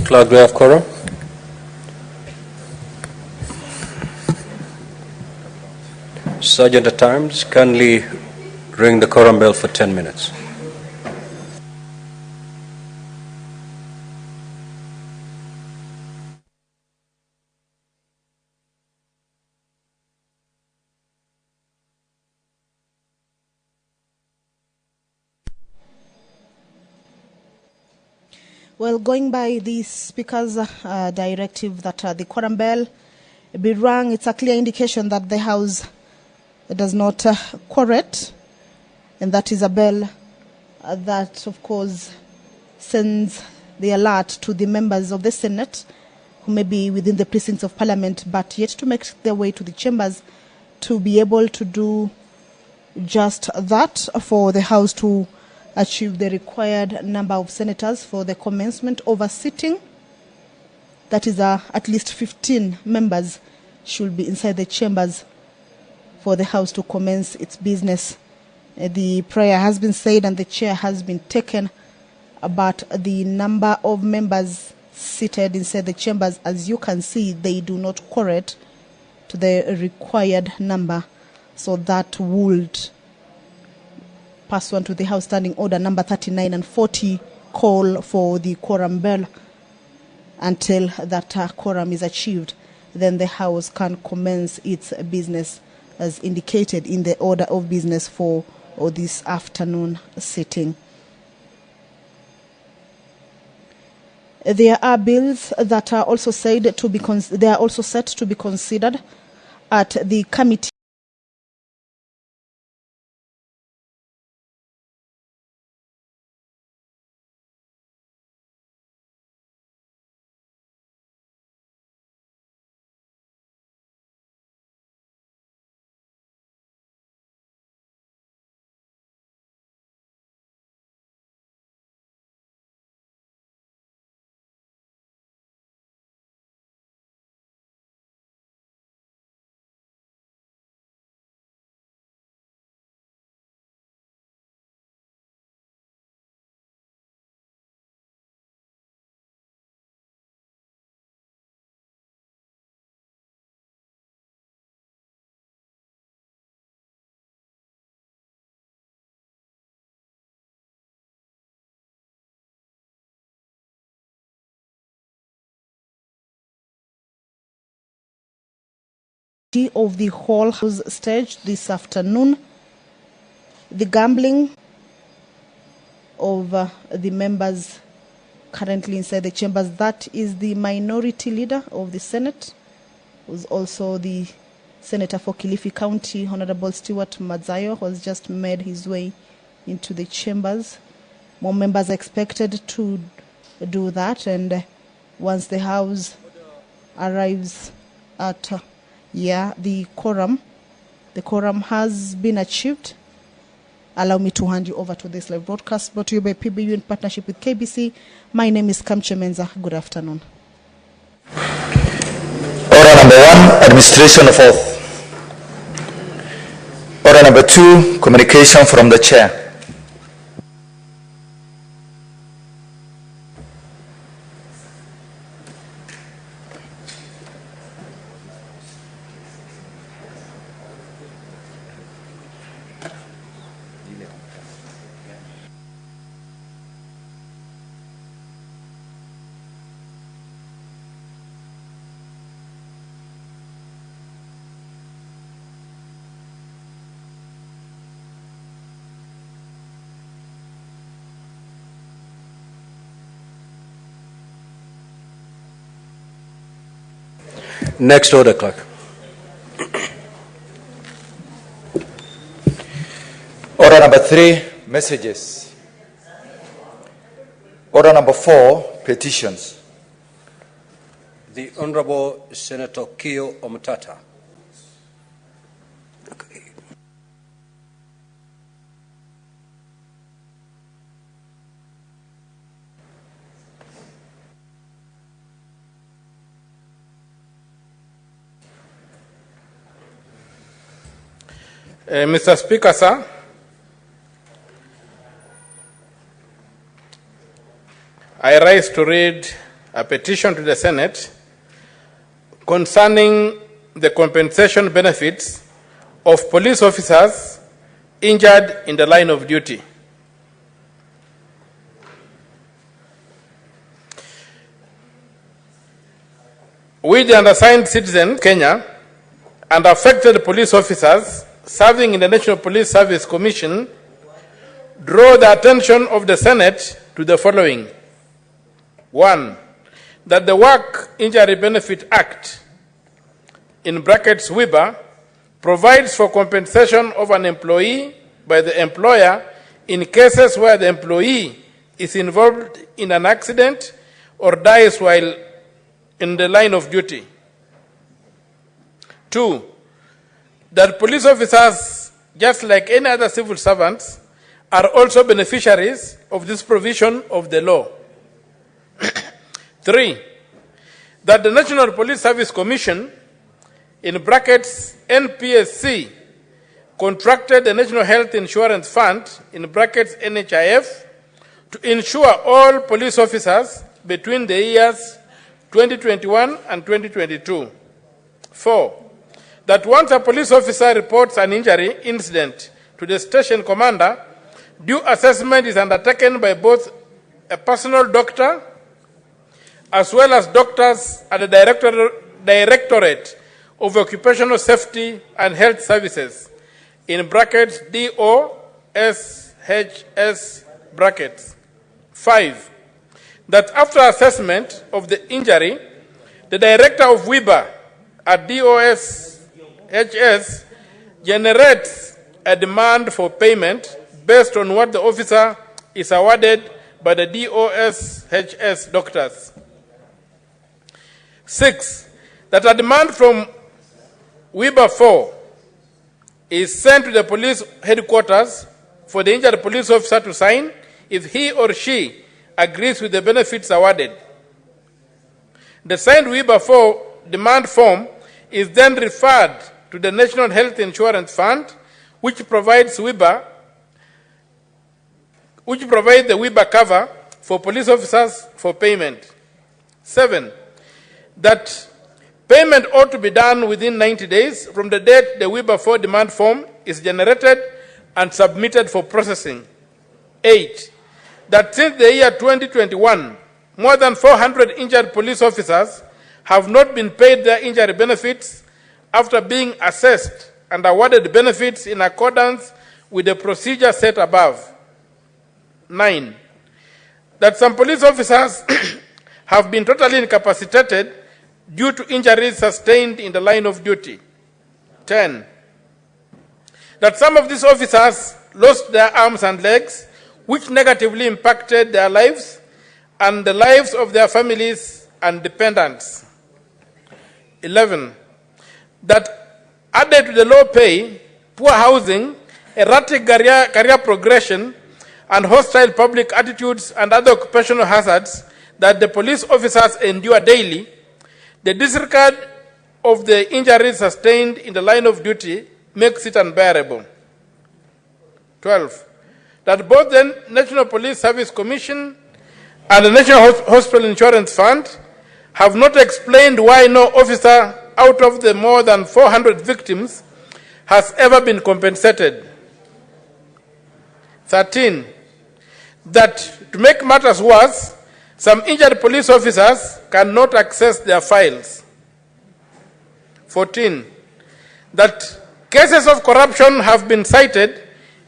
Clerk, do we have quorum? Sergeant at Arms, kindly ring the quorum bell for 10 minutes. Well, going by the Speaker's directive that the quorum bell be rung, it's a clear indication that the House does not quorate, and that is a bell that, of course, sends the alert to the members of the Senate who may be within the precincts of Parliament but yet to make their way to the chambers to be able to do just that, for the House to achieve the required number of senators for the commencement of a sitting. That is at least 15 members should be inside the chambers for the House to commence its business. The prayer has been said and the chair has been taken, but the number of members seated inside the chambers, as you can see, they do not quorate to the required number. So that would, pursuant to the House Standing Order number 39 and 40, call for the quorum bell until that quorum is achieved. Then the House can commence its business as indicated in the order of business for this afternoon sitting. There are bills that are also said to be they are also set to be considered at the committee. Of the whole House stage this afternoon, the gambling of the members currently inside the chambers. That is the minority leader of the Senate, who's also the Senator for Kilifi County, Honorable Stewart Madzayo, who has just made his way into the chambers. More members are expected to do that, and once the House arrives at the quorum has been achieved. Allow me to hand you over to this live broadcast brought to you by PBU in partnership with KBC. My name is Kamche Menza. Good afternoon. Order number 1, administration of oath. Order number 2, communication from the chair. Next order, Clerk. Order number 3, messages. Order number 4, petitions. The Honorable Senator Kio Omtata. Mr. Speaker, sir, I rise to read a petition to the Senate concerning the compensation benefits of police officers injured in the line of duty. We, the undersigned citizens, Kenya, and affected police officers serving in the National Police Service Commission, draw the attention of the Senate to the following. 1. That the Work Injury Benefit Act, in brackets WIBA, provides for compensation of an employee by the employer in cases where the employee is involved in an accident or dies while in the line of duty. 2. That police officers, just like any other civil servants, are also beneficiaries of this provision of the law. 3. That the National Police Service Commission, in brackets NPSC, contracted the National Health Insurance Fund, in brackets NHIF, to insure all police officers between the years 2021 and 2022. 4. That once a police officer reports an injury incident to the station commander, due assessment is undertaken by both a personal doctor as well as doctors at the Directorate of Occupational Safety and Health Services, in brackets DOSHS brackets. 5. That after assessment of the injury, the director of WIBA at DOSHS generates a demand for payment based on what the officer is awarded by the DOSHS doctors. 6. That a demand from WIBA 4 is sent to the police headquarters for the injured police officer to sign if he or she agrees with the benefits awarded. The signed WIBA 4 demand form is then referred to the National Health Insurance Fund, which provides the WIBA cover for police officers for payment. 7. That payment ought to be done within 90 days from the date the WIBA 4 demand form is generated and submitted for processing. 8. That since the year 2021, more than 400 injured police officers have not been paid their injury benefits after being assessed and awarded benefits in accordance with the procedure set above. 9. That some police officers have been totally incapacitated due to injuries sustained in the line of duty. 10. That some of these officers lost their arms and legs, which negatively impacted their lives and the lives of their families and dependents. 11. That added to the low pay, poor housing, erratic career progression, and hostile public attitudes and other occupational hazards that the police officers endure daily, the disregard of the injuries sustained in the line of duty makes it unbearable. 12. That both the National Police Service Commission and the National Hospital Insurance Fund have not explained why no officer out of the more than 400 victims has ever been compensated. 13. That to make matters worse, some injured police officers cannot access their files. 14. That cases of corruption have been cited,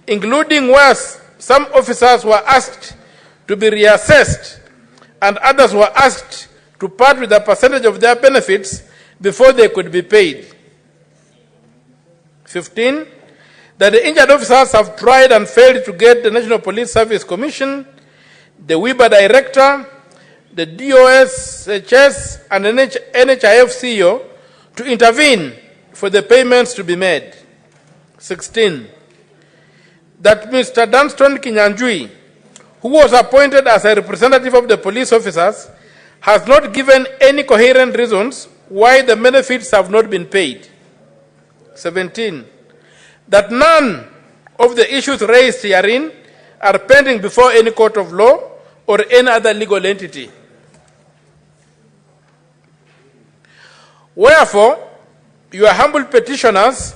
including where some officers were asked to be reassessed and others were asked to part with a percentage of their benefits before they could be paid. 15. That the injured officers have tried and failed to get the National Police Service Commission, the WIBA director, the DOSHS, and the NHIF CEO to intervene for the payments to be made. 16. That Mr. Dunston Kinyanjui, who was appointed as a representative of the police officers, has not given any coherent reasons why the benefits have not been paid. 17. That none of the issues raised herein are pending before any court of law or any other legal entity. Wherefore, your humble petitioners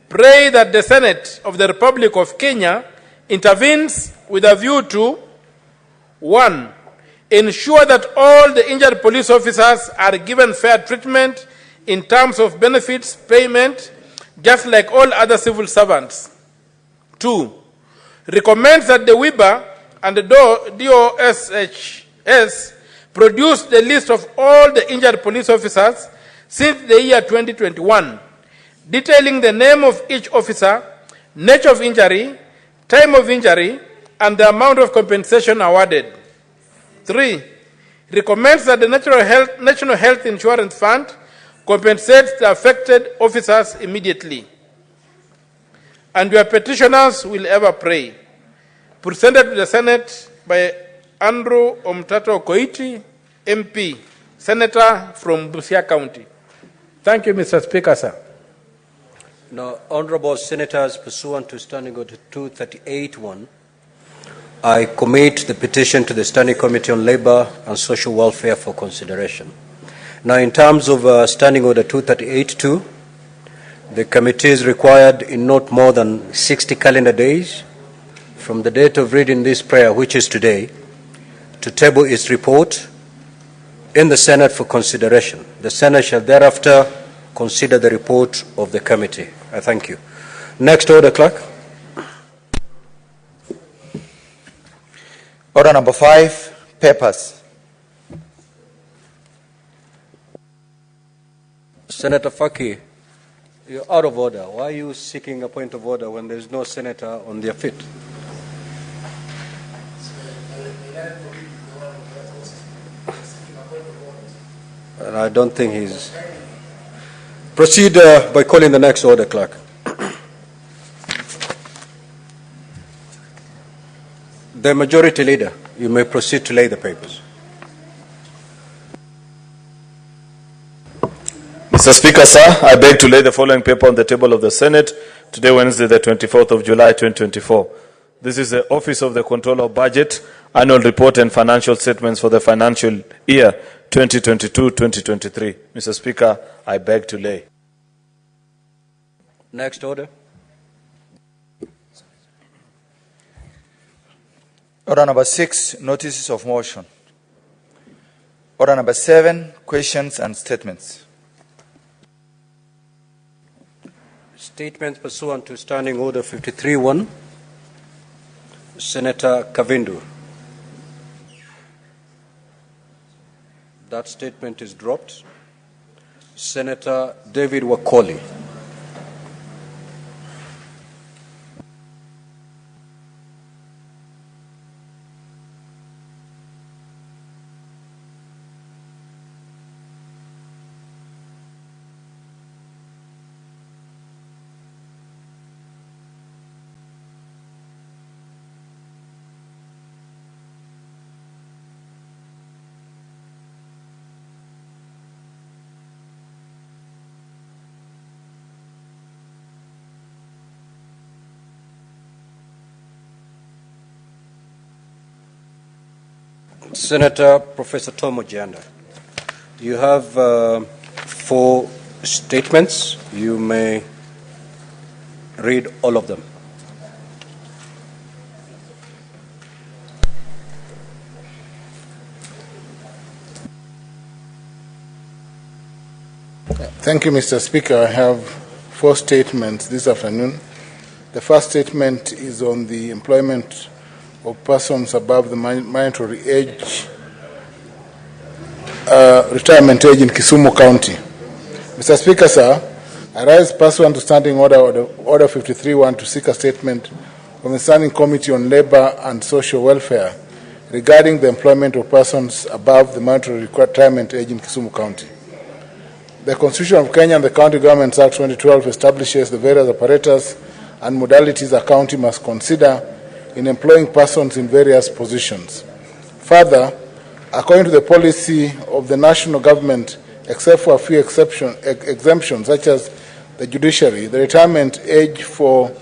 pray that the Senate of the Republic of Kenya intervenes with a view to 1. Ensure that all the injured police officers are given fair treatment in terms of benefits payment, just like all other civil servants. 2. Recommends that the WIBA and the DOSHS produce the list of all the injured police officers since the year 2021, detailing the name of each officer, nature of injury, time of injury, and the amount of compensation awarded. 3. Recommends that the National Health Insurance Fund compensates the affected officers immediately. And your petitioners will ever pray. Presented to the Senate by Andrew Omtato Koiti, MP, Senator from Busia County. Thank you, Mr. Speaker, sir. Now, honorable senators, pursuant to Standing Order 238(1), I commit the petition to the Standing Committee on Labor and Social Welfare for consideration. Now, in terms of Standing Order 238(2), the committee is required in not more than 60 calendar days from the date of reading this prayer, which is today, to table its report in the Senate for consideration. The Senate shall thereafter consider the report of the committee. I thank you. Next order, clerk. Order number 5, papers. Senator Faki, you're out of order. Why are you seeking a point of order when there's no senator on their feet? And I don't think he's... Proceed by calling the next order, clerk. The majority leader, you may proceed to lay the papers. Mr. Speaker, sir, I beg to lay the following paper on the table of the Senate today, Wednesday, the 24th of July, 2024. This is the Office of the Controller of Budget, Annual Report and Financial Statements for the financial year 2022-2023. Mr. Speaker, I beg to lay. Next order. Order number 6, notices of motion. Order number 7, questions and statements. Statements pursuant to Standing Order 53(1). Senator Kavindu. That statement is dropped. Senator David Wakoli. Senator Professor Tom Ojianda, you have 4 statements. You may read all of them. Thank you, Mr. Speaker. I have 4 statements this afternoon. The first statement is on the employment of persons above the mandatory age, retirement age in Kisumu County. Mr. Speaker, sir, I rise pursuant to Standing Order 53(1) to seek a statement from the Standing Committee on Labor and Social Welfare regarding the employment of persons above the mandatory retirement age in Kisumu County. The Constitution of Kenya and the County Governments Act 2012 establishes the various apparatus and modalities a county must consider in employing persons in various positions. Further, according to the policy of the national government, except for a few exemptions such as the judiciary, the retirement age for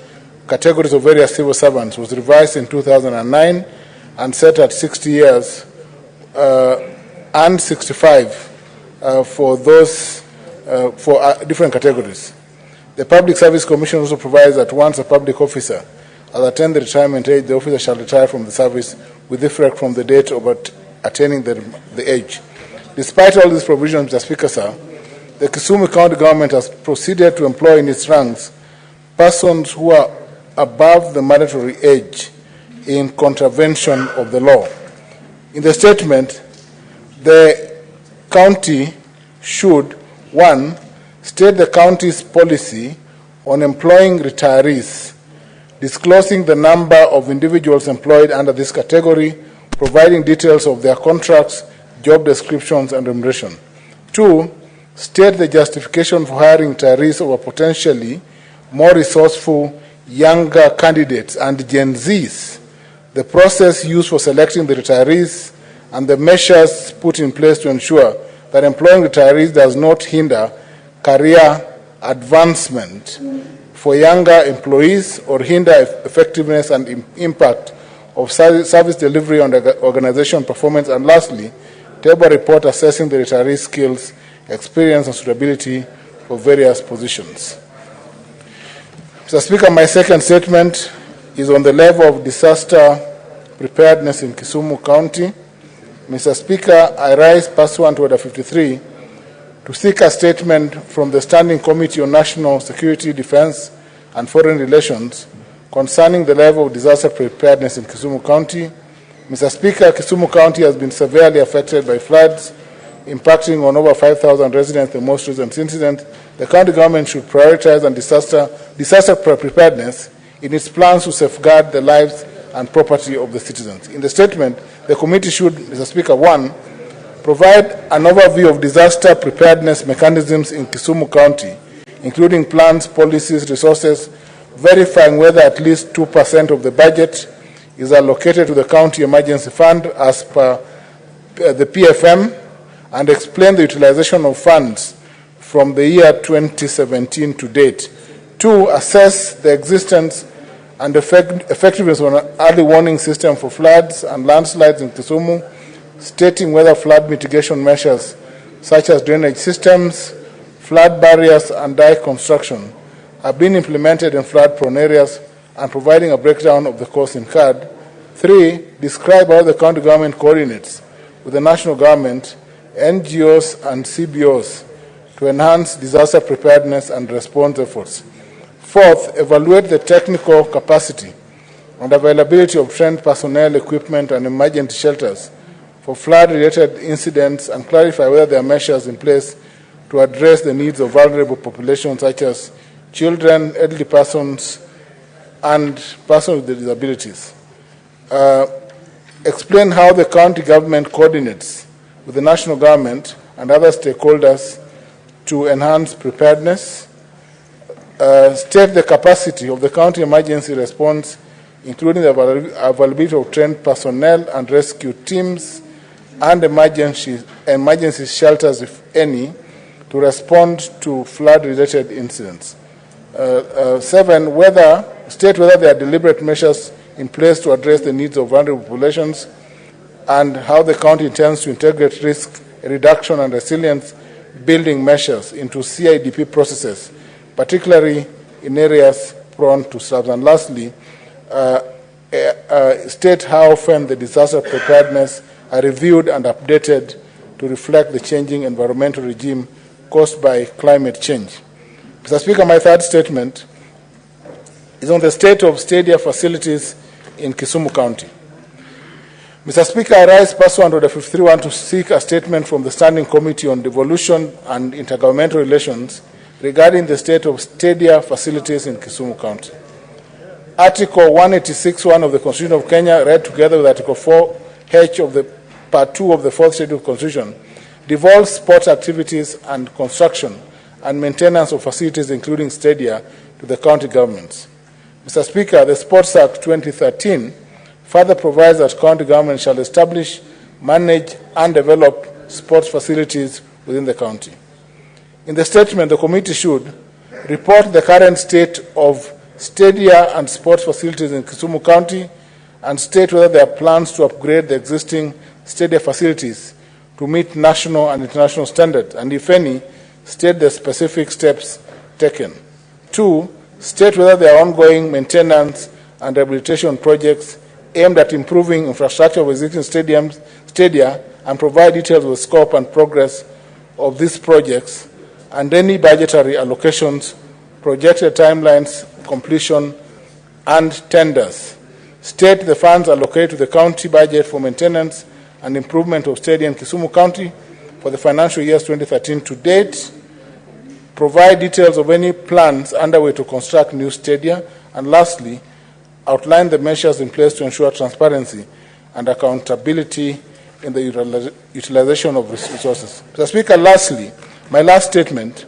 categories of various civil servants was revised in 2009 and set at 60 years and 65 for those different categories. The Public Service Commission also provides that once a public officer has attained the retirement age, the officer shall retire from the service with effect from the date of attaining the age. Despite all these provisions, Mr. Speaker, sir, the Kisumu County government has proceeded to employ in its ranks persons who are above the mandatory age in contravention of the law. In the statement, the county should, 1, state the county's policy on employing retirees, disclosing the number of individuals employed under this category, providing details of their contracts, job descriptions, and remuneration. 2, state the justification for hiring retirees over potentially more resourceful, younger candidates and Gen Zs, the process used for selecting the retirees, and the measures put in place to ensure that employing retirees does not hinder career advancement for younger employees or hinder effectiveness and impact of service delivery on the organization performance. And lastly, table a report assessing the retirees' skills, experience, and suitability for various positions. Mr. Speaker, my second statement is on the level of disaster preparedness in Kisumu County. Mr. Speaker, I rise pursuant to Order 53 to seek a statement from the Standing Committee on National Security, Defense, and Foreign Relations concerning the level of disaster preparedness in Kisumu County. Mr. Speaker, Kisumu County has been severely affected by floods, impacting on over 5,000 residents in the most recent incident. The county government should prioritize and disaster preparedness in its plans to safeguard the lives and property of the citizens. In the statement, the committee should, Mr. Speaker, 1, provide an overview of disaster preparedness mechanisms in Kisumu County, including plans, policies, resources, verifying whether at least 2% of the budget is allocated to the county emergency fund as per the PFM, and explain the utilization of funds from the year 2017 to date. 2, assess the existence and effectiveness of an early warning system for floods and landslides in Kisumu, stating whether flood mitigation measures such as drainage systems, flood barriers, and dike construction have been implemented in flood-prone areas, and providing a breakdown of the costs incurred. 3, describe how the county government coordinates with the national government, NGOs, and CBOs to enhance disaster preparedness and response efforts. 4th, evaluate the technical capacity and availability of trained personnel, equipment, and emergency shelters for flood-related incidents, and clarify whether there are measures in place to address the needs of vulnerable populations such as children, elderly persons, and persons with disabilities. Explain how the county government coordinates with the national government and other stakeholders to enhance preparedness. State the capacity of the county emergency response, including the availability of trained personnel and rescue teams and emergency shelters, if any, to respond to flood-related incidents. 7, state whether there are deliberate measures in place to address the needs of vulnerable populations, and how the county intends to integrate risk reduction and resilience building measures into CIDP processes, particularly in areas prone to floods. And lastly, state how often the disaster preparedness are reviewed and updated to reflect the changing environmental regime caused by climate change. Mr. Speaker, my third statement is on the state of stadia facilities in Kisumu County. Mr. Speaker, I rise pursuant to Order 53.1 to seek a statement from the Standing Committee on Devolution and Intergovernmental Relations regarding the state of stadia facilities in Kisumu County. Article 186(1) of the Constitution of Kenya, read together with Article 4H of the Part 2 of the 4th Schedule of the Constitution, devolves sports activities and construction and maintenance of facilities, including stadia, to the county governments. Mr. Speaker, the Sports Act 2013 further provides that county government shall establish, manage, and develop sports facilities within the county. In the statement, the committee should report the current state of stadia and sports facilities in Kisumu County, and state whether there are plans to upgrade the existing stadia facilities to meet national and international standards, and if any, state the specific steps taken. 2, state whether there are ongoing maintenance and rehabilitation projects aimed at improving infrastructure of existing stadia, and provide details of the scope and progress of these projects and any budgetary allocations, projected timelines, completion, and tenders. State the funds allocated to the county budget for maintenance and improvement of stadia in Kisumu County for the financial years 2013 to date. Provide details of any plans underway to construct new stadia. And lastly, outline the measures in place to ensure transparency and accountability in the utilization of resources. Mr. Speaker, lastly, my last statement,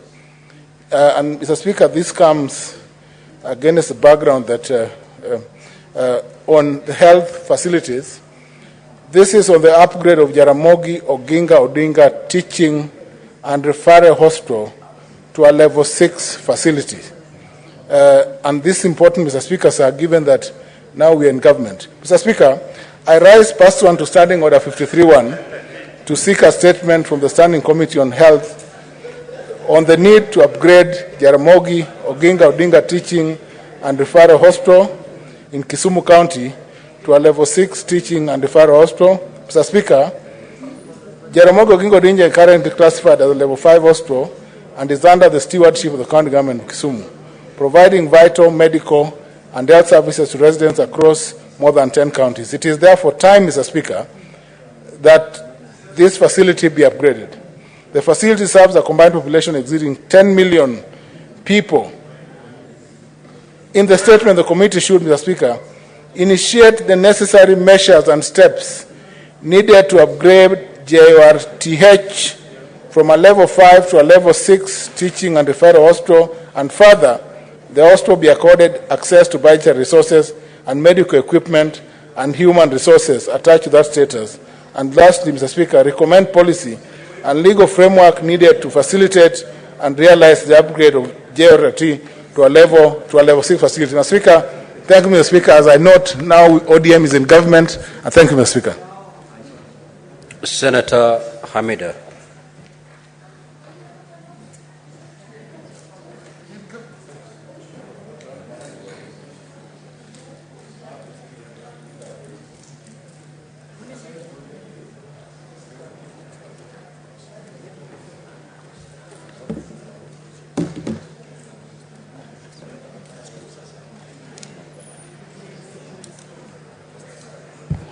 and Mr. Speaker, this comes against the background that on the health facilities, this is on the upgrade of Jaramogi Oginga Odinga Teaching and Referral Hospital to a level 6 facility. And this is important, Mr. Speaker, sir, given that now we are in government. Mr. Speaker, I rise pursuant to Standing Order 53-1 to seek a statement from the Standing Committee on Health on the need to upgrade Jaramogi Oginga Odinga Teaching and Referral Hospital in Kisumu County to a level 6 teaching and referral hospital. Mr. Speaker, Jaramogi Oginga Odinga is currently classified as a level 5 hospital and is under the stewardship of the county government of Kisumu, providing vital medical and health services to residents across more than 10 counties. It is therefore time, Mr. Speaker, that this facility be upgraded. The facility serves a combined population exceeding 10 million people. In the statement, the committee should, Mr. Speaker, initiate the necessary measures and steps needed to upgrade JORTH from a level 5 to a level 6 teaching and referral hospital, and further, the hospital be accorded access to budgetary resources and medical equipment and human resources attached to that status. And lastly, Mr. Speaker, recommend policy and legal framework needed to facilitate and realize the upgrade of JORTH to a level 6 facility. Mr. Speaker, thank you, Mr. Speaker. As I note, now ODM is in government, and thank you, Mr. Speaker. Senator Hamida.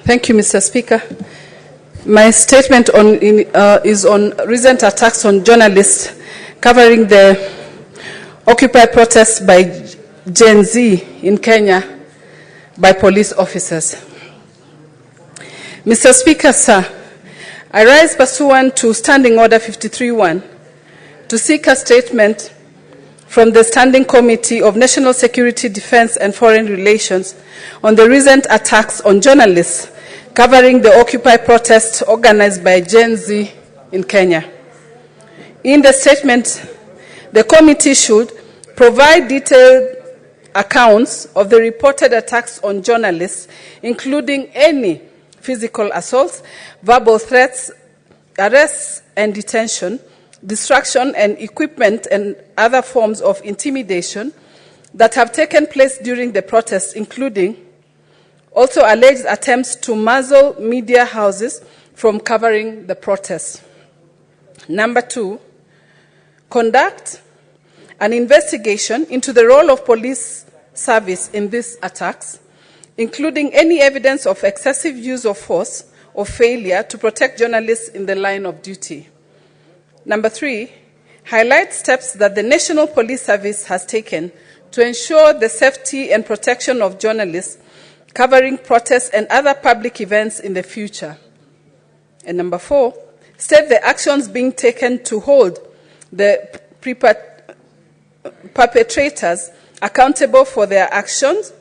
Thank you, Mr. Speaker. My statement is on recent attacks on journalists covering the Occupy protests by Gen Z in Kenya by police officers. Mr. Speaker, sir, I rise pursuant to Standing Order 53-1 to seek a statement from the Standing Committee of National Security, Defense and Foreign Relations on the recent attacks on journalists covering the Occupy protests organized by Gen Z in Kenya. In the statement, the committee should provide detailed accounts of the reported attacks on journalists, including any physical assaults, verbal threats, arrests and detention, destruction and equipment and other forms of intimidation that have taken place during the protests, including also alleged attempts to muzzle media houses from covering the protests. Number 2, conduct an investigation into the role of police service in these attacks, including any evidence of excessive use of force or failure to protect journalists in the line of duty. Number 3, highlight steps that the National Police Service has taken to ensure the safety and protection of journalists covering protests and other public events in the future. And number 4, state the actions being taken to hold the perpetrators accountable for their actions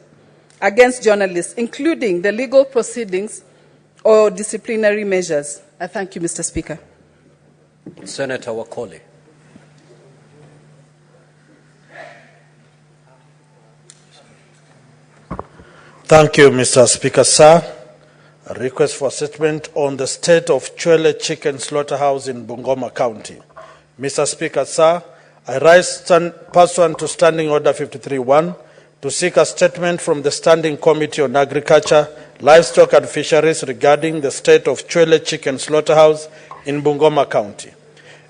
against journalists, including the legal proceedings or disciplinary measures. I thank you, Mr. Speaker. Senator Wakoli. Thank you, Mr. Speaker, sir. A request for statement on the state of Chwele Chicken Slaughterhouse in Bungoma County. Mr. Speaker, sir, I rise pursuant to Standing Order 53.1 to seek a statement from the Standing Committee on Agriculture, Livestock and Fisheries regarding the state of Chwele Chicken Slaughterhouse in Bungoma County.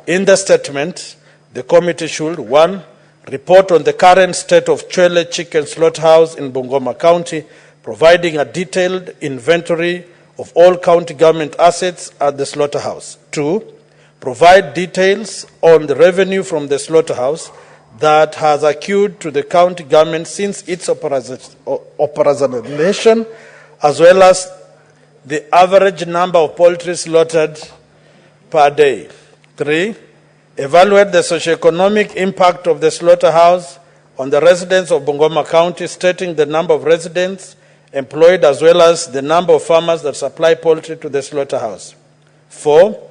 In the statement, the committee should, 1, report on the current state of Chwele Chicken Slaughterhouse in Bungoma County, providing a detailed inventory of all county government assets at the slaughterhouse. 2, provide details on the revenue from the slaughterhouse that has accrued to the county government since its operationalization, as well as the average number of poultry slaughtered per day. 3, evaluate the socioeconomic impact of the slaughterhouse on the residents of Bungoma County, stating the number of residents employed as well as the number of farmers that supply poultry to the slaughterhouse. 4,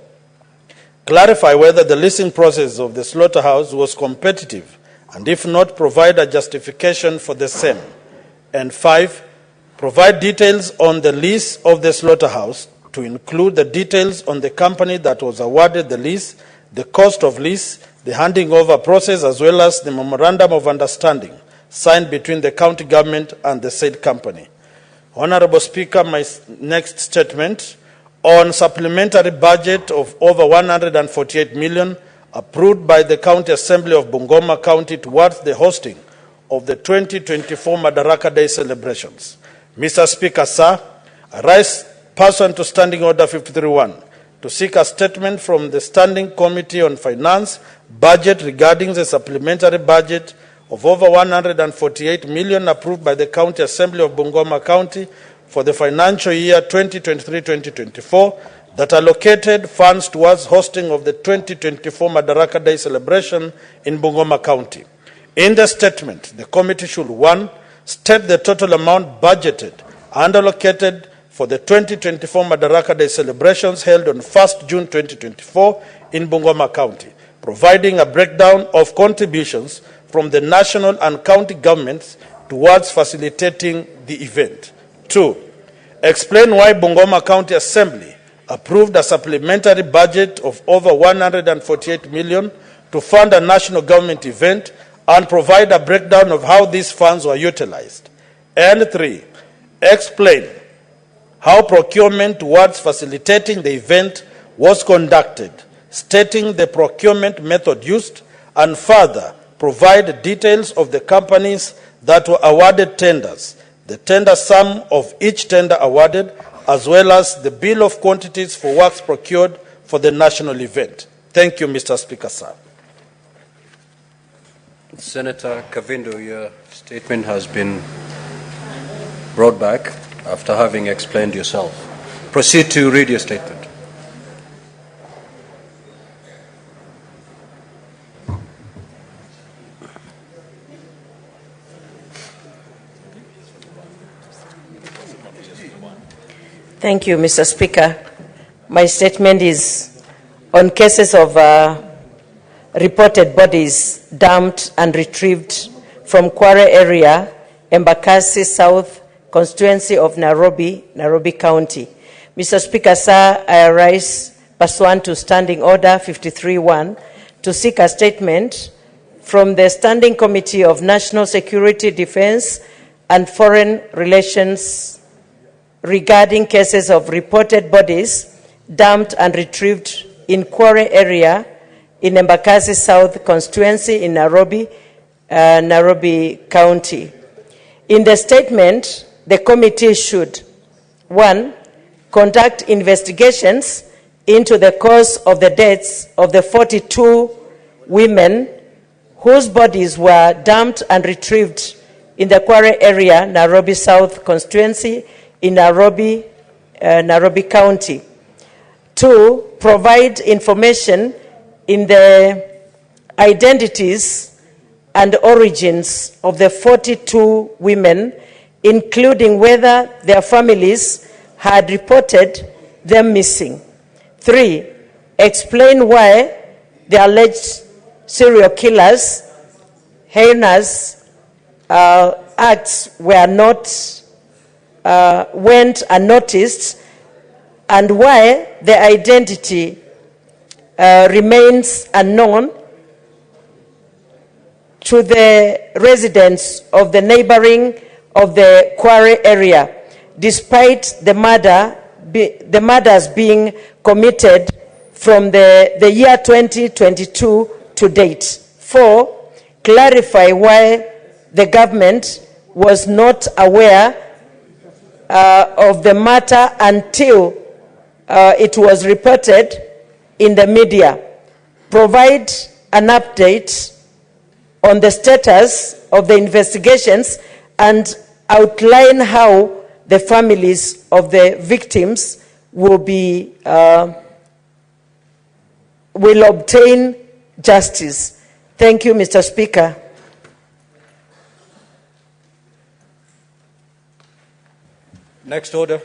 clarify whether the leasing process of the slaughterhouse was competitive, and if not, provide a justification for the same. And 5, provide details on the lease of the slaughterhouse, to include the details on the company that was awarded the lease, the cost of lease, the handing over process, as well as the memorandum of understanding signed between the county government and the said company. Honorable Speaker, my next statement on supplementary budget of over 148 million approved by the County Assembly of Bungoma County towards the hosting of the 2024 Madaraka Day celebrations. Mr. Speaker, sir, I rise pursuant to Standing Order 53.1 to seek a statement from the Standing Committee on Finance Budget regarding the supplementary budget of over 148 million approved by the County Assembly of Bungoma County for the financial year 2023-2024 that allocated funds towards hosting of the 2024 Madaraka Day celebration in Bungoma County. In the statement, the committee should, 1, state the total amount budgeted and allocated for the 2024 Madaraka Day celebrations held on 1st June 2024 in Bungoma County, providing a breakdown of contributions from the national and county governments towards facilitating the event. 2, explain why Bungoma County Assembly approved a supplementary budget of over 148 million to fund a national government event and provide a breakdown of how these funds were utilized. And 3, explain how procurement towards facilitating the event was conducted, stating the procurement method used, and further provide details of the companies that were awarded tenders, the tender sum of each tender awarded, as well as the bill of quantities for works procured for the national event. Thank you, Mr. Speaker, sir. Senator Kavindo, your statement has been brought back after having explained yourself. Proceed to read your statement. Thank you, Mr. Speaker. My statement is on cases of reported bodies dumped and retrieved from Kware area, Embakasi South constituency of Nairobi County. Mr. Speaker, sir, I arise pursuant to Standing Order 53.1 to seek a statement from the Standing Committee of National Security, Defense and Foreign Relations regarding cases of reported bodies dumped and retrieved in Kware area in Embakasi South constituency in Nairobi County. In the statement, the committee should, 1, conduct investigations into the cause of the deaths of the 42 women whose bodies were dumped and retrieved in the Kware area, Nairobi South constituency in Nairobi County. 2, provide information in the identities and origins of the 42 women, including whether their families had reported them missing. 3, explain why the alleged serial killers' heinous acts were not went unnoticed, and why the identity remains unknown to the residents of the neighboring of the quarry area, despite the murders being committed from the year 2022 to date. 4, clarify why the government was not aware of the matter until it was reported in the media. Provide an update on the status of the investigations and outline how the families of the victims will obtain justice. Thank you, Mr. Speaker. Next order.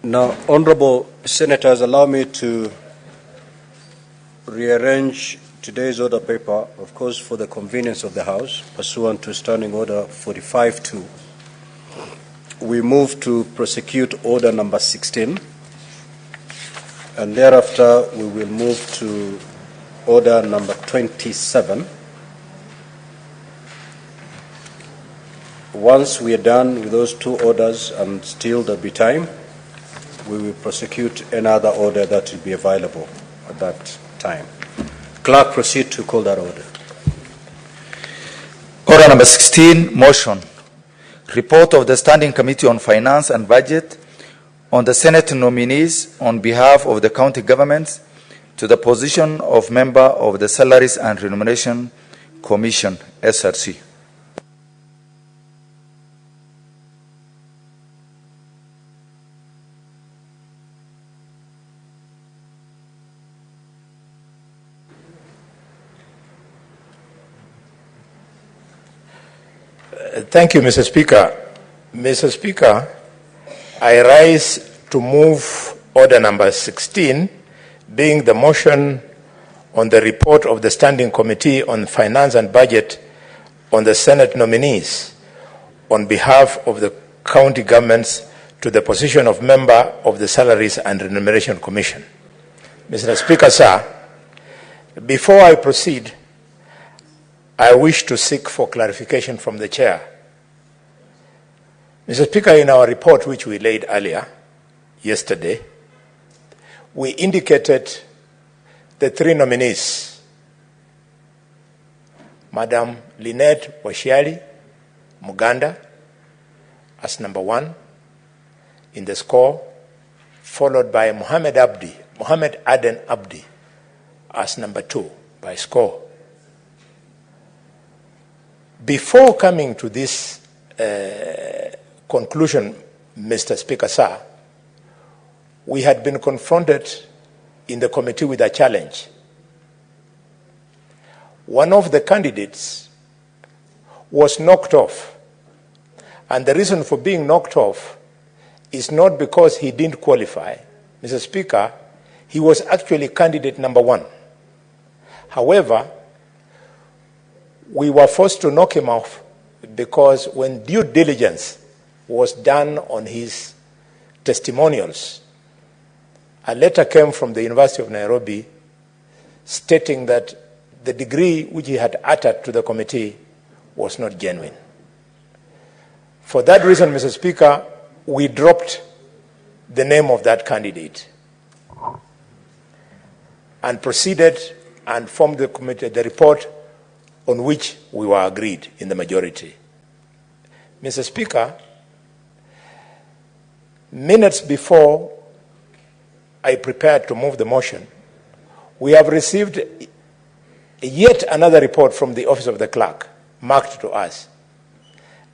Now, honorable senators, allow me to rearrange today's order paper, of course, for the convenience of the House, pursuant to Standing Order 45-2. We move to prosecute order number 16, and thereafter we will move to order number 27. Once we are done with those two orders, and still there'll be time, we will prosecute another order that will be available at that time. Clerk, proceed to call that order. Order number 16, motion. Report of the Standing Committee on Finance and Budget on the Senate nominees on behalf of the county governments to the position of member of the Salaries and Remuneration Commission, SRC. Thank you, Mr. Speaker. Mr. Speaker, I rise to move order number 16, being the motion on the report of the Standing Committee on Finance and Budget on the Senate nominees on behalf of the county governments to the position of member of the Salaries and Remuneration Commission. Mr. Speaker, sir, before I proceed, I wish to seek for clarification from the chair. Mr. Speaker, in our report which we laid earlier, yesterday, we indicated the three nominees, Madam Lynette Washiali Muganda as number 1 in the score, followed by Mohammed Aden Abdi as number 2 by score. Before coming to this conclusion, Mr. Speaker, sir, we had been confronted in the committee with a challenge. One of the candidates was knocked off, and the reason for being knocked off is not because he didn't qualify. Mr. Speaker, he was actually candidate number 1. However, we were forced to knock him off because when due diligence was done on his testimonials, a letter came from the University of Nairobi stating that the degree which he had uttered to the committee was not genuine. For that reason, Mr. Speaker, we dropped the name of that candidate and proceeded and formed the committee, the report on which we were agreed in the majority. Mr. Speaker, minutes before I prepared to move the motion, we have received yet another report from the Office of the Clerk, marked to us.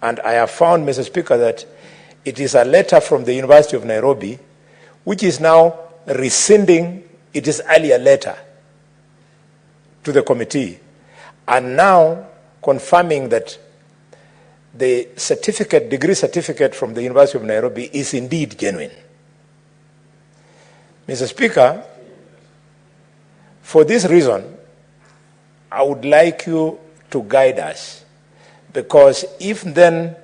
And I have found, Mr. Speaker, that it is a letter from the University of Nairobi, which is now rescinding its earlier letter to the committee, and now confirming that the certificate, degree certificate from the University of Nairobi is indeed genuine. Mr. Speaker, for this reason, I would like you to guide us, because if then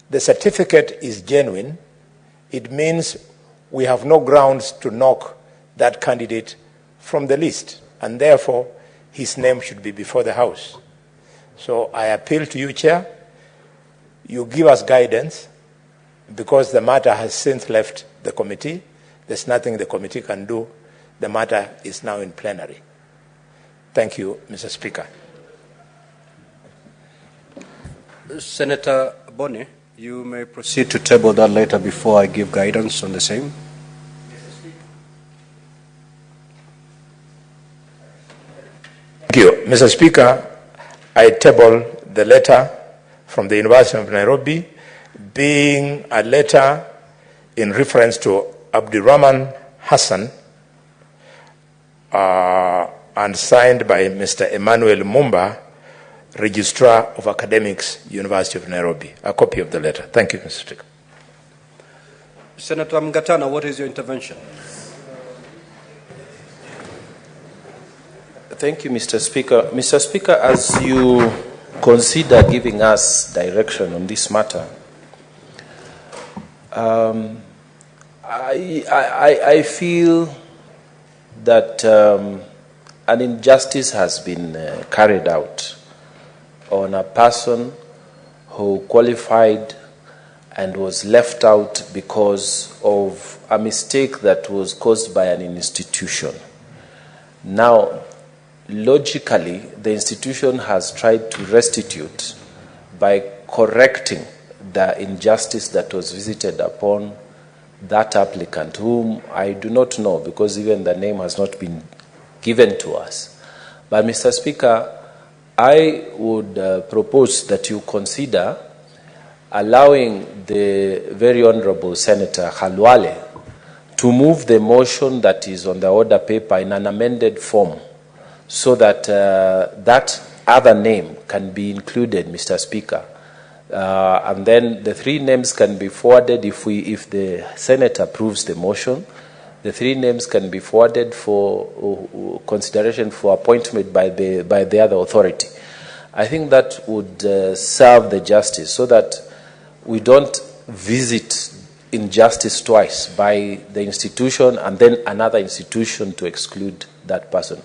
the certificate is genuine, it means we have no grounds to knock that candidate from the list, and therefore his name should be before the House. So I appeal to you, Chair, you give us guidance, because the matter has since left the committee. There's nothing the committee can do. The matter is now in plenary. Thank you, Mr. Speaker. Senator Boni, you may proceed to table that later before I give guidance on the same. Thank you, Mr. Speaker. I table the letter from the University of Nairobi, being a letter in reference to Abdirahman Hassan and signed by Mr. Emmanuel Mumba, Registrar of Academics, University of Nairobi. A copy of the letter. Thank you, Mr. Speaker. Senator Mgatana, what is your intervention? Thank you, Mr. Speaker. Mr. Speaker, as you consider giving us direction on this matter, I feel that an injustice has been carried out on a person who qualified and was left out because of a mistake that was caused by an institution. Now, logically, the institution has tried to restitute by correcting the injustice that was visited upon that applicant, whom I do not know because even the name has not been given to us. But, Mr. Speaker, I would propose that you consider allowing the very Honorable Senator Khalwale to move the motion that is on the order paper in an amended form so that that other name can be included, Mr. Speaker. And then the three names can be forwarded if the Senate approves the motion. The three names can be forwarded for consideration for appointment by the other authority. I think that would serve the justice so that we don't visit injustice twice by the institution and then another institution to exclude that person.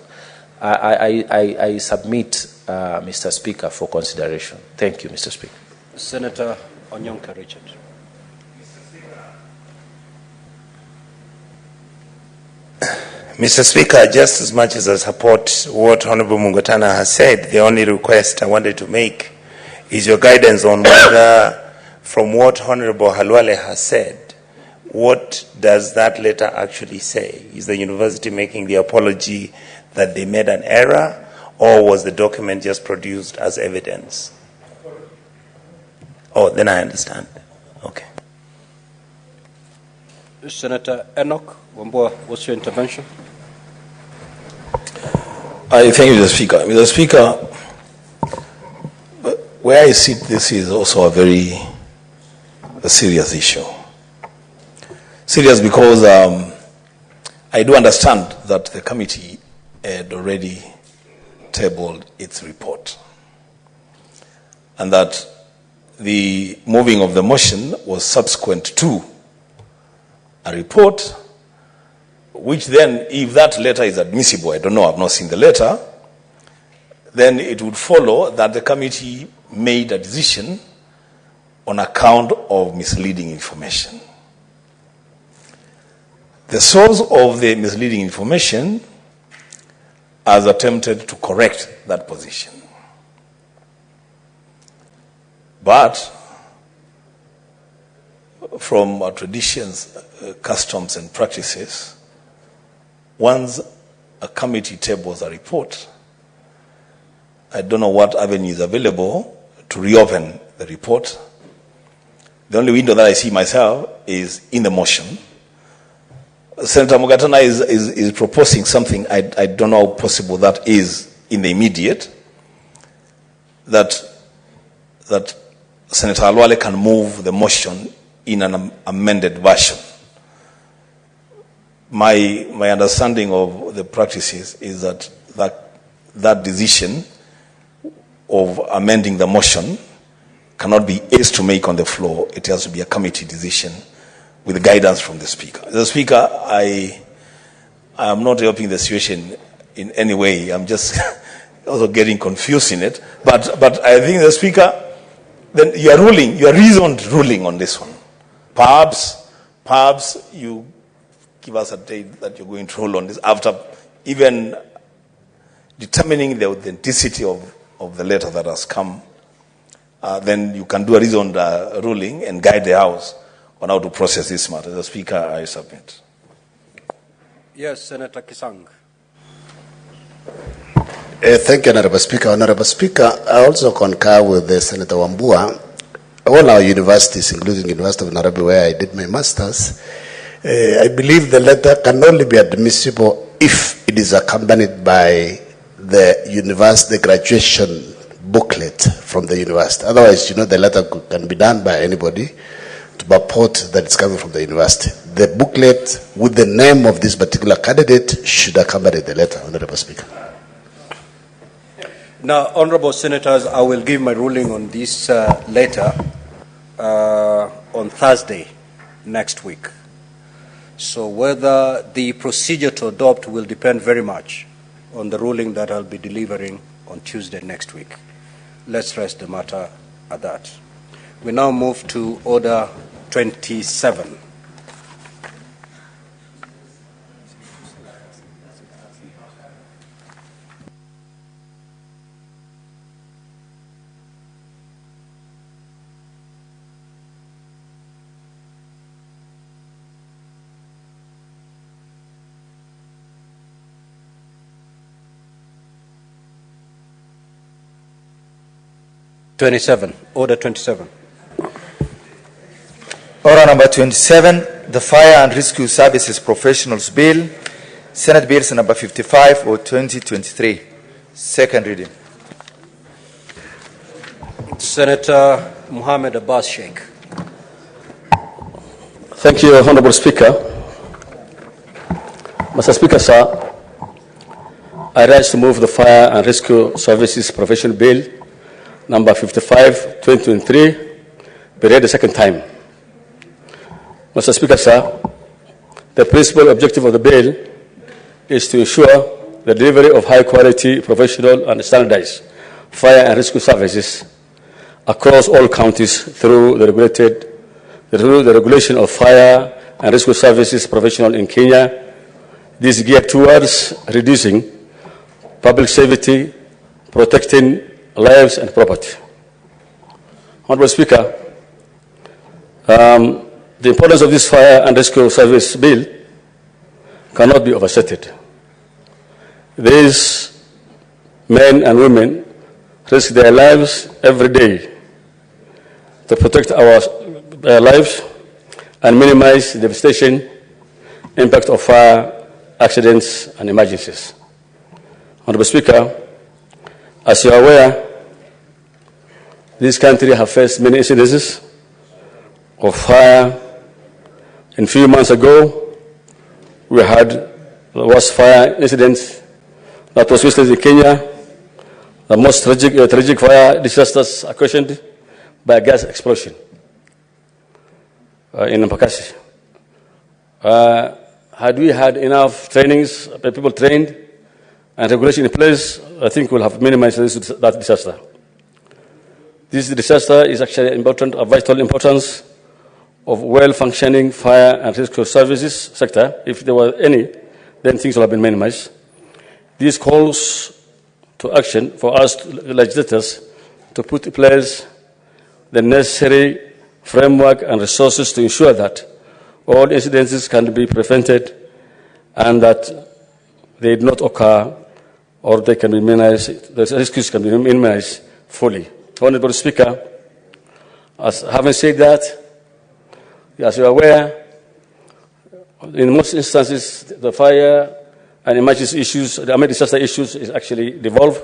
I submit, Mr. Speaker, for consideration. Thank you, Mr. Speaker. Senator Onyonka Richard. Mr. Speaker, just as much as I support what Honorable Mungatana has said, the only request I wanted to make is your guidance on whether, from what Honorable Khalwale has said, what does that letter actually say? Is the university making the apology that they made an error, or was the document just produced as evidence? Oh, then I understand. Okay. Senator Enoch Wambua, what's your intervention? I thank you, Mr. Speaker. Mr. Speaker, where I sit, this is also a very serious issue. Serious because I do understand that the committee had already tabled its report and that the moving of the motion was subsequent to a report, which then, if that letter is admissible, I don't know, I've not seen the letter, then it would follow that the committee made a decision on account of misleading information. The source of the misleading information has attempted to correct that position. But from our traditions, customs and practices, once a committee tables a report, I don't know what avenue is available to reopen the report. The only window that I see myself is in the motion. Senator Mugatana is proposing something, I don't know how possible that is in the immediate, that Senator Khalwale can move the motion in an amended version. My understanding of the practices is that decision of amending the motion cannot be asked to make on the floor. It has to be a committee decision with guidance from the Speaker. The Speaker, I am not helping the situation in any way. I'm just also getting confused in it. But I think the Speaker, then you are reasoned ruling on this one. Perhaps you give us a date that you're going to rule on this after even determining the authenticity of the letter that has come. Then you can do a reasoned ruling and guide the House on how to process this matter. The Speaker, I submit. Yes, Senator Kisang. Thank you, Honorable Speaker. Honorable Speaker, I also concur with Senator Wambua. All our universities, including University of Nairobi, where I did my master's, I believe the letter can only be admissible if it is accompanied by the graduation booklet from the university. Otherwise, the letter can be done by anybody to purport that it's coming from the university. The booklet with the name of this particular candidate should accompany the letter, Honorable Speaker. Now, Honorable Senators, I will give my ruling on this letter on Thursday next week. So whether the procedure to adopt will depend very much on the ruling that I'll be delivering on Tuesday next week. Let's rest the matter at that. We now move to Order 27. Order 27. Order number 27, the Fire and Rescue Services Professionals Bill, Senate Bills number 55 or 2023. Second reading. Senator Mohammed Abbas Sheikh. Thank you, Honorable Speaker. Mr. Speaker, sir, I rise to move the Fire and Rescue Services Professional Bill number 55, 2023, be read a second time. Mr. Speaker, sir, the principal objective of the bill is to ensure the delivery of high-quality, professional, and standardized fire and rescue services across all counties through the regulation of fire and rescue services professional in Kenya. This is geared towards reducing public safety, protecting lives and property. Honorable Speaker, the importance of this fire and rescue service bill cannot be overstated. These men and women risk their lives every day to protect our lives and minimize the devastation impact of fire, accidents, and emergencies. Honorable Speaker, as you are aware, this country has faced many incidences of fire. A few months ago, we had the worst fire incident that was witnessed in Kenya, the most tragic fire disasters occasioned by a gas explosion in Mpakasi. Had we had enough trainings, people trained, and regulation in place, I think we'll have minimized that disaster. This disaster is actually important, of vital importance of well-functioning fire and rescue services sector. If there were any, then things will have been minimized. This calls to action for us legislators to put in place the necessary framework and resources to ensure that all incidences can be prevented and that they do not occur or they can be minimized, the risks can be minimized fully. Honorable Speaker, having said that, as you are aware, in most instances, the fire and emergency issues, the disaster issues is actually devolved.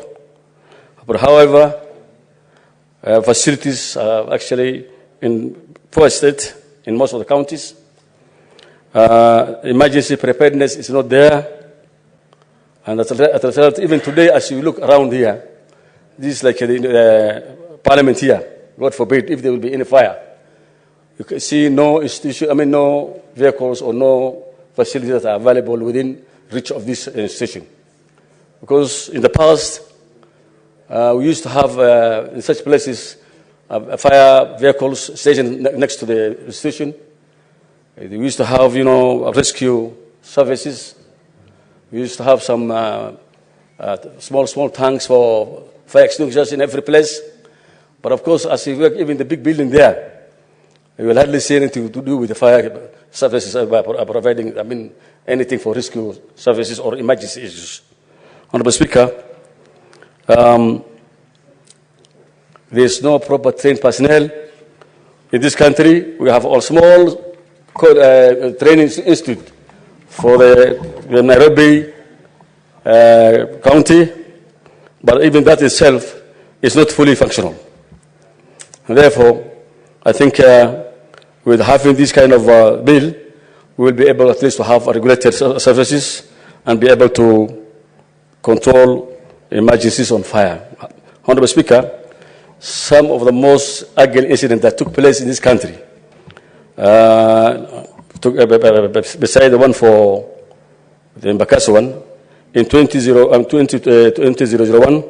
But however, facilities are actually in poor state in most of the counties. Emergency preparedness is not there. And as a result, even today, as you look around here, this is like the parliament here. God forbid, if there will be any fire. You can see no institution, no vehicles or no facilities that are available within reach of this institution. Because in the past, we used to have, in such places, fire vehicles stationed next to the institution. We used to have, rescue services. We used to have some small tanks for fire extinguishers in every place. But of course, as you work even the big building there, you will hardly see anything to do with the fire services by providing, anything for rescue services or emergency issues. Honorable Speaker, there is no proper trained personnel in this country. We have a small training institute for the Nairobi county, but even that itself is not fully functional. And therefore, I think with having this kind of bill, we will be able at least to have regulated services and be able to control emergencies on fire. Honorable Speaker, some of the most ugly incidents that took place in this country, beside the one for the Embakasi one, in 2001,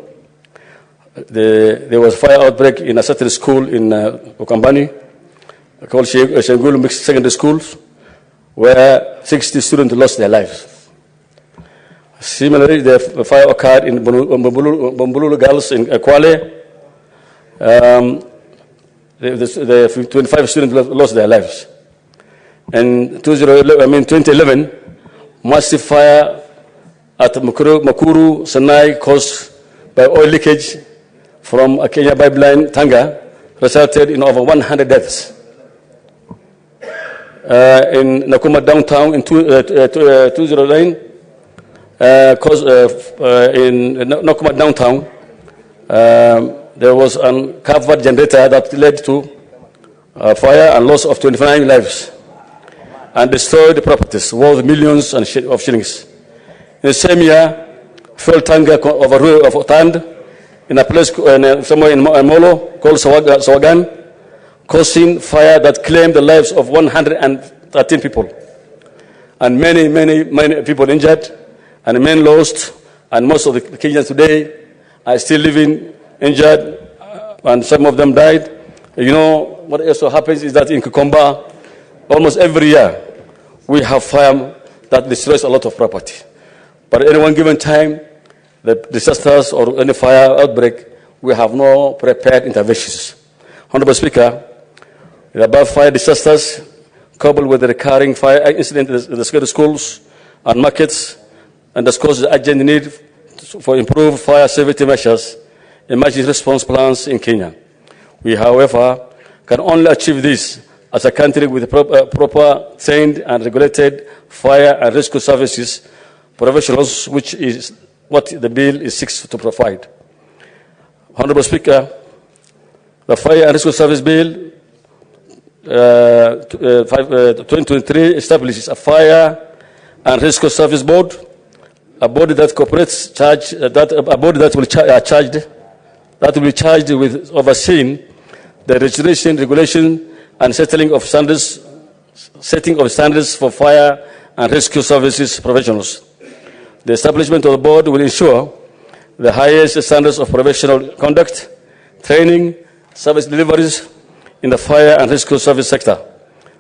there was a fire outbreak in a certain school in Ukambani, called Shengulu Mixed Secondary Schools, where 60 students lost their lives. Similarly, the fire occurred in Bombululu Girls in Kwale. The 25 students lost their lives. And 2011, massive fire at Makuru, Sanai, caused by oil leakage from a Kenya pipeline, Tanga, resulted in over 100 deaths. In Nakuma downtown in 2009, in Nakuma downtown, there was a covered generator that led to fire and loss of 29 lives and destroyed properties worth millions of shillings. In the same year, fuel tanker overturned in a place somewhere in Molo called Sawagan, causing fire that claimed the lives of 113 people, and many people injured, and men lost, and most of the Kenyans today are still living injured, and some of them died. You know, what also happens is that in Kukomba, almost every year, we have fire that destroys a lot of property. But at any one given time, the disasters or any fire outbreak, we have no prepared interventions. Honorable Speaker, the above fire disasters, coupled with the recurring fire incidents in the schools and markets, underscores the urgent need for improved fire safety measures, emergency response plans in Kenya. We, however, can only achieve this as a country with proper trained and regulated fire and rescue services professionals, which is what the bill seeks to provide. Honorable Speaker, the Fire and Rescue Service Bill 2023 establishes a Fire and Rescue Service Board, a body that cooperates, a body that will be charged with overseeing the registration, regulation, and setting of standards for fire and rescue services professionals. The establishment of the board will ensure the highest standards of professional conduct, training, service deliveries in the fire and rescue service sector.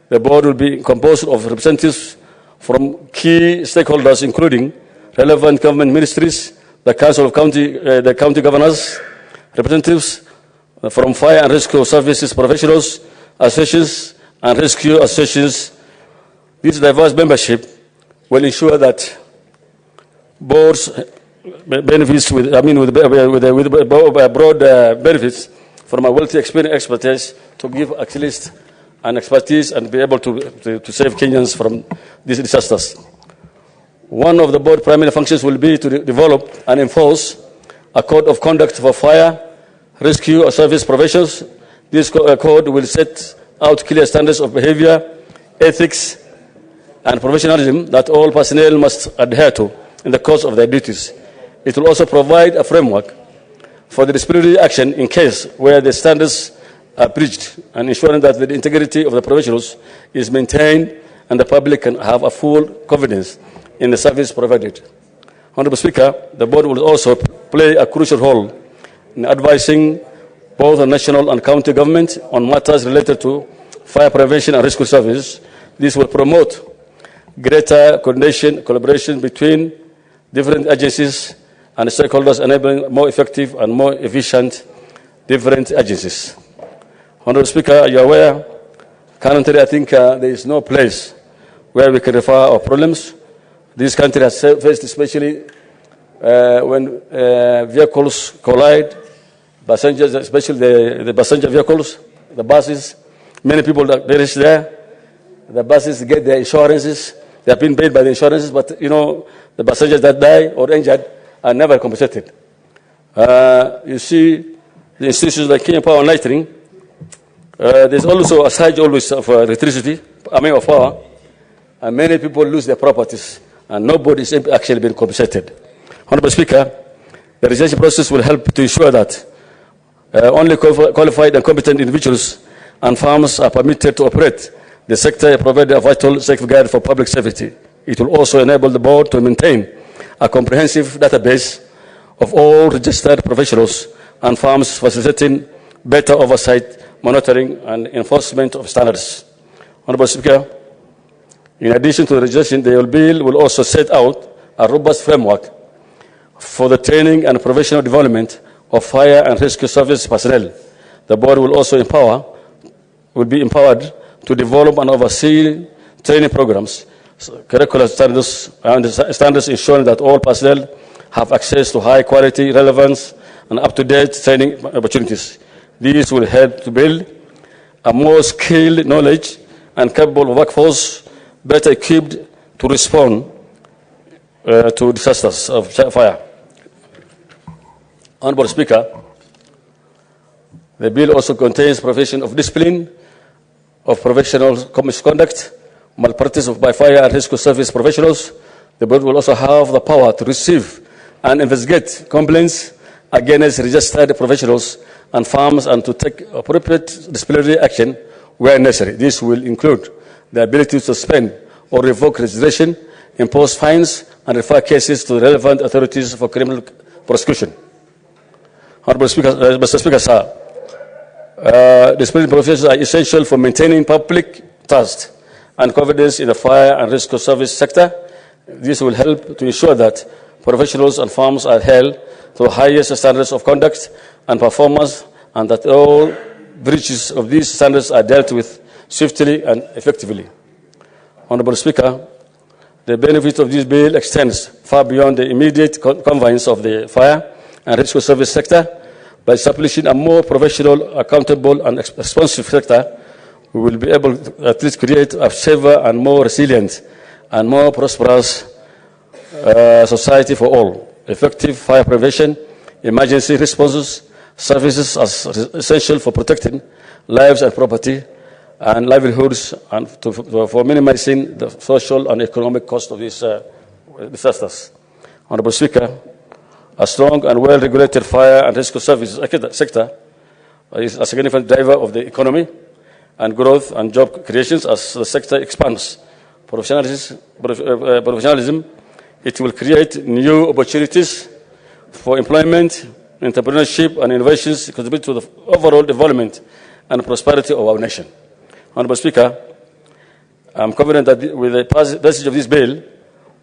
The board will be composed of representatives from key stakeholders, including relevant government ministries, the Council of the county governors, representatives from fire and rescue services professionals, associations, and rescue associations. This diverse membership will ensure that boards benefits with broad benefits from a wealthy expertise to give at least an expertise and be able to save Kenyans from these disasters. One of the board primary functions will be to develop and enforce a code of conduct for fire, rescue, or service professions. This code will set out clear standards of behavior, ethics, and professionalism that all personnel must adhere to in the course of their duties. It will also provide a framework for the disciplinary action in case where the standards are breached, and ensuring that the integrity of the professionals is maintained and the public can have a full confidence in the service provided. Honorable Speaker, the board will also play a crucial role in advising both the national and county government on matters related to fire prevention and rescue services. This will promote greater collaboration between different agencies and stakeholders, enabling more effective and more efficient different agencies. Honorable Speaker, you are aware, currently I think there is no place where we can refer our problems. This country has faced, especially when vehicles collide, passengers, especially the passenger vehicles, the buses, many people that perish there. The buses get their insurances. They have been paid by the insurances, but, you know, the passengers that die or injured are never compensated. You see, the institutions like Kenya Power and Lighting, There's also a surge always of electricity, of power, and many people lose their properties, and nobody is actually being compensated. Honorable Speaker, the research process will help to ensure that only qualified and competent individuals and farmers are permitted to operate the sector, providing a vital safeguard for public safety. It will also enable the board to maintain a comprehensive database of all registered professionals and farms, facilitating better oversight, monitoring, and enforcement of standards. Honorable Speaker, in addition to the legislation, the bill will also set out a robust framework for the training and professional development of fire and rescue service personnel. The board will also be empowered to develop and oversee training programs, curricular standards ensuring that all personnel have access to high quality, relevant, and up-to-date training opportunities. These will help to build a more skilled, knowledge, and capable workforce, better equipped to respond to disasters of fire. Honorable Speaker, the bill also contains provision of discipline of professional misconduct, malpractice by fire and rescue service professionals. The board will also have the power to receive and investigate complaints against registered professionals and farmers and to take appropriate disciplinary action where necessary. This will include the ability to suspend or revoke registration, impose fines, and refer cases to the relevant authorities for criminal prosecution. Honorable Speaker, Mr. Speaker, sir, disciplinary professions are essential for maintaining public trust and confidence in the fire and rescue service sector. This will help to ensure that professionals and farms are held to the highest standards of conduct and performance, and that all breaches of these standards are dealt with swiftly and effectively. Honorable Speaker, the benefit of this bill extends far beyond the immediate confines of the fire and rescue service sector. By establishing a more professional, accountable, and responsive sector, we will be able to at least create a safer and more resilient and more prosperous society for all. Effective fire prevention, emergency responses, services as essential for protecting lives and property and livelihoods, and for minimizing the social and economic cost of these disasters. Honorable Speaker, a strong and well-regulated fire and rescue services sector is a significant driver of the economy and growth and job creations. As the sector expands professionalism, it will create new opportunities for employment, entrepreneurship, and innovations, contribute to the overall development and prosperity of our nation. Honorable Speaker, I am confident that with the passage of this bill,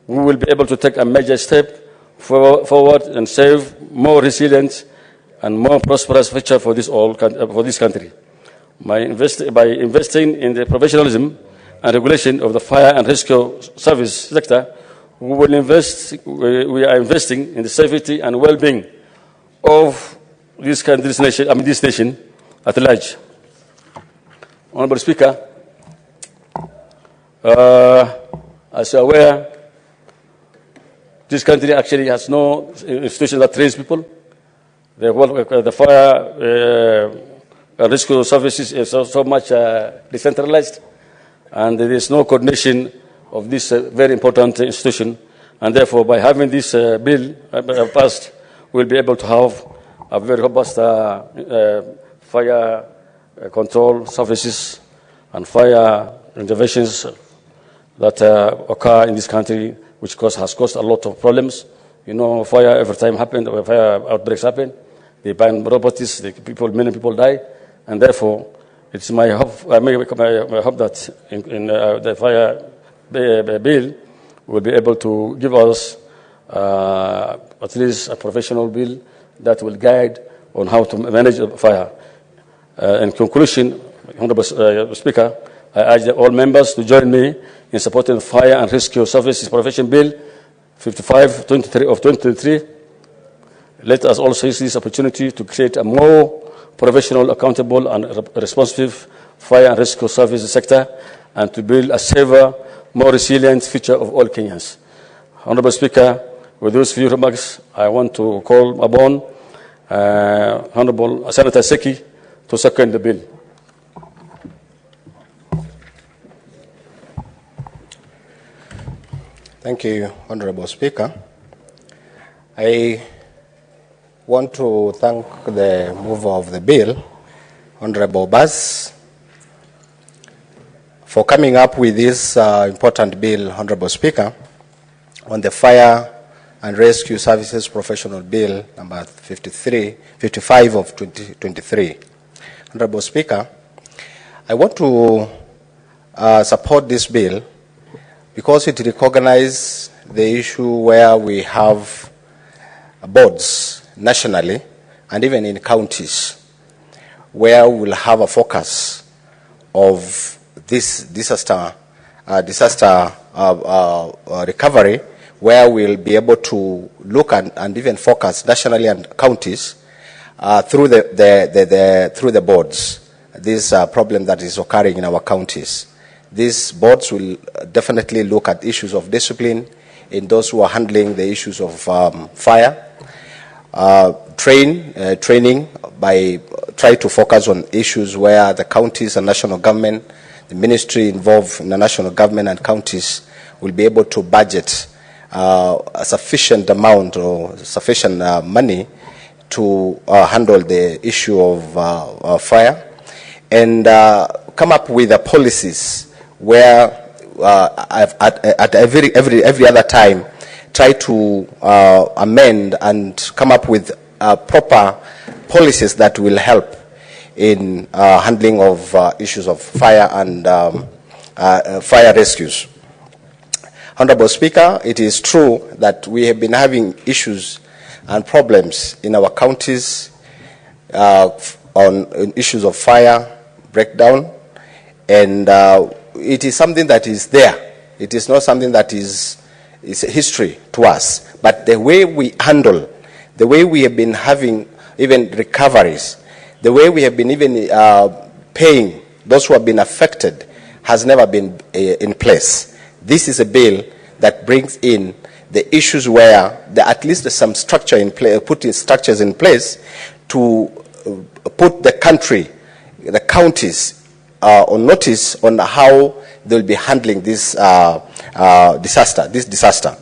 we will be able to take a major step forward and save more resilient and more prosperous future for this country. By investing in the professionalism and regulation of the fire and rescue service sector, we are investing in the safety and well-being of this nation at large. Honorable Speaker, as you are aware, this country actually has no institution that trains people. The fire rescue services is so much decentralized, and there is no coordination of this very important institution. And therefore, by having this bill passed, we'll be able to have a very robust fire control services and fire interventions that occur in this country, which has caused a lot of problems. You know, fire every time fire outbreaks happen, they burn properties, many people die, and therefore it's my hope that in the fire bill will be able to give us at least a professional bill that will guide on how to manage fire. In conclusion, Honorable Speaker, I urge all members to join me in supporting the Fire and Rescue Services Profession Bill 55/23 of 2023. Let us also use this opportunity to create a more professional, accountable, and responsive fire and rescue services sector, and to build a safer, more resilient future of all Kenyans. Honorable Speaker, with those few remarks, I want to call upon Honorable Senator Seki to second the bill. Thank you, Honorable Speaker. I want to thank the mover of the bill, Honorable Baz, for coming up with this important bill, Honorable Speaker, on the Fire and Rescue Services Professional Bill number 55 of 2023. Honorable Speaker, I want to support this bill because it recognizes the issue where we have boards nationally and even in counties where we'll have a focus of this disaster recovery, where we'll be able to look and even focus nationally and counties through the boards. This problem that is occurring in our counties. These boards will definitely look at issues of discipline in those who are handling the issues of fire, training by try to focus on issues where the counties and national government, the ministry involved in the national government and counties will be able to budget a sufficient amount or sufficient money to handle the issue of fire, and come up with the policies where at every other time try to amend and come up with proper policies that will help in handling of issues of fire and fire rescues. Honorable Speaker, it is true that we have been having issues and problems in our counties on issues of fire breakdown, and it is something that is there. It is not something that is history to us, but the way we handle, the way we have been having even recoveries, the way we have been even paying those who have been affected has never been in place. This is a bill that brings in the issues where at least there's some structure in place, putting structures in place to put the country, the counties on notice on how they'll be handling this disaster.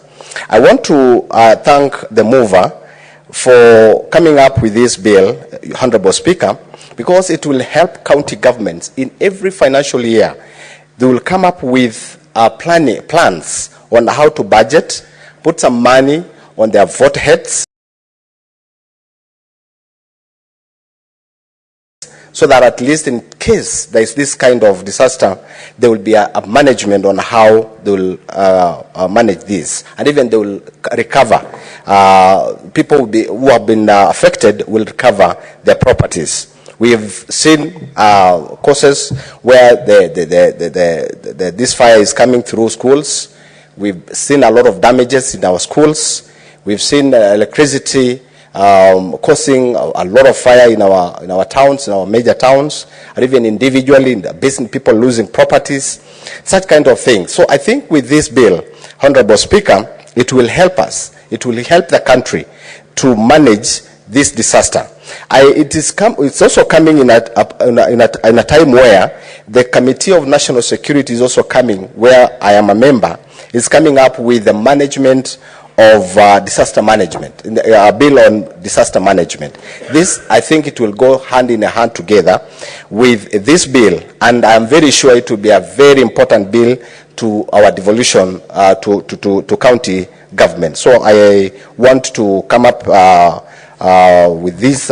I want to thank the mover for coming up with this bill, Honorable Speaker, because it will help county governments in every financial year. They will come up with plans on how to budget, put some money on their vote heads, so that at least in case there is this kind of disaster, there will be a management on how they will manage this, and even they will recover. People who have been affected will recover their properties. We have seen causes where this fire is coming through schools. We've seen a lot of damages in our schools. We've seen electricity causing a lot of fire in our towns, in our major towns, and even individually in the business, people losing properties, such kind of things. So I think with this bill, Honorable Speaker, it will help us. It will help the country to manage this disaster. It's also coming in a time where the Committee of National Security is also coming, where I am a member, is coming up with the management of disaster management, a bill on disaster management. This, I think it will go hand in hand together with this bill, and I'm very sure it will be a very important bill to our devolution to county government. So I want to come up with these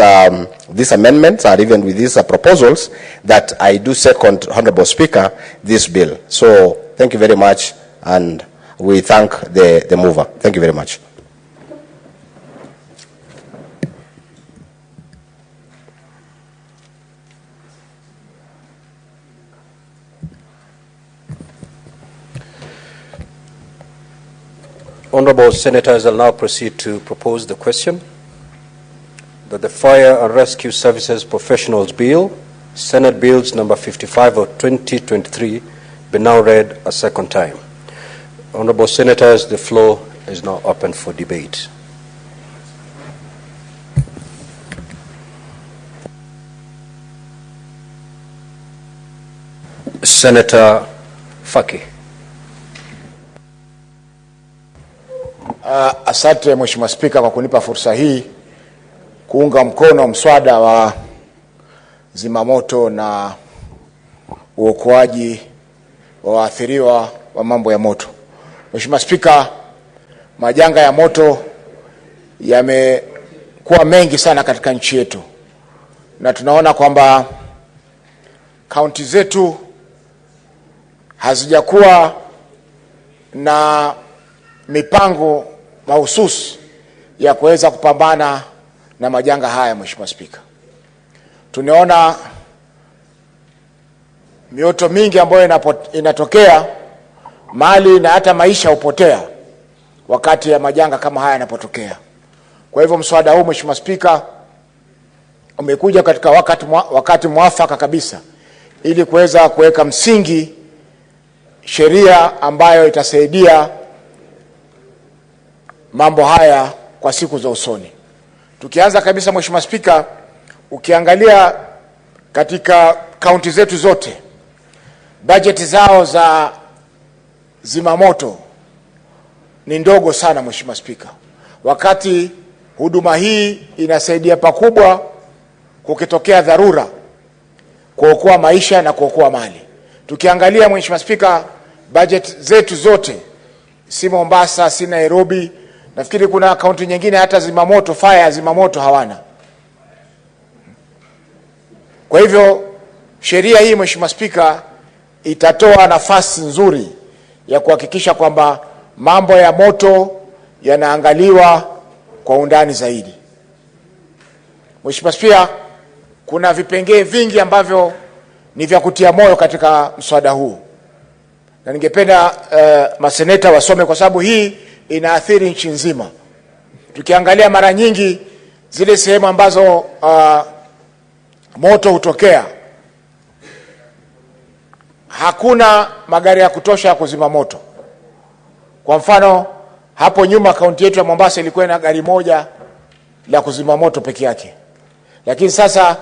amendments, or even with these proposals, that I do second, Honorable Speaker, this bill. So thank you very much, and we thank the mover. Thank you very much. Honorable Senators, I'll now proceed to propose the question that the Fire and Rescue Services Professionals Bill, Senate Bills number 55 of 2023, be now read a second time. Honorable Senators, the floor is now open for debate. Senator Faki. Asante Mheshimiwa Spika kwa kunipa fursa hii kuunga mkono mswada wa zimamoto na uokoaji wa waathiriwa wa mambo ya moto. Mheshimiwa Spika, majanga ya moto yamekuwa mengi sana katika nchi yetu, na tunaona kwamba kaunti zetu hazijakuwa na mipango mahususi ya kuweza kupambana na majanga haya. Mheshimiwa Spika, tunaona mioto mingi ambayo inatokea mali na hata maisha hupotea wakati ya majanga kama haya yanapotokea. Kwa hivyo mswada huu Mheshimiwa Spika umekuja katika wakati mwafaka kabisa ili kuweza kuweka msingi sheria ambayo itasaidia mambo haya kwa siku za usoni. Tukianza kabisa Mheshimiwa Spika, ukiangalia katika kaunti zetu zote bajeti zao za zimamoto ni ndogo sana Mheshimiwa Spika, wakati huduma hii inasaidia pakubwa kukitokea dharura kuokoa maisha na kuokoa mali. Tukiangalia Mheshimiwa Spika, budget zetu zote, si Mombasa, si Nairobi, nafikiri kuna kaunti nyingine hata zimamoto, fire zimamoto hawana. Kwa hivyo sheria hii Mheshimiwa Spika itatoa nafasi nzuri ya kuhakikisha kwamba mambo ya moto yanaangaliwa kwa undani zaidi. Mheshimiwa Spika, kuna vipengee vingi ambavyo ni vya kutia moyo katika mswada huu, na ningependa maseneta wasome kwa sababu hii inaathiri nchi nzima. Tukiangalia mara nyingi zile sehemu ambazo moto hutokea, hakuna magari ya kutosha ya kuzima moto. Kwa mfano, hapo nyuma kaunti yetu ya Mombasa ilikuwa na gari moja la kuzima moto peke yake, lakini sasa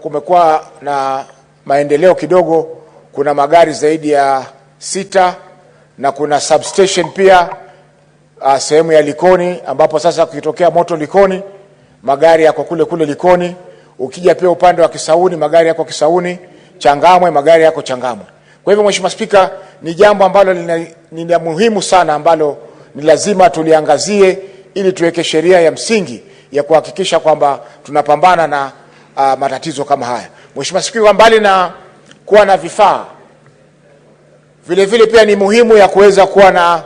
kumekuwa na maendeleo kidogo. Kuna magari zaidi ya 6 na kuna substation pia sehemu ya Likoni, ambapo sasa kukitokea moto Likoni magari yako kule Likoni. Ukija pia upande wa Kisauni magari yako Kisauni, Changamwe magari yako Changamwe. Kwa hivyo Mheshimiwa Spika, ni jambo ambalo ni muhimu sana ambalo ni lazima tuliangazie ili tuweke sheria ya msingi ya kuhakikisha kwamba tunapambana na matatizo kama haya. Mheshimiwa Spika, mbali na kuwa na vifaa, vile vile pia ni muhimu ya kuweza kuwa na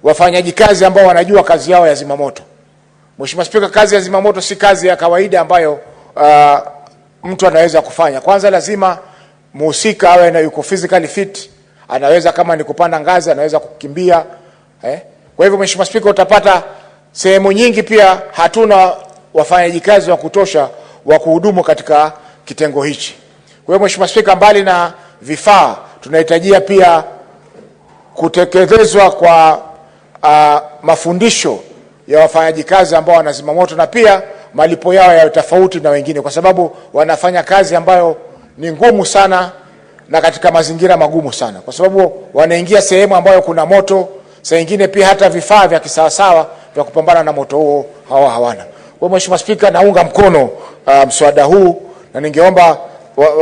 wafanyaji kazi ambao wanajua kazi yao ya zimamoto. Mheshimiwa Spika, kazi ya zimamoto si kazi ya kawaida ambayo mtu anaweza kufanya. Kwanza lazima mhusika awe na yuko physically fit, anaweza kama ni kupanda ngazi, anaweza kukimbia. Kwa hivyo Mheshimiwa Spika, utapata sehemu nyingi pia hatuna wafanyaji kazi wa kutosha wa kuhudumu katika kitengo hichi. Kwa hivyo Mheshimiwa Spika, mbali na vifaa tunahitajia pia kutekelezwa kwa mafundisho ya wafanyaji kazi ambao wanazima moto, na pia malipo yao ya tofauti na wengine, kwa sababu wanafanya kazi ambayo ni ngumu sana na katika mazingira magumu sana, kwa sababu wanaingia sehemu ambayo kuna moto. Saa nyingine pia hata vifaa vya kisawasawa vya kupambana na moto huo hawana. Kwa Mheshimiwa Spika, naunga mkono mswada huu, na ningeomba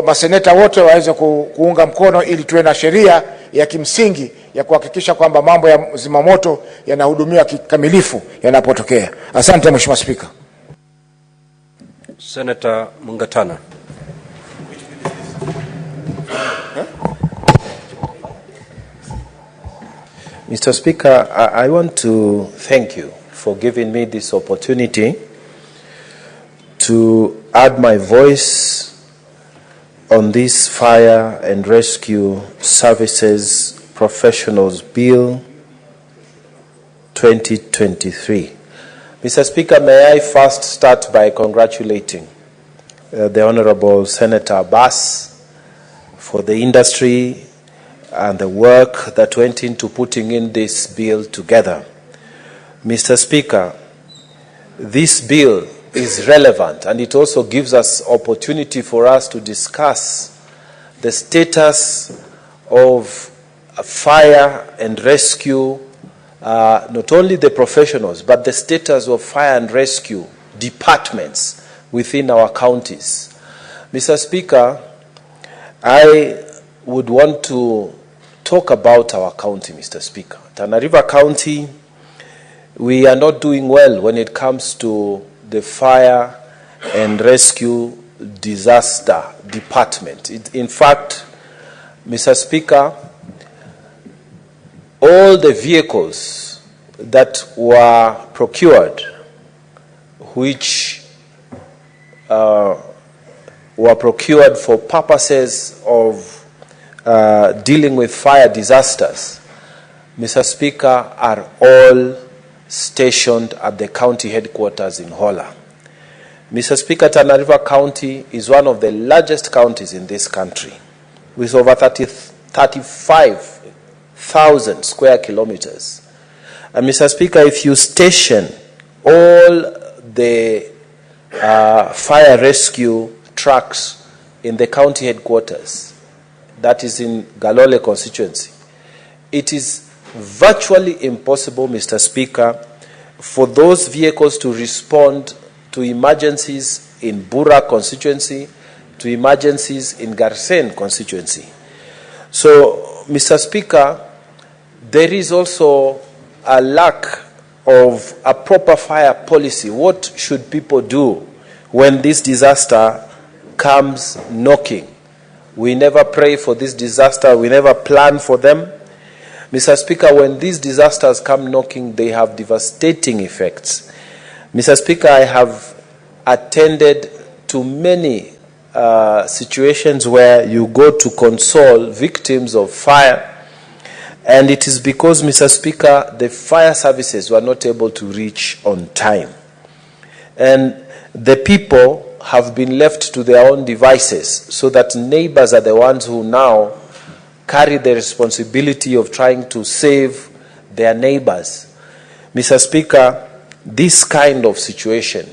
maseneta wote waweze kuunga mkono ili tuwe na sheria ya kimsingi ya kuhakikisha kwamba mambo ya zimamoto yanahudumiwa kikamilifu yanapotokea. Asante Mheshimiwa Spika. Senator Mungatana. Mr. Speaker, I want to thank you for giving me this opportunity to add my voice on this Fire and Rescue Services Professionals Bill 2023. Mr. Speaker, may I first start by congratulating the Honorable Senator Abbas for the industry and the work that went into putting in this bill together. Mr. Speaker, this bill is relevant, and it also gives us opportunity for us to discuss the status of fire and rescue not only the professionals, but the status of fire and rescue departments within our counties. Mr. Speaker, I would want to talk about our county, Mr. Speaker. Tana River County, we are not doing well when it comes to the fire and rescue disaster department. In fact, Mr. Speaker, all the vehicles that were procured, which were procured for purposes of dealing with fire disasters, Mr. Speaker, are all stationed at the county headquarters in Hola. Mr. Speaker, Tana River County is one of the largest counties in this country, with over 35,000 square kilometers. And Mr. Speaker, if you station all the fire rescue trucks in the county headquarters, that is in Galole constituency, it is virtually impossible, Mr. Speaker, for those vehicles to respond to emergencies in Bura constituency, to emergencies in Garsen constituency. So, Mr. Speaker, there is also a lack of a proper fire policy. What should people do when this disaster comes knocking? We never pray for this disaster. We never plan for them. Mr. Speaker, when these disasters come knocking, they have devastating effects. Mr. Speaker, I have attended to many situations where you go to console victims of fire, and it is because, Mr. Speaker, the fire services were not able to reach on time. And the people have been left to their own devices, so that neighbors are the ones who now carry the responsibility of trying to save their neighbors. Mr. Speaker, this kind of situation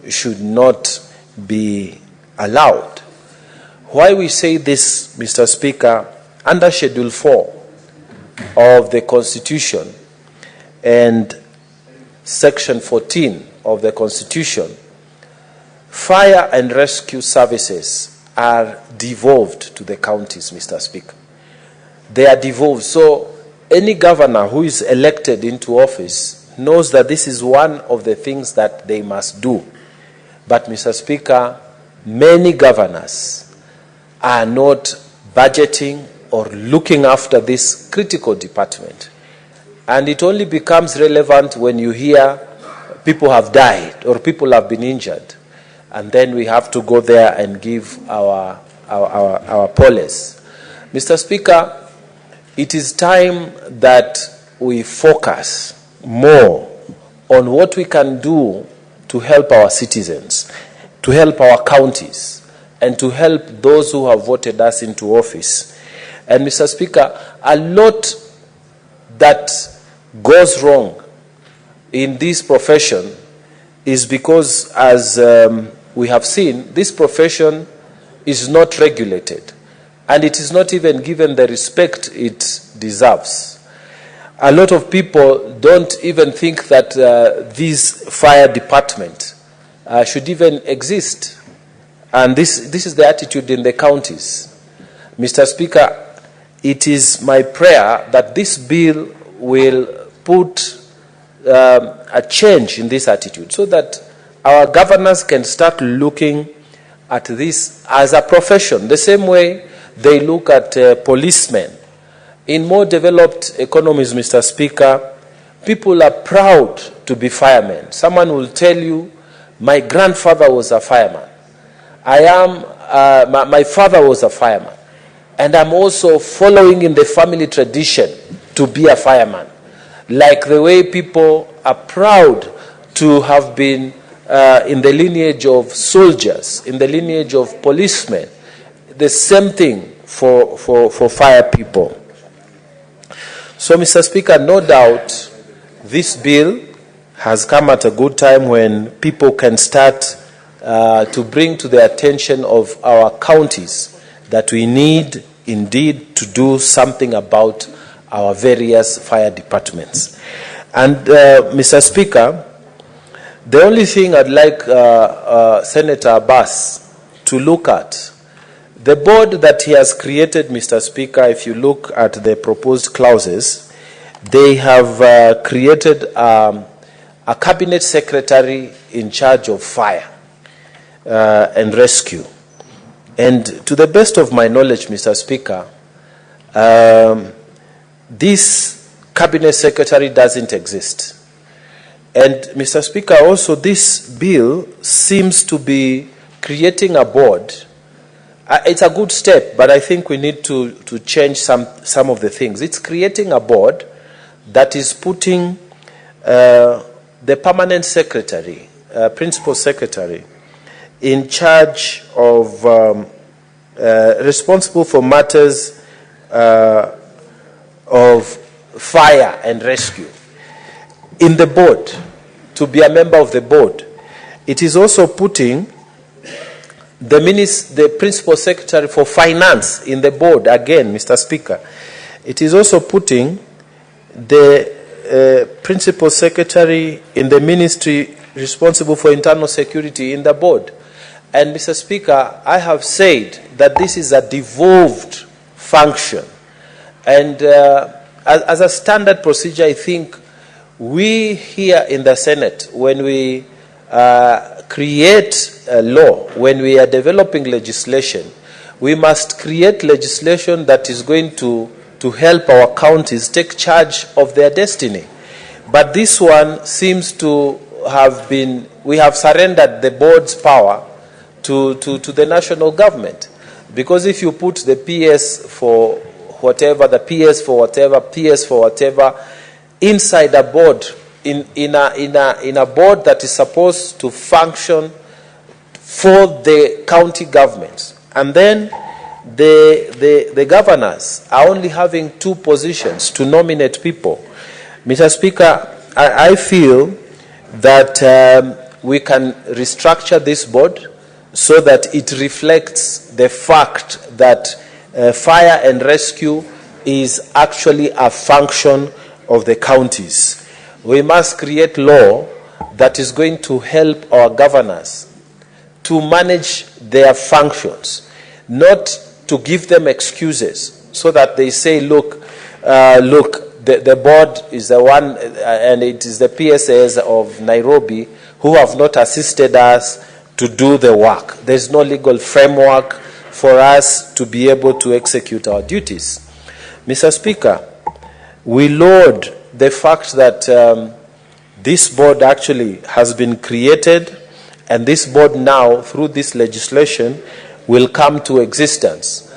should not be allowed. Why we say this, Mr. Speaker, under Schedule 4 of the Constitution and Section 14 of the Constitution, fire and rescue services are devolved to the counties, Mr. Speaker. They are devolved. So any governor who is elected into office knows that this is one of the things that they must do. But, Mr. Speaker, many governors are not budgeting or looking after this critical department. And it only becomes relevant when you hear people have died or people have been injured. And then we have to go there and give our police. Mr. Speaker, it is time that we focus more on what we can do to help our citizens, to help our counties, and to help those who have voted us into office. And, Mr. Speaker, a lot that goes wrong in this profession is because, as we have seen, this profession is not regulated, and it is not even given the respect it deserves. A lot of people don't even think that this fire department should even exist. And this is the attitude in the counties. Mr. Speaker, it is my prayer that this bill will put a change in this attitude so that our governors can start looking at this as a profession, the same way they look at policemen. In more developed economies, Mr. Speaker, people are proud to be firemen. Someone will tell you, my grandfather was a fireman. My father was a fireman. And I'm also following in the family tradition to be a fireman. Like the way people are proud to have been in the lineage of soldiers, in the lineage of policemen. The same thing for fire people. So, Mr. Speaker, no doubt this bill has come at a good time when people can start to bring to the attention of our counties that we need indeed to do something about our various fire departments. And Mr. Speaker, the only thing I'd like Senator Abbas to look at, the board that he has created, Mr. Speaker, if you look at the proposed clauses, they have created a cabinet secretary in charge of fire and rescue. And to the best of my knowledge, Mr. Speaker, this cabinet secretary doesn't exist. And Mr. Speaker, also this bill seems to be creating a board. It's a good step, but I think we need to change some of the things. It's creating a board that is putting the permanent secretary, principal secretary, in charge of, responsible for matters of fire and rescue in the board, to be a member of the board. It is also putting the principal secretary for finance in the board, again, Mr. Speaker. It is also putting the principal secretary in the ministry responsible for internal security in the board. And Mr. Speaker, I have said that this is a devolved function. And as a standard procedure, I think we here in the Senate, when we create a law, when we are developing legislation, we must create legislation that is going to help our counties take charge of their destiny. But this one seems to have been, we have surrendered the board's power to the national government. Because if you put the PS for whatever, the PS for whatever, PS for whatever, inside a board, in a board that is supposed to function for the county governments, and then the governors are only having 2 positions to nominate people. Mr. Speaker, I feel that we can restructure this board so that it reflects the fact that fire and rescue is actually a function of the counties. We must create law that is going to help our governors to manage their functions, not to give them excuses so that they say, look, the board is the one, and it is the PSAs of Nairobi who have not assisted us to do the work. There's no legal framework for us to be able to execute our duties. Mr. Speaker, we laud the fact that this board actually has been created, and this board now, through this legislation, will come to existence.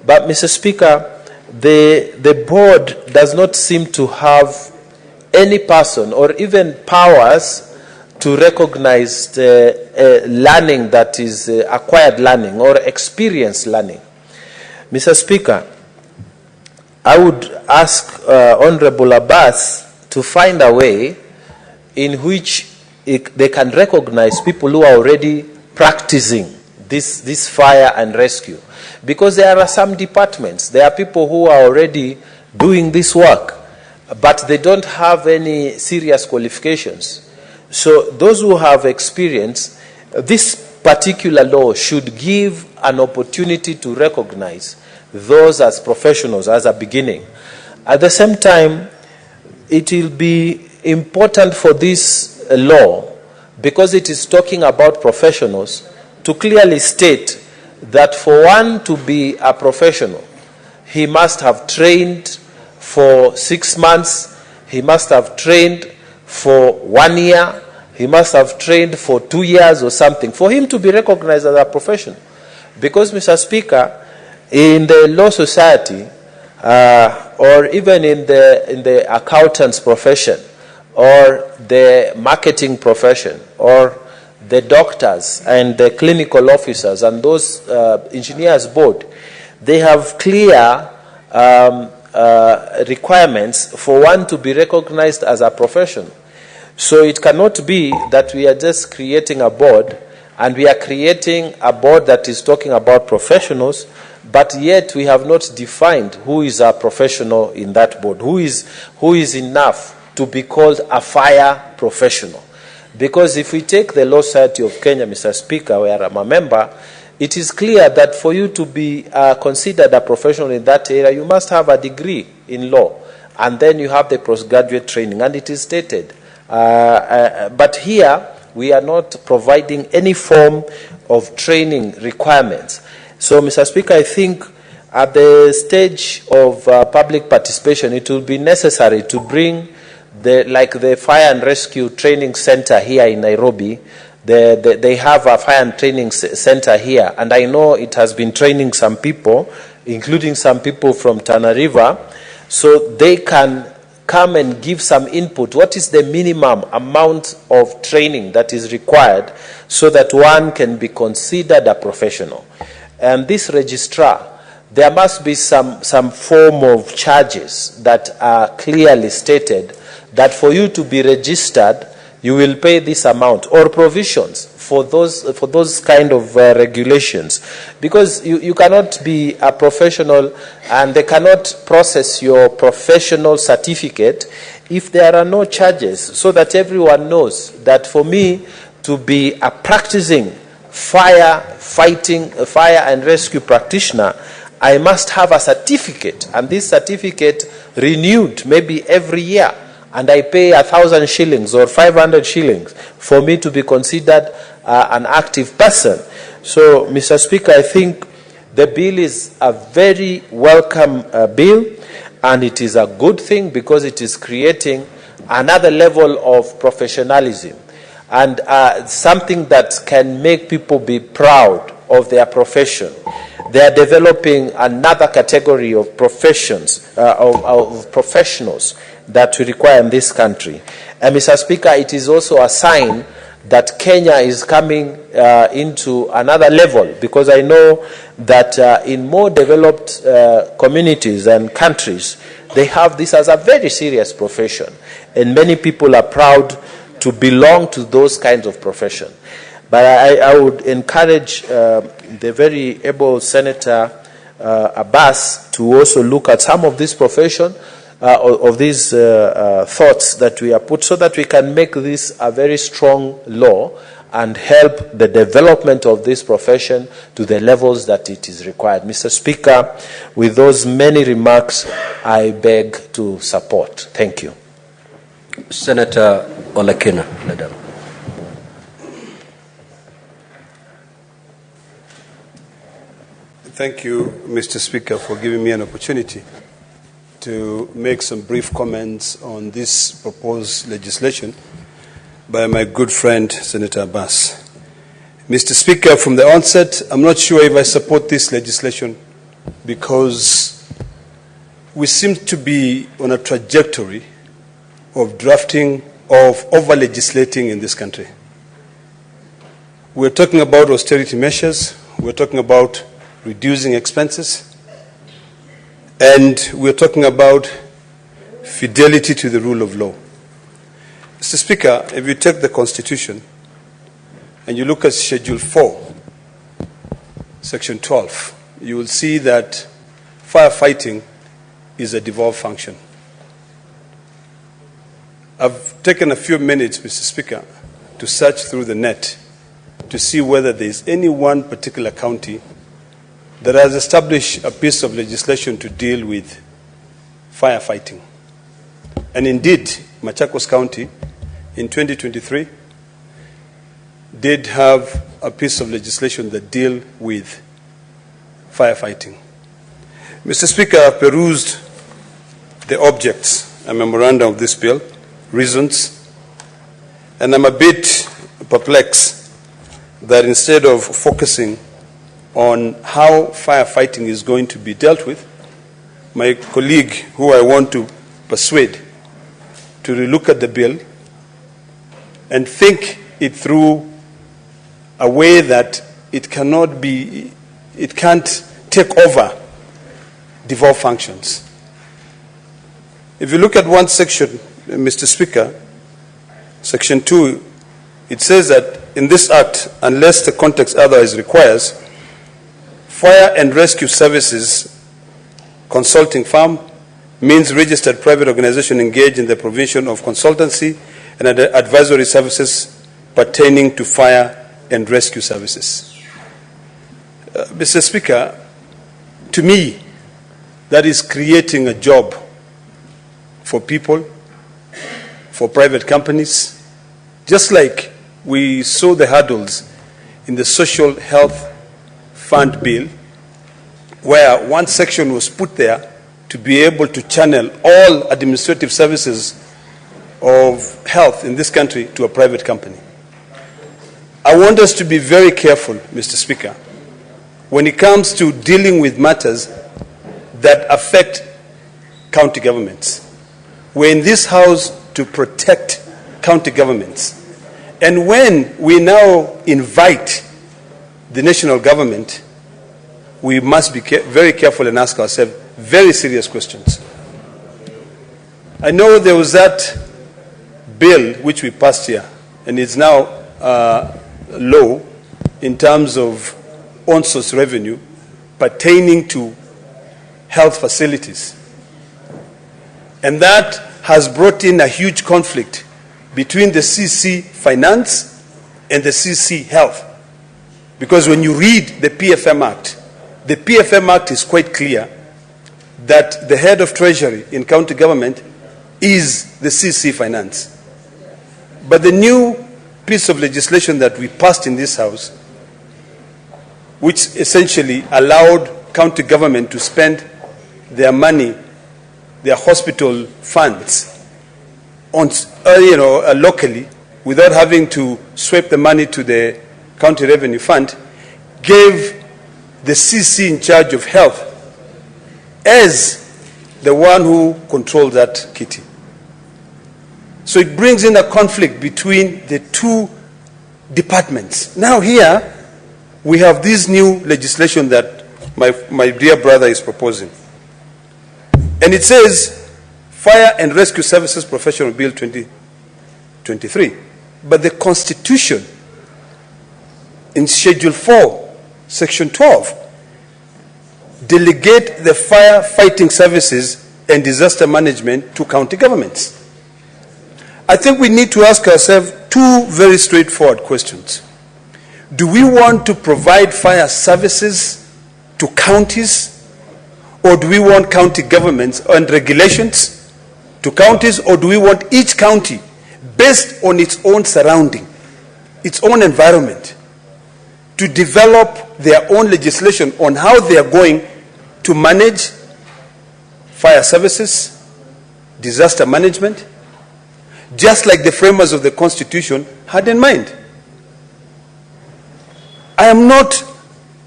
But, Mr. Speaker, the board does not seem to have any person or even powers to recognize learning that is acquired learning or experienced learning. Mr. Speaker, I would ask Honorable Abbas to find a way in which they can recognize people who are already practicing this fire and rescue. Because there are some departments, there are people who are already doing this work, but they don't have any serious qualifications. So those who have experience, this particular law should give an opportunity to recognize those as professionals as a beginning. At the same time, it will be important for this law, because it is talking about professionals, to clearly state that for one to be a professional, he must have trained for 6 months, he must have trained for 1 year, he must have trained for 2 years or something, for him to be recognized as a professional. Because, Mr. Speaker, in the law society, or even in the accountant's profession, or the marketing profession, or the doctors and the clinical officers and those engineers board, they have clear requirements for one to be recognized as a profession. So it cannot be that we are just creating a board, and we are creating a board that is talking about professionals, but yet we have not defined who is a professional in that board, who is enough to be called a fire professional. Because if we take the Law Society of Kenya, Mr. Speaker, where I'm a member, it is clear that for you to be considered a professional in that area, you must have a degree in law. And then you have the postgraduate training, and it is stated. But here, we are not providing any form of training requirements. So, Mr. Speaker, I think at the stage of public participation, it will be necessary to bring the Fire and Rescue Training Center here in Nairobi. They have a fire and training center here, and I know it has been training some people, including some people from Tana River, so they can come and give some input. What is the minimum amount of training that is required so that one can be considered a professional? And this registrar, there must be some form of charges that are clearly stated that for you to be registered, you will pay this amount, or provisions for those kind of regulations, because you cannot be a professional and they cannot process your professional certificate if there are no charges, so that everyone knows that for me to be a practicing fire and rescue practitioner, I must have a certificate, and this certificate renewed maybe every year. And I pay 1,000 shillings or 500 shillings for me to be considered an active person. So, Mr. Speaker, I think the bill is a very welcome bill, and it is a good thing because it is creating another level of professionalism and something that can make people be proud of their profession. They are developing another category of professions, of professionals that we require in this country. And Mr. Speaker, it is also a sign that Kenya is coming into another level, because I know that in more developed communities and countries, they have this as a very serious profession. And many people are proud to belong to those kinds of professions. But I would encourage the very able Senator Abbas to also look at some of this profession, of these thoughts that we have put, so that we can make this a very strong law and help the development of this profession to the levels that it is required. Mr. Speaker, with those many remarks, I beg to support. Thank you. Senator Olekina, Madam. Thank you, Mr. Speaker, for giving me an opportunity to make some brief comments on this proposed legislation by my good friend, Senator Abbas. Mr. Speaker, from the onset, I'm not sure if I support this legislation because we seem to be on a trajectory of drafting, of over-legislating in this country. We're talking about austerity measures, we're talking about reducing expenses, and we're talking about fidelity to the rule of law. Mr. Speaker, if you take the Constitution and you look at Schedule 4, Section 12, you will see that firefighting is a devolved function. I've taken a few minutes, Mr. Speaker, to search through the net to see whether there is any one particular county that has established a piece of legislation to deal with firefighting. And indeed, Machakos County in 2023 did have a piece of legislation that deal with firefighting. Mr. Speaker, I've perused the objects and memorandum of this bill, reasons, and I'm a bit perplexed that instead of focusing on how firefighting is going to be dealt with, my colleague, who I want to persuade to relook at the bill and think it through a way that it can't take over devolved functions. If you look at one section, Mr. Speaker, Section 2, it says that in this act, unless the context otherwise requires, fire and rescue services, consulting firm, means registered private organization engaged in the provision of consultancy and advisory services pertaining to fire and rescue services. Mr. Speaker, to me, that is creating a job for people, for private companies, just like we saw the hurdles in the Social Health Fund bill, where one section was put there to be able to channel all administrative services of health in this country to a private company. I want us to be very careful, Mr. Speaker, when it comes to dealing with matters that affect county governments. We're in this House to protect county governments. And when we now invite the national government, we must be very careful and ask ourselves very serious questions. I know there was that bill which we passed here, and it's now low in terms of on-source revenue pertaining to health facilities. And that has brought in a huge conflict between the CC Finance and the CC Health. Because when you read the PFM Act is quite clear that the head of Treasury in county government is the CC Finance. But the new piece of legislation that we passed in this House, which essentially allowed county government to spend their money, their hospital funds, on, locally, without having to sweep the money to the county revenue fund, gave the CC in charge of health as the one who controls that kitty. So it brings in a conflict between the two departments. Now here, we have this new legislation that my dear brother is proposing. And it says, Fire and Rescue Services Professional Bill 2023. But the Constitution, in Schedule 4, Section 12, delegate the fire fighting services and disaster management to county governments. I think we need to ask ourselves two very straightforward questions. Do we want to provide fire services to counties, or do we want county governments and regulations to counties, or do we want each county, based on its own surrounding, its own environment, to develop their own legislation on how they are going to manage fire services, disaster management, just like the framers of the Constitution had in mind? I am not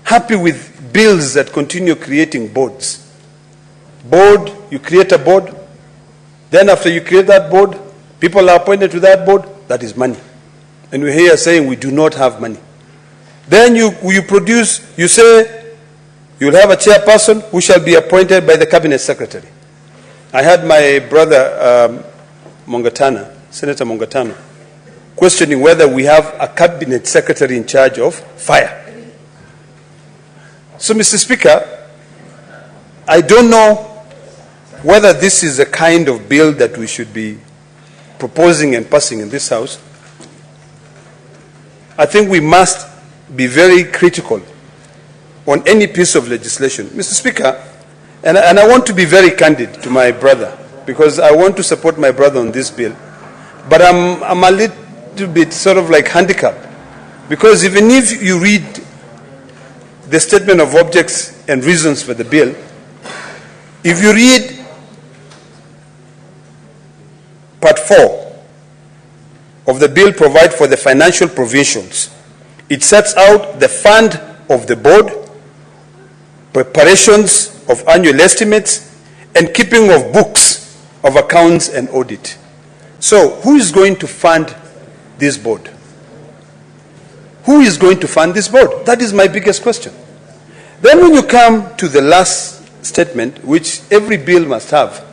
happy with bills that continue creating boards. Board, you create a board, then after you create that board, people are appointed to that board, that is money. And we're here saying we do not have money. Then you say you'll have a chairperson who shall be appointed by the cabinet secretary. I had my brother Senator Mongatana, questioning whether we have a cabinet secretary in charge of fire. So, Mr. Speaker, I don't know whether this is the kind of bill that we should be proposing and passing in this House. I think we must be very critical on any piece of legislation. Mr. Speaker, and I want to be very candid to my brother, because I want to support my brother on this bill, but I'm a little bit sort of like handicapped, because even if you read the statement of objects and reasons for the bill, if you read Part 4 of the bill provide for the financial provisions, it sets out the fund of the board, preparations of annual estimates, and keeping of books of accounts and audit. So, who is going to fund this board? Who is going to fund this board? That is my biggest question. Then when you come to the last statement, which every bill must have,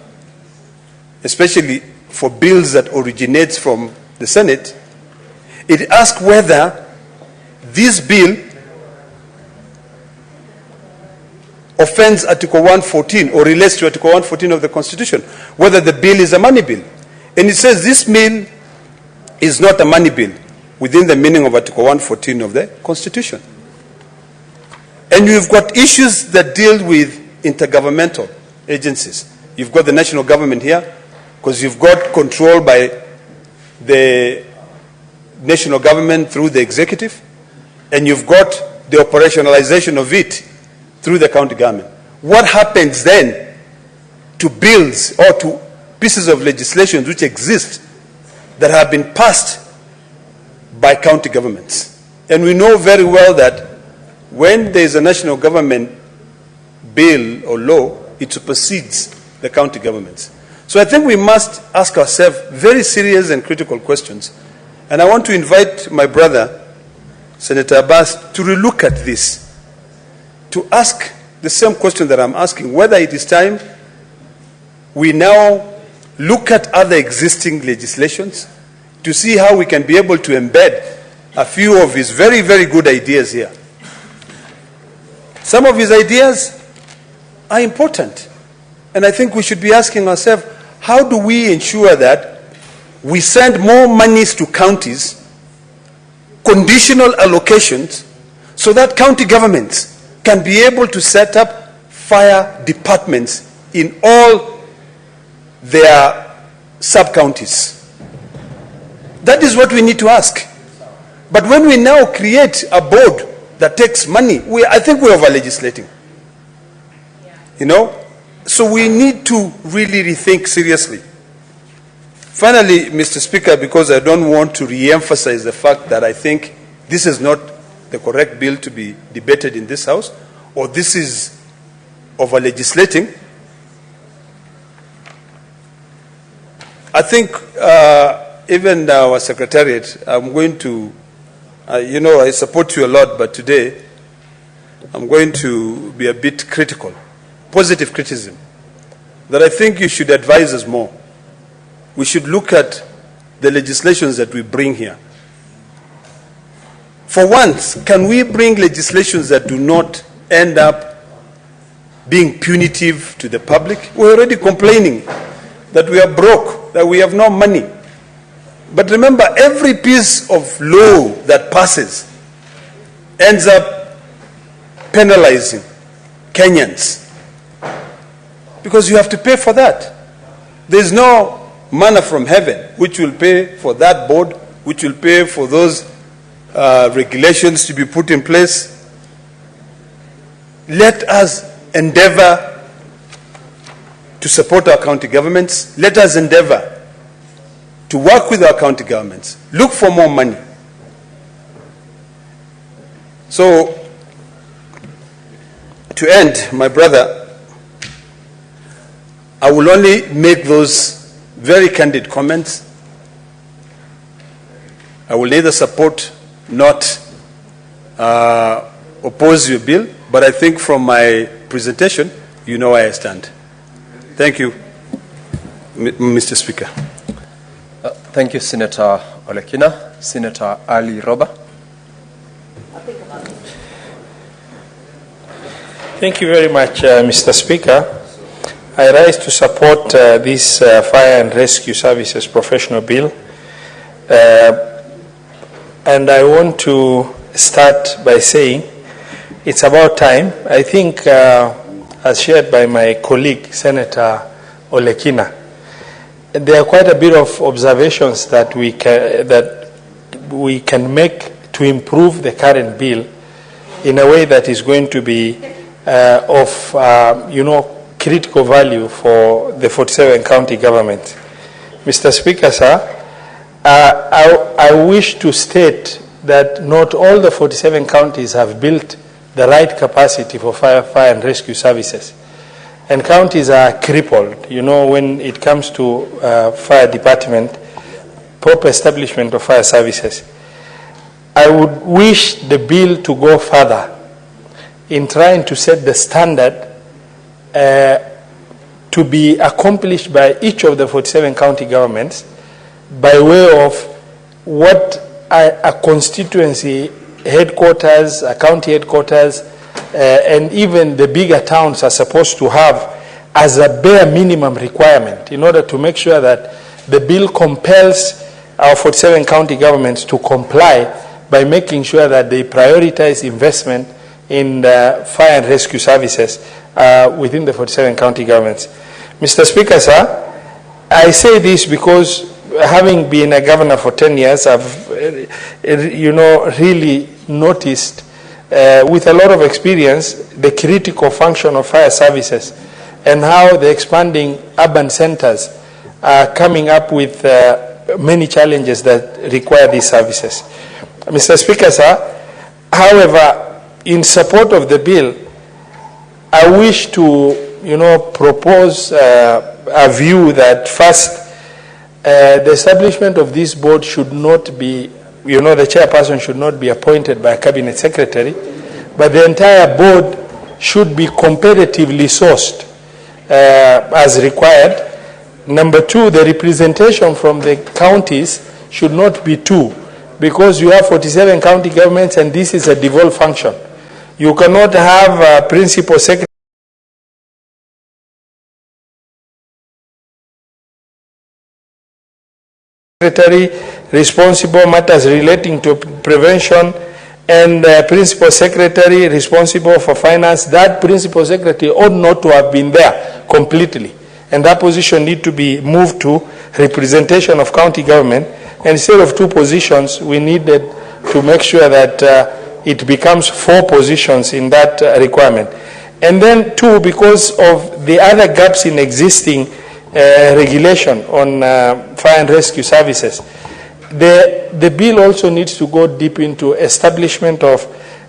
especially for bills that originates from the Senate, it asks whether this bill offends Article 114 or relates to Article 114 of the Constitution, whether the bill is a money bill. And it says this bill is not a money bill within the meaning of Article 114 of the Constitution. And you've got issues that deal with intergovernmental agencies. You've got the national government here, because you've got control by the national government through the executive, and you've got the operationalization of it through the county government. What happens then to bills or to pieces of legislation which exist that have been passed by county governments? And we know very well that when there is a national government bill or law, it supersedes the county governments. So I think we must ask ourselves very serious and critical questions. And I want to invite my brother, Senator Abbas, to relook at this, to ask the same question that I'm asking, whether it is time we now look at other existing legislations to see how we can be able to embed a few of his very, very good ideas here. Some of his ideas are important, and I think we should be asking ourselves, how do we ensure that we send more monies to counties, conditional allocations, so that county governments can be able to set up fire departments in all their sub-counties? That is what we need to ask. But when we now create a board that takes money, I think we're over-legislating. You know? So we need to really rethink seriously. Finally, Mr. Speaker, because I don't want to re-emphasize the fact that I think this is not the correct bill to be debated in this House, or this is over-legislating, I think even our Secretariat, I'm going to, you know, I support you a lot, but today I'm going to be a bit critical. Positive criticism, that I think you should advise us more. We should look at the legislations that we bring here. For once, can we bring legislations that do not end up being punitive to the public? We're already complaining that we are broke, that we have no money. But remember, every piece of law that passes ends up penalizing Kenyans, because you have to pay for that. There's no manna from heaven which will pay for that board, which will pay for those regulations to be put in place. Let us endeavor to support our county governments. Let us endeavor to work with our county governments. Look for more money. So, to end, my brother, I will only make those very candid comments. I will neither support nor oppose your bill, but I think from my presentation, you know where I stand. Thank you, Mr. Speaker. Thank you, Senator Olekina. Senator Ali Roba. Thank you very much, Mr. Speaker. I rise to support this Fire and Rescue Services Professional Bill. And I want to start by saying it's about time. I think, as shared by my colleague, Senator Olekina, there are quite a bit of observations that we can make to improve the current bill in a way that is going to be of critical value for the 47 county governments. Mr. Speaker, sir, I wish to state that not all the 47 counties have built the right capacity for fire and rescue services. And counties are crippled, when it comes to fire department, proper establishment of fire services. I would wish the bill to go further in trying to set the standard to be accomplished by each of the 47 county governments by way of what a constituency headquarters, a county headquarters, and even the bigger towns are supposed to have as a bare minimum requirement in order to make sure that the bill compels our 47 county governments to comply by making sure that they prioritize investment in fire and rescue services within the 47 county governments. Mr. Speaker, sir, I say this because having been a governor for 10 years, I've really noticed with a lot of experience the critical function of fire services and how the expanding urban centers are coming up with many challenges that require these services. Mr. Speaker, sir, however, in support of the bill, I wish to, propose a view that first, the establishment of this board should not be, the chairperson should not be appointed by a cabinet secretary, but the entire board should be competitively sourced as required. Number two, the representation from the counties should not be two, because you have 47 county governments and this is a devolved function. You cannot have a principal secretary responsible matters relating to prevention and principal secretary responsible for finance. That principal secretary ought not to have been there completely, and that position need to be moved to representation of county government. And instead of two positions, we needed to make sure that it becomes 4 positions in that requirement. And then two, because of the other gaps in existing regulation on fire and rescue services, the bill also needs to go deep into establishment of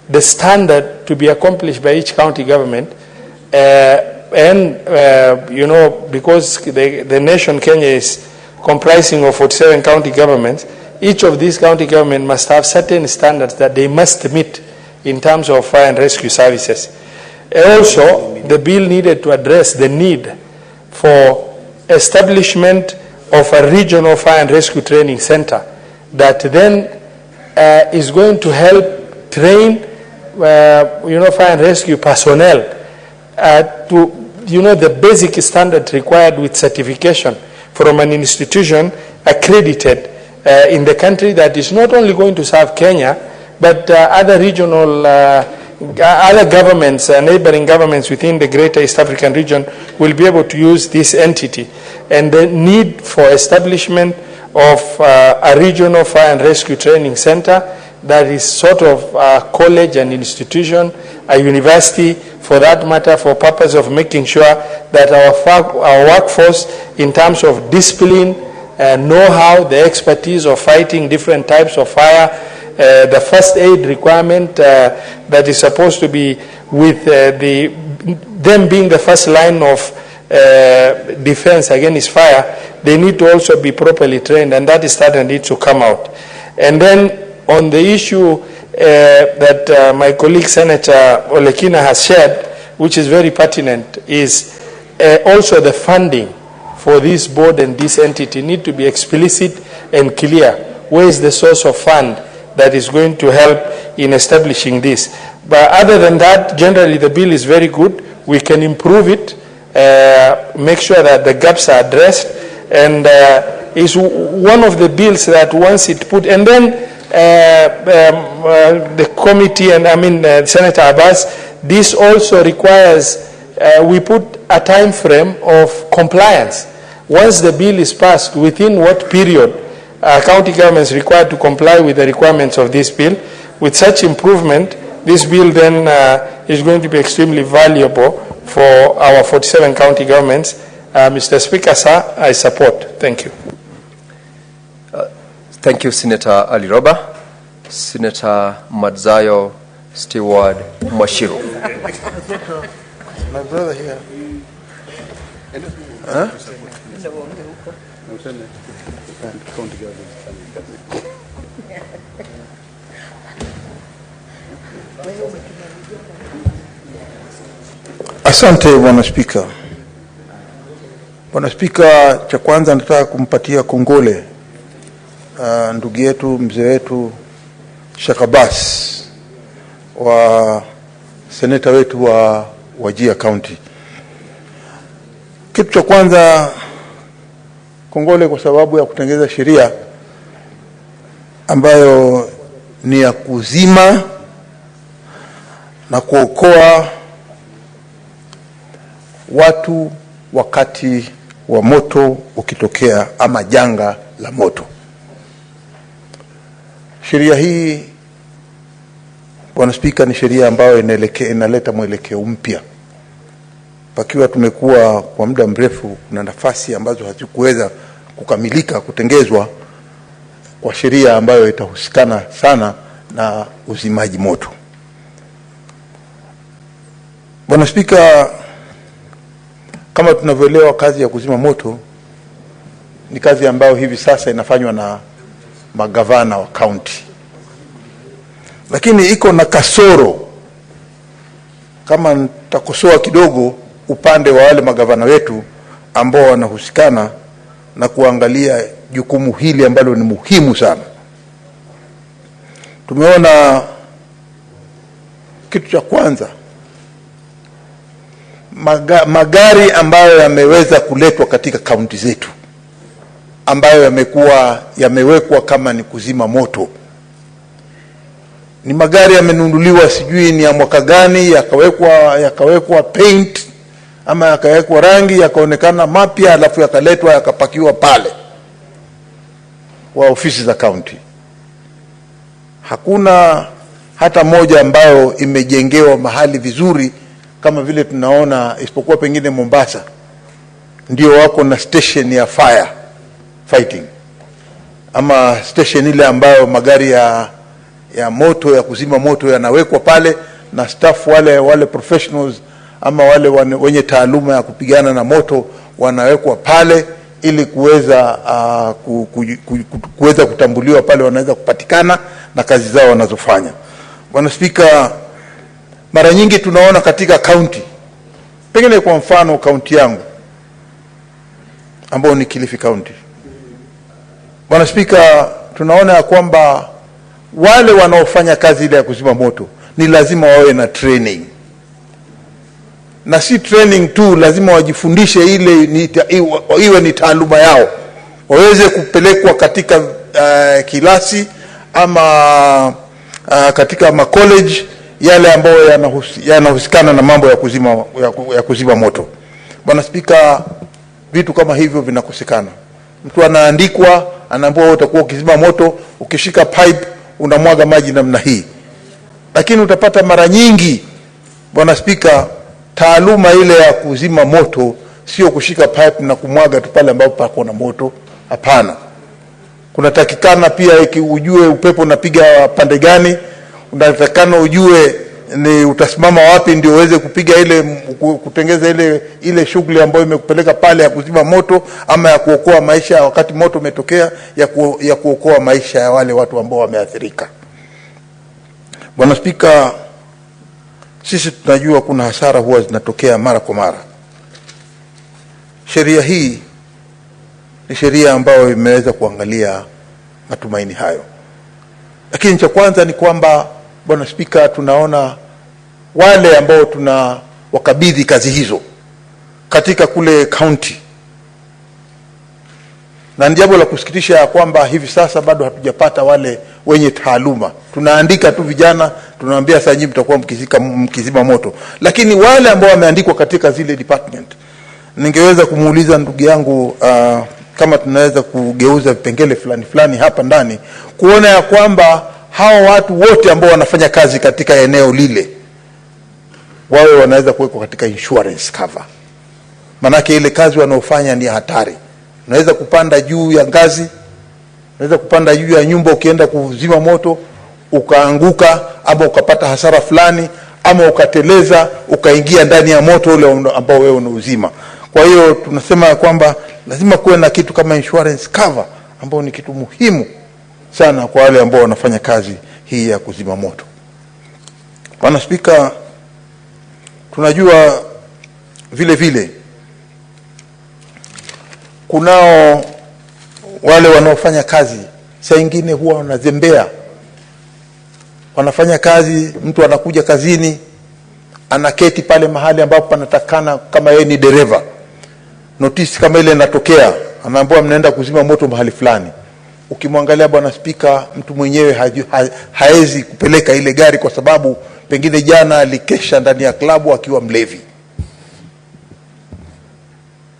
the standard to be accomplished by each county government. Because the nation Kenya is comprising of 47 county governments, each of these county governments must have certain standards that they must meet in terms of fire and rescue services. Also, the bill needed to address the need for establishment of a regional fire and rescue training center that then is going to help train fire and rescue personnel to the basic standard required with certification from an institution accredited in the country that is not only going to serve Kenya, but other regional other governments, neighboring governments within the greater East African region will be able to use this entity. And the need for establishment of a regional fire and rescue training center that is sort of a college and institution, a university for that matter, for purpose of making sure that our workforce in terms of discipline, know-how, the expertise of fighting different types of fire, the first aid requirement that is supposed to be with them being the first line of defense against fire, they need to also be properly trained, and that is that needs to come out. And then on the issue that my colleague Senator Olekina has shared, which is very pertinent, is also the funding for this board and this entity need to be explicit and clear. Where is the source of fund that is going to help in establishing this? But other than that, generally the bill is very good. We can improve it, make sure that the gaps are addressed, and is one of the bills that once it put, and then the committee, and Senator Abbas, this also requires, we put a time frame of compliance. Once the bill is passed, within what period county governments required to comply with the requirements of this bill. With such improvement, this bill then is going to be extremely valuable for our 47 county governments. Mr. Speaker, sir, I support. Thank you. Thank you, Senator Ali Roba. Senator Madzayo Stewart Mwashiru. My brother here. Huh? Asante Bwana Spika. Bwana Spika, cha kwanza nataka kumpatia kongole ndugu yetu, mzee wetu Sheikh Abbas wa seneta wetu wa Wajir County. Kitu cha kwanza, kongole kwa sababu ya kutengeneza sheria ambayo ni ya kuzima na kuokoa watu wakati wa moto ukitokea ama janga la moto. Sheria hii, Bwana Spika, ni sheria ambayo inaleta mwelekeo mpya. Pakiwa tumekuwa kwa muda mrefu kuna nafasi ambazo hazikuweza kukamilika kutengezwa kwa sheria ambayo itahusikana sana na uzimaji moto. Bwana Spika, kama tunavyoelewa, kazi ya kuzima moto ni kazi ambayo hivi sasa inafanywa na magavana wa county, lakini iko na kasoro. Kama nitakosoa kidogo upande wa wale magavana wetu ambao wanahusikana na kuangalia jukumu hili ambalo ni muhimu sana. Tumeona kitu cha kwanza, magari ambayo yameweza kuletwa katika kaunti zetu ambayo yamewekwa kama ni kuzima moto, ni magari yamenunuliwa, sijui ni ya mwaka gani, yakawekwa paint ama yakawekwa rangi, yakaonekana mapya, alafu yakaletwa yakapakiwa pale wa ofisi za county. Hakuna hata moja ambayo imejengewa mahali vizuri kama vile tunaona, isipokuwa pengine Mombasa ndio wako na station ya fire fighting, ama station ile ambayo magari ya moto, ya kuzima moto yanawekwa pale, na staff wale professionals ama wale wenye taaluma ya kupigana na moto wanawekwa pale ili kuweza kutambuliwa pale wanaweza kupatikana na kazi zao wanazofanya. Bwana Spika, mara nyingi tunaona katika county, pengine kwa mfano county yangu ambao ni Kilifi County, Bwana Spika, tunaona ya kwamba wale wanaofanya kazi ile ya kuzima moto ni lazima wawe na training, na si training tu, lazima wajifundishe iwe ni taaluma yao, waweze kupelekwa katika kilasi ama katika college yale ambayo yanahusikana na mambo ya kuzima moto. Bwana Spika, vitu kama hivyo vinakosekana. Mtu anaandikwa, anaambiwa utakuwa ukizima moto, ukishika pipe unamwaga maji namna hii, lakini utapata mara nyingi, Bwana Spika, taaluma ile ya kuzima moto sio kushika pipe na kumwaga tu pale ambapo pako na moto. Hapana, kunatakikana pia ujue upepo unapiga pande gani, unatakikana ujue ni utasimama wapi ndio uweze kupiga kutengeza ile shughuli ambayo imekupeleka pale ya kuzima moto ama ya kuokoa maisha wakati moto umetokea, ya kuokoa maisha ya wale watu ambao wameathirika. Bwana Spika, sisi tunajua kuna hasara huwa zinatokea mara kwa mara. Sheria hii ni sheria ambayo imeweza kuangalia matumaini hayo, lakini cha kwanza ni kwamba, Bwana Spika, tunaona wale ambao tunawakabidhi kazi hizo katika kule county, na jambo la kusikitisha ya kwamba hivi sasa bado hatujapata wale wenye taaluma. Tunaandika tu vijana, tunawaambia sasa nyinyi mtakuwa mkizima moto, lakini wale ambao wameandikwa katika zile department, ningeweza kumuuliza ndugu yangu kama tunaweza kugeuza vipengele fulani hapa ndani kuona ya kwamba hao watu wote ambao wanafanya kazi katika eneo lile wawe wanaweza kuwekwa katika insurance cover. Manake ile kazi wanaofanya ni hatari. Unaweza kupanda juu ya ngazi, unaweza kupanda juu ya nyumba ukienda kuzima moto, ukaanguka ama ukapata hasara fulani, ama ukateleza ukaingia ndani ya moto ule ambao wewe unauzima. Kwa hiyo tunasema kwamba lazima kuwe na kitu kama insurance cover ambao ni kitu muhimu sana kwa wale ambao wanafanya kazi hii ya kuzima moto. Bwana Spika, tunajua vile kunao wale wanaofanya kazi saa nyingine huwa wanazembea. Wanafanya kazi, mtu anakuja kazini anaketi pale mahali ambapo panatakana, kama yeye ni dereva, notisi kama ile inatokea, anaambiwa mnaenda kuzima moto mahali fulani. Ukimwangalia Bwana Spika, mtu mwenyewe haezi kupeleka ile gari kwa sababu pengine jana alikesha ndani ya klabu akiwa mlevi.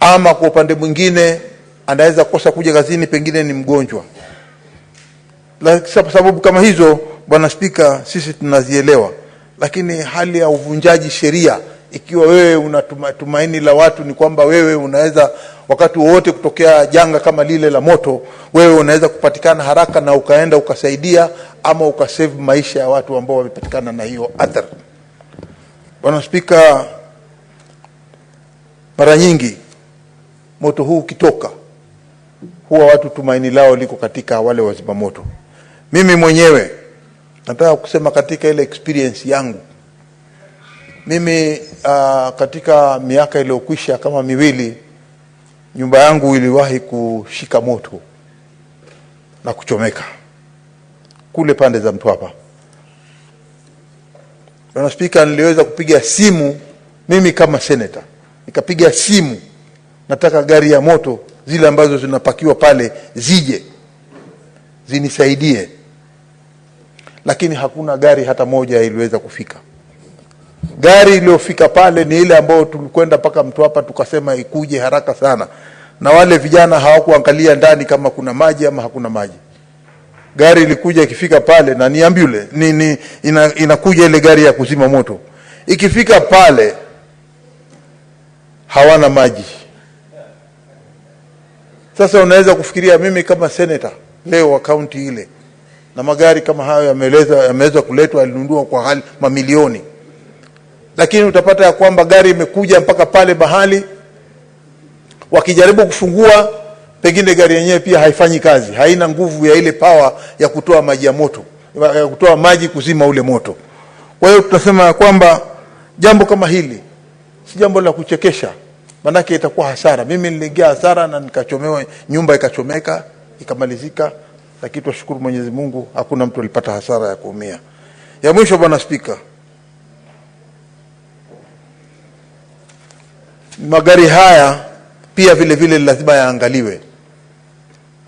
Ama kwa upande mwingine anaweza kosa kuja kazini, pengine ni mgonjwa. Kwa sababu kama hizo, Bwana Spika, sisi tunazielewa. Lakini hali ya uvunjaji sheria, ikiwa wewe unatumaini la watu ni kwamba wewe unaweza wakati wowote kutokea janga kama lile la moto, wewe unaweza kupatikana haraka na ukaenda ukasaidia ama ukasave maisha ya watu ambao wamepatikana na hiyo athari. Bwana Spika, mara nyingi moto huu ukitoka, huwa watu tumaini lao liko katika wale wazima moto. Mimi mwenyewe nataka kusema katika ile experience yangu, mimi katika miaka iliyokwisha kama miwili, nyumba yangu iliwahi kushika moto na kuchomeka kule pande za Mtwapa. Bwana Spika, niliweza kupiga simu mimi kama senator, nikapiga simu nataka gari ya moto zile ambazo zinapakiwa pale zije zinisaidie, lakini hakuna gari hata moja iliweza kufika. Gari iliyofika pale ni ile ambayo tulikwenda paka Mtwapa tukasema ikuje haraka sana, na wale vijana hawakuangalia ndani kama kuna maji ama hakuna maji. Gari ilikuja, ikifika pale, na ni ambulance, inakuja ile gari ya kuzima moto. Ikifika pale hawana maji. Sasa unaweza kufikiria mimi kama senator leo wa county ile, na magari kama hayo yameweza kuletwa, yalinunua kwa mamilioni, lakini utapata ya kwamba gari imekuja mpaka pale mahali, wakijaribu kufungua, pengine gari yenyewe pia haifanyi kazi, haina nguvu ya ile power ya kutoa maji ya moto, ya kutoa maji kuzima ule moto. Kwa hiyo tunasema ya kwamba jambo kama hili si jambo la kuchekesha, manake itakuwa hasara. Mimi niliingia hasara na nikachomewa, nyumba ikachomeka, ikamalizika, lakini tunashukuru Mwenyezi Mungu hakuna mtu alipata hasara ya kuumia. Ya mwisho, Bwana Spika, magari haya pia vile vile lazima yaangaliwe,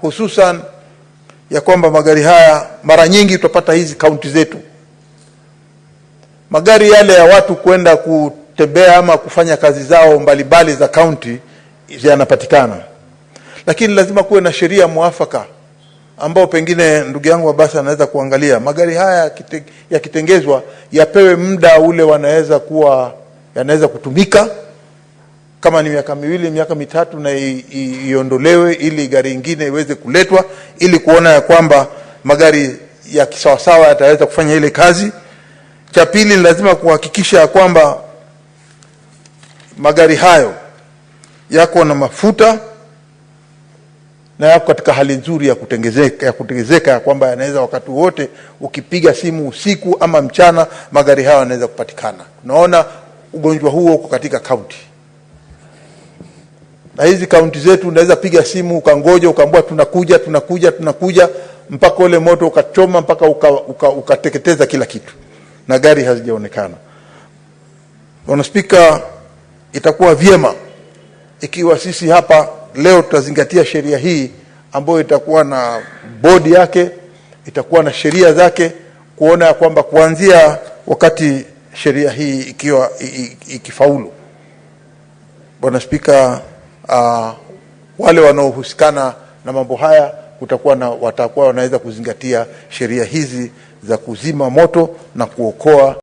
hususan ya kwamba magari haya mara nyingi tutapata hizi kaunti zetu, magari yale ya watu kwenda kutembea ama kufanya kazi zao mbalimbali za kaunti yanapatikana, lakini lazima kuwe na sheria muafaka ambao pengine ndugu yangu Abasi anaweza kuangalia. Magari haya yakitengezwa yapewe muda ule yanaweza kutumika, kama ni miaka miwili, miaka mitatu, na iondolewe ili gari nyingine iweze kuletwa, ili kuona ya kwamba magari ya kisawasawa yataweza kufanya ile kazi. Cha pili, lazima kuhakikisha ya kwamba magari hayo yako na mafuta na yako katika hali nzuri ya kutengezeka, ya kwamba yanaweza wakati wote ukipiga simu usiku ama mchana, magari hayo yanaweza kupatikana. Tunaona ugonjwa huo uko katika kaunti, na hizi kaunti zetu unaweza piga simu ukangoja, ukaambiwa tunakuja mpaka ule moto ukachoma mpaka ukateketeza kila kitu na gari hazijaonekana. Bwana Spika, itakuwa vyema ikiwa sisi hapa leo tutazingatia sheria hii ambayo itakuwa na bodi yake, itakuwa na sheria zake, kuona ya kwamba kuanzia wakati sheria hii ikifaulu, Bwana Spika, wale wanaohusikana na mambo haya watakuwa wanaweza kuzingatia sheria hizi za kuzima moto na kuokoa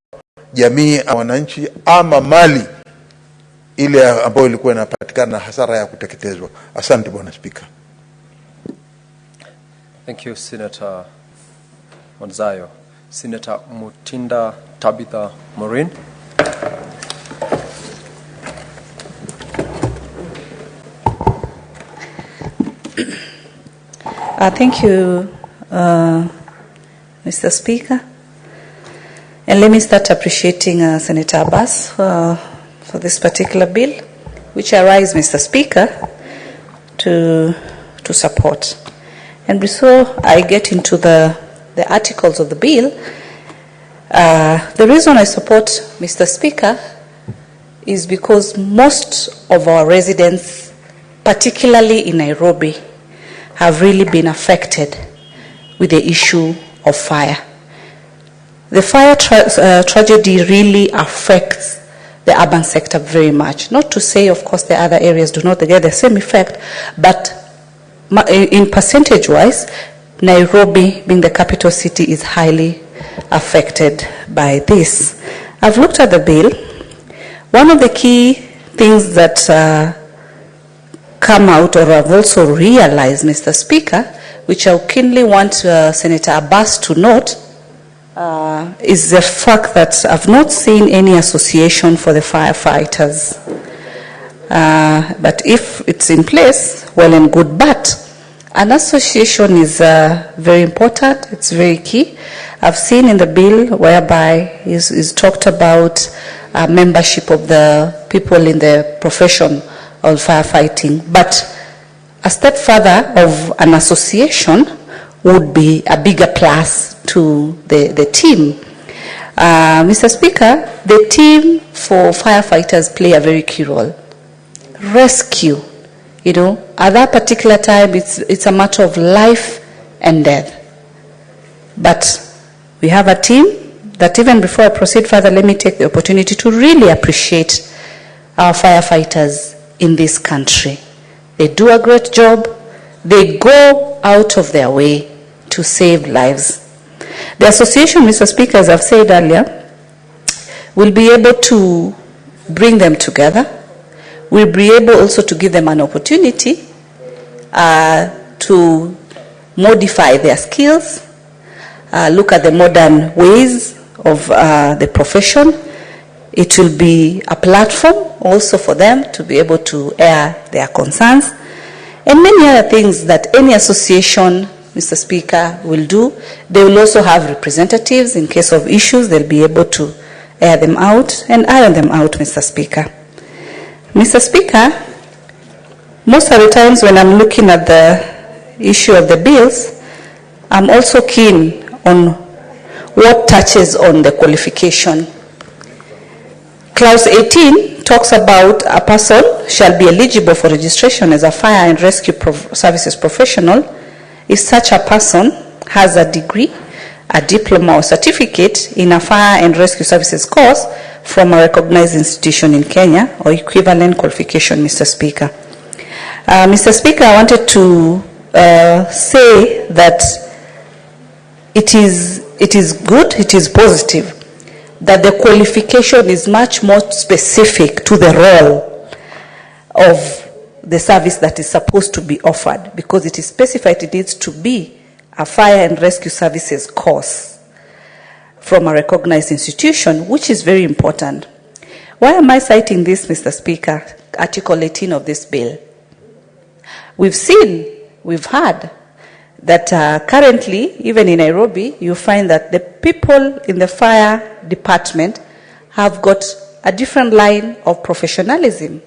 jamii, wananchi ama mali ile ambayo ilikuwa inapatikana na hasara ya kuteketezwa. Asante Bwana Spika. Thank you, Senator Madzayo. Senator Mutinda Tabitha Maureen. Thank you, Mr. Speaker. And let me start appreciating Senator Abbas for this particular bill, which I rise, Mr. Speaker, to support. And before I get into the articles of the bill, The reason I support Mr. Speaker is because most of our residents, particularly in Nairobi, have really been affected with the issue of fire. The fire tragedy really affects the urban sector very much. Not to say, of course, the other areas do not get the same effect, but in percentage-wise, Nairobi, being the capital city, is highly affected by this. I've looked at the bill. One of the key things that come out, or I've also realized, Mr. Speaker, which I keenly want Senator Abbas to note, is the fact that I've not seen any association for the firefighters. But if it's in place, well and good. But an association is very important. It's very key. I've seen in the bill whereby is talked about membership of the people in the profession of firefighting. But a step further of an association would be a bigger plus to the team. Mr. Speaker, the team for firefighters play a very key role. Rescue, at that particular time, it's a matter of life and death. But we have a team that, even before I proceed further, let me take the opportunity to really appreciate our firefighters in this country. They do a great job. They go out of their way to save lives. The association, Mr. Speaker, as I've said earlier, will be able to bring them together. We'll be able also to give them an opportunity to modify their skills, look at the modern ways of the profession. It will be a platform also for them to be able to air their concerns, and many other things that any association, Mr. Speaker, will do. They will also have representatives in case of issues. They'll be able to air them out and iron them out, Mr. Speaker. Mr. Speaker, most of the times when I'm looking at the issue of the bills, I'm also keen on what touches on the qualification. Clause 18 talks about a person shall be eligible for registration as a fire and rescue services professional if such a person has a degree, a diploma or certificate in a fire and rescue services course from a recognized institution in Kenya or equivalent qualification, Mr. Speaker. Mr. Speaker, I wanted to say that it is good, it is positive that the qualification is much more specific to the role of the service that is supposed to be offered, because it is specified it needs to be a fire and rescue services course from a recognized institution, which is very important. Why am I citing this, Mr. Speaker? Article 18 of this bill. We've heard that currently, even in Nairobi, you find that the people in the fire department have got a different line of professionalism.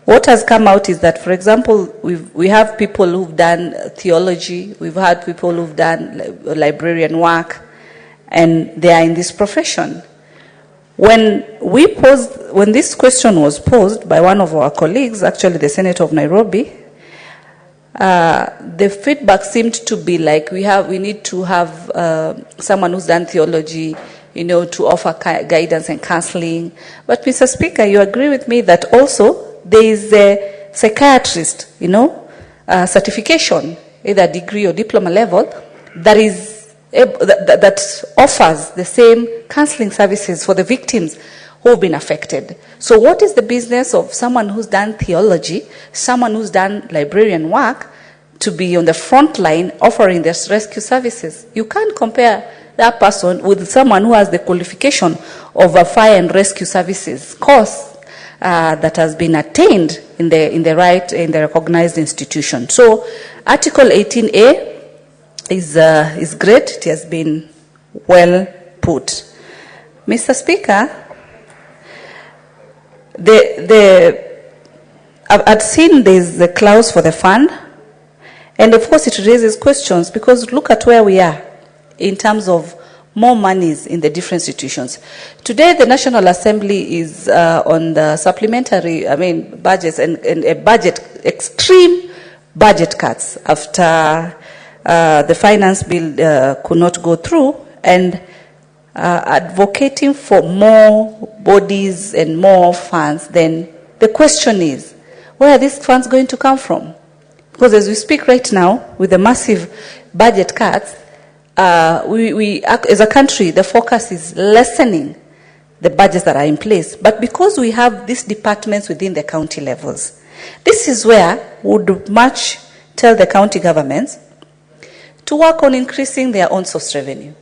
What has come out is that, for example, we have people who've done theology, we've had people who've done librarian work, and they are in this profession. When this question was posed by one of our colleagues, actually the Senator of Nairobi, the feedback seemed to be like we need to have someone who's done theology, to offer guidance and counseling. But Mr. Speaker, you agree with me that also there is a psychiatrist, certification, either degree or diploma level, that offers the same counseling services for the victims who have been affected. So what is the business of someone who's done theology, someone who's done librarian work, to be on the front line offering this rescue services? You can't compare that person with someone who has the qualification of a fire and rescue services course that has been attained in the recognized institution. So Article 18A is great. It has been well put. Mr. Speaker, I've seen there's the clause for the fund, and of course it raises questions, because look at where we are in terms of more monies in the different institutions. Today, the National Assembly is on the supplementary, budgets and a budget, extreme budget cuts after the finance bill could not go through, and advocating for more bodies and more funds. Then the question is, where are these funds going to come from? Because as we speak right now, with the massive budget cuts, we as a country, the focus is lessening the budgets that are in place. But because we have these departments within the county levels, this is where we would much tell the county governments to work on increasing their own source revenue.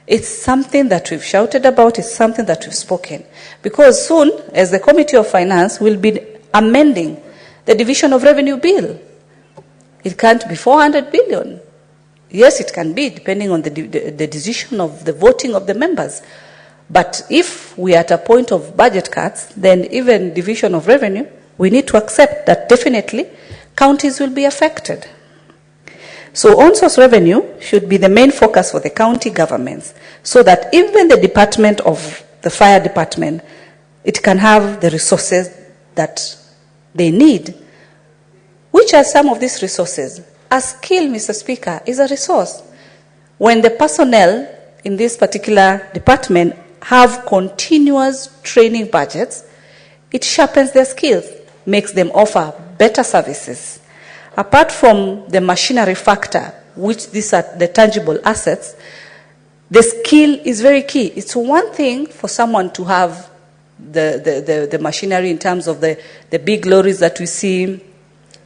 It's something that we've shouted about, it's something that we've spoken. Because soon, as the Committee of Finance, will be amending the Division of Revenue Bill. It can't be 400 billion. Yes, it can be, depending on the decision of the voting of the members. But if we are at a point of budget cuts, then even Division of Revenue, we need to accept that definitely counties will be affected. So on-source revenue should be the main focus for the county governments, so that even the department of the fire department, it can have the resources that they need. Which are some of these resources? A skill, Mr. Speaker, is a resource. When the personnel in this particular department have continuous training budgets, it sharpens their skills, makes them offer better services. Apart from the machinery factor, which these are the tangible assets, the skill is very key. It's one thing for someone to have the machinery in terms of the big lorries that we see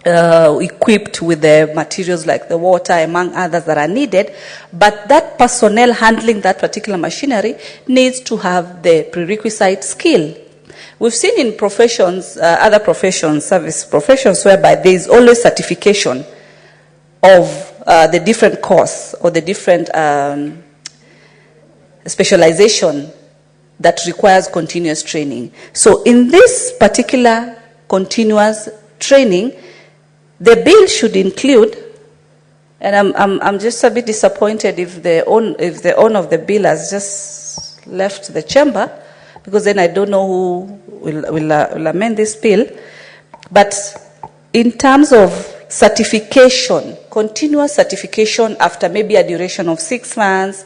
equipped with the materials like the water, among others that are needed, but that personnel handling that particular machinery needs to have the prerequisite skill. We've seen in professions, other professions, service professions, whereby there is always certification of the different course or the different specialization that requires continuous training. So in this particular continuous training, the bill should include, and I'm just a bit disappointed if the owner of the bill has just left the chamber, because then I don't know who will amend this bill. But in terms of certification, continuous certification after maybe a duration of 6 months,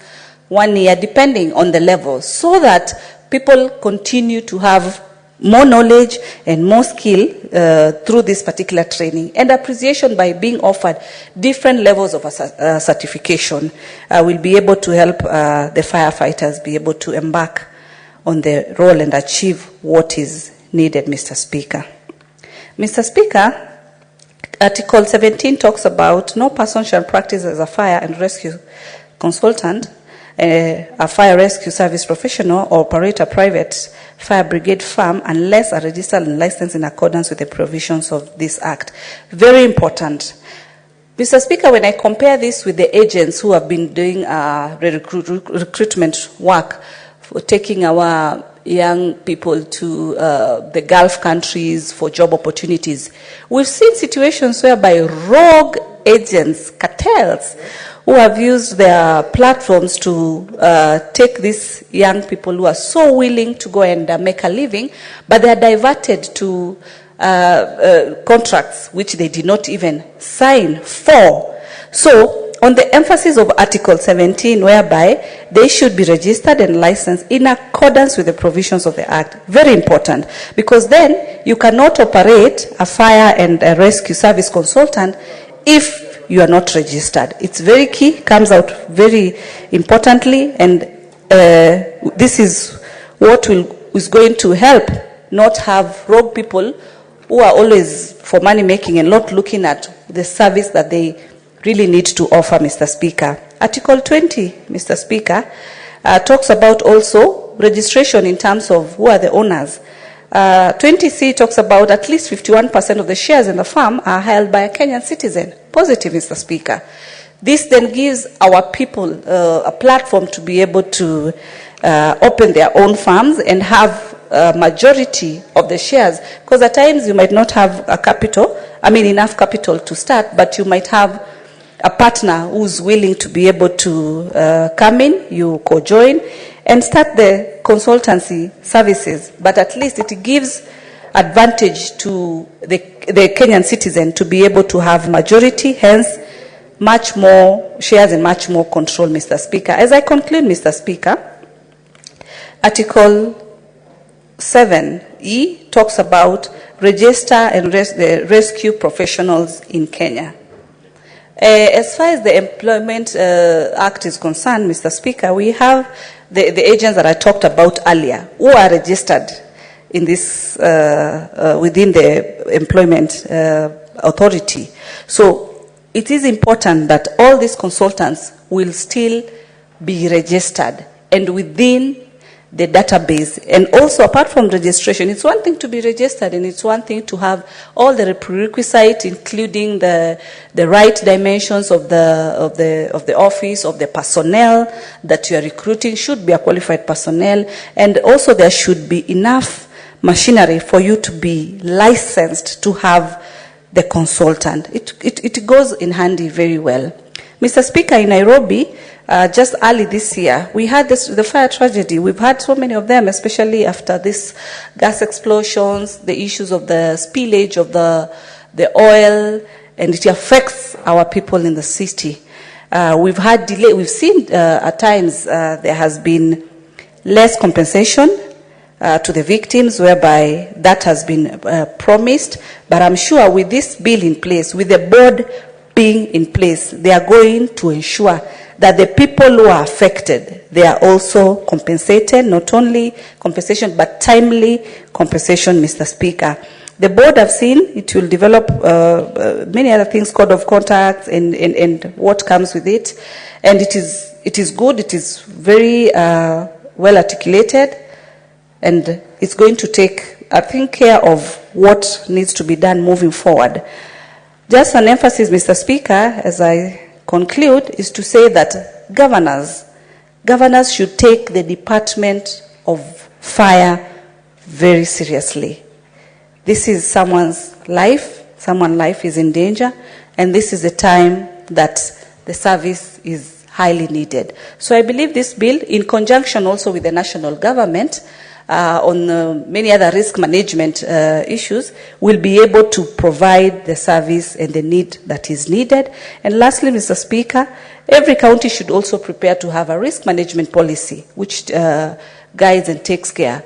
1 year, depending on the level, so that people continue to have more knowledge and more skill through this particular training, and appreciation by being offered different levels of certification will be able to help the firefighters be able to embark on the role and achieve what is needed, Mr. Speaker. Mr. Speaker, Article 17 talks about no person shall practice as a fire and rescue consultant, a fire rescue service professional, or operate a private fire brigade firm unless are registered and licensed in accordance with the provisions of this Act. Very important. Mr. Speaker, when I compare this with the agents who have been doing recruitment work, for taking our young people to the Gulf countries for job opportunities, we've seen situations whereby rogue agents, cartels, who have used their platforms to take these young people who are so willing to go and make a living, but they are diverted to contracts which they did not even sign for. So, on the emphasis of Article 17, whereby they should be registered and licensed in accordance with the provisions of the Act. Very important, because then you cannot operate a fire and a rescue service consultant if you are not registered. It's very key, comes out very importantly, and this is what is going to help not have rogue people who are always for money making and not looking at the service that they really need to offer, Mr. Speaker. Article 20, Mr. Speaker, talks about also registration in terms of who are the owners. 20C talks about at least 51% of the shares in the firm are held by a Kenyan citizen. Positive, Mr. Speaker. This then gives our people a platform to be able to open their own firms and have a majority of the shares, because at times you might not have enough capital to start, but you might have a partner who's willing to be able to come in, you co-join, and start the consultancy services. But at least it gives advantage to the Kenyan citizen to be able to have majority, hence much more shares and much more control, Mr. Speaker. As I conclude, Mr. Speaker, Article 7E talks about register and rescue professionals in Kenya. As far as the Employment Act is concerned, Mr. Speaker, we have the agents that I talked about earlier who are registered in this within the Employment Authority. So it is important that all these consultants will still be registered and within the database. And also, apart from registration, it's one thing to be registered and it's one thing to have all the prerequisites, including the right dimensions of the office, of the personnel that you are recruiting should be a qualified personnel, and also there should be enough machinery for you to be licensed to have the consultant. It goes in handy very well. Mr. Speaker, in Nairobi, just early this year, we had the fire tragedy. We've had so many of them, especially after this gas explosions, the issues of the spillage of the oil, and it affects our people in the city. We've had delay. We've seen at times there has been less compensation to the victims, whereby that has been promised. But I'm sure with this bill in place, with the board being in place, they are going to ensure that the people who are affected, they are also compensated, not only compensation, but timely compensation, Mr. Speaker. The board, I've seen, it will develop many other things, code of conduct and what comes with it. And it is good, it is very well articulated, and it's going to take, I think, care of what needs to be done moving forward. Just an emphasis, Mr. Speaker, as I conclude, is to say that governors should take the Department of Fire very seriously. This is someone's life is in danger, and this is the time that the service is highly needed. So I believe this bill, in conjunction also with the national government, on many other risk management issues, will be able to provide the service and the need that is needed. And lastly, Mr. Speaker, every county should also prepare to have a risk management policy which guides and takes care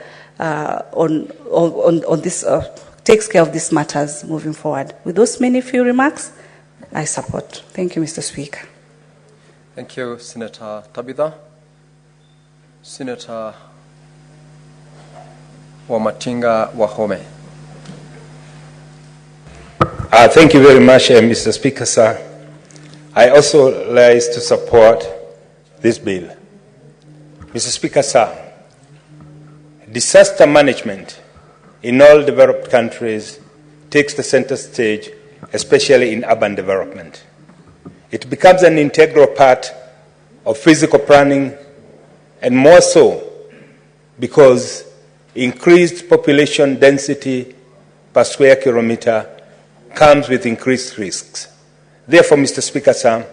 takes care of these matters moving forward. With those many few remarks, I support. Thank you, Mr. Speaker. Thank you, Senator Tabitha. Senator Wamatinga Wahome. Thank you very much, Mr. Speaker, sir. I also rise to support this bill. Mr. Speaker, sir, disaster management in all developed countries takes the center stage, especially in urban development. It becomes an integral part of physical planning, and more so because increased population density per square kilometer comes with increased risks. Therefore, Mr. Speaker, sir,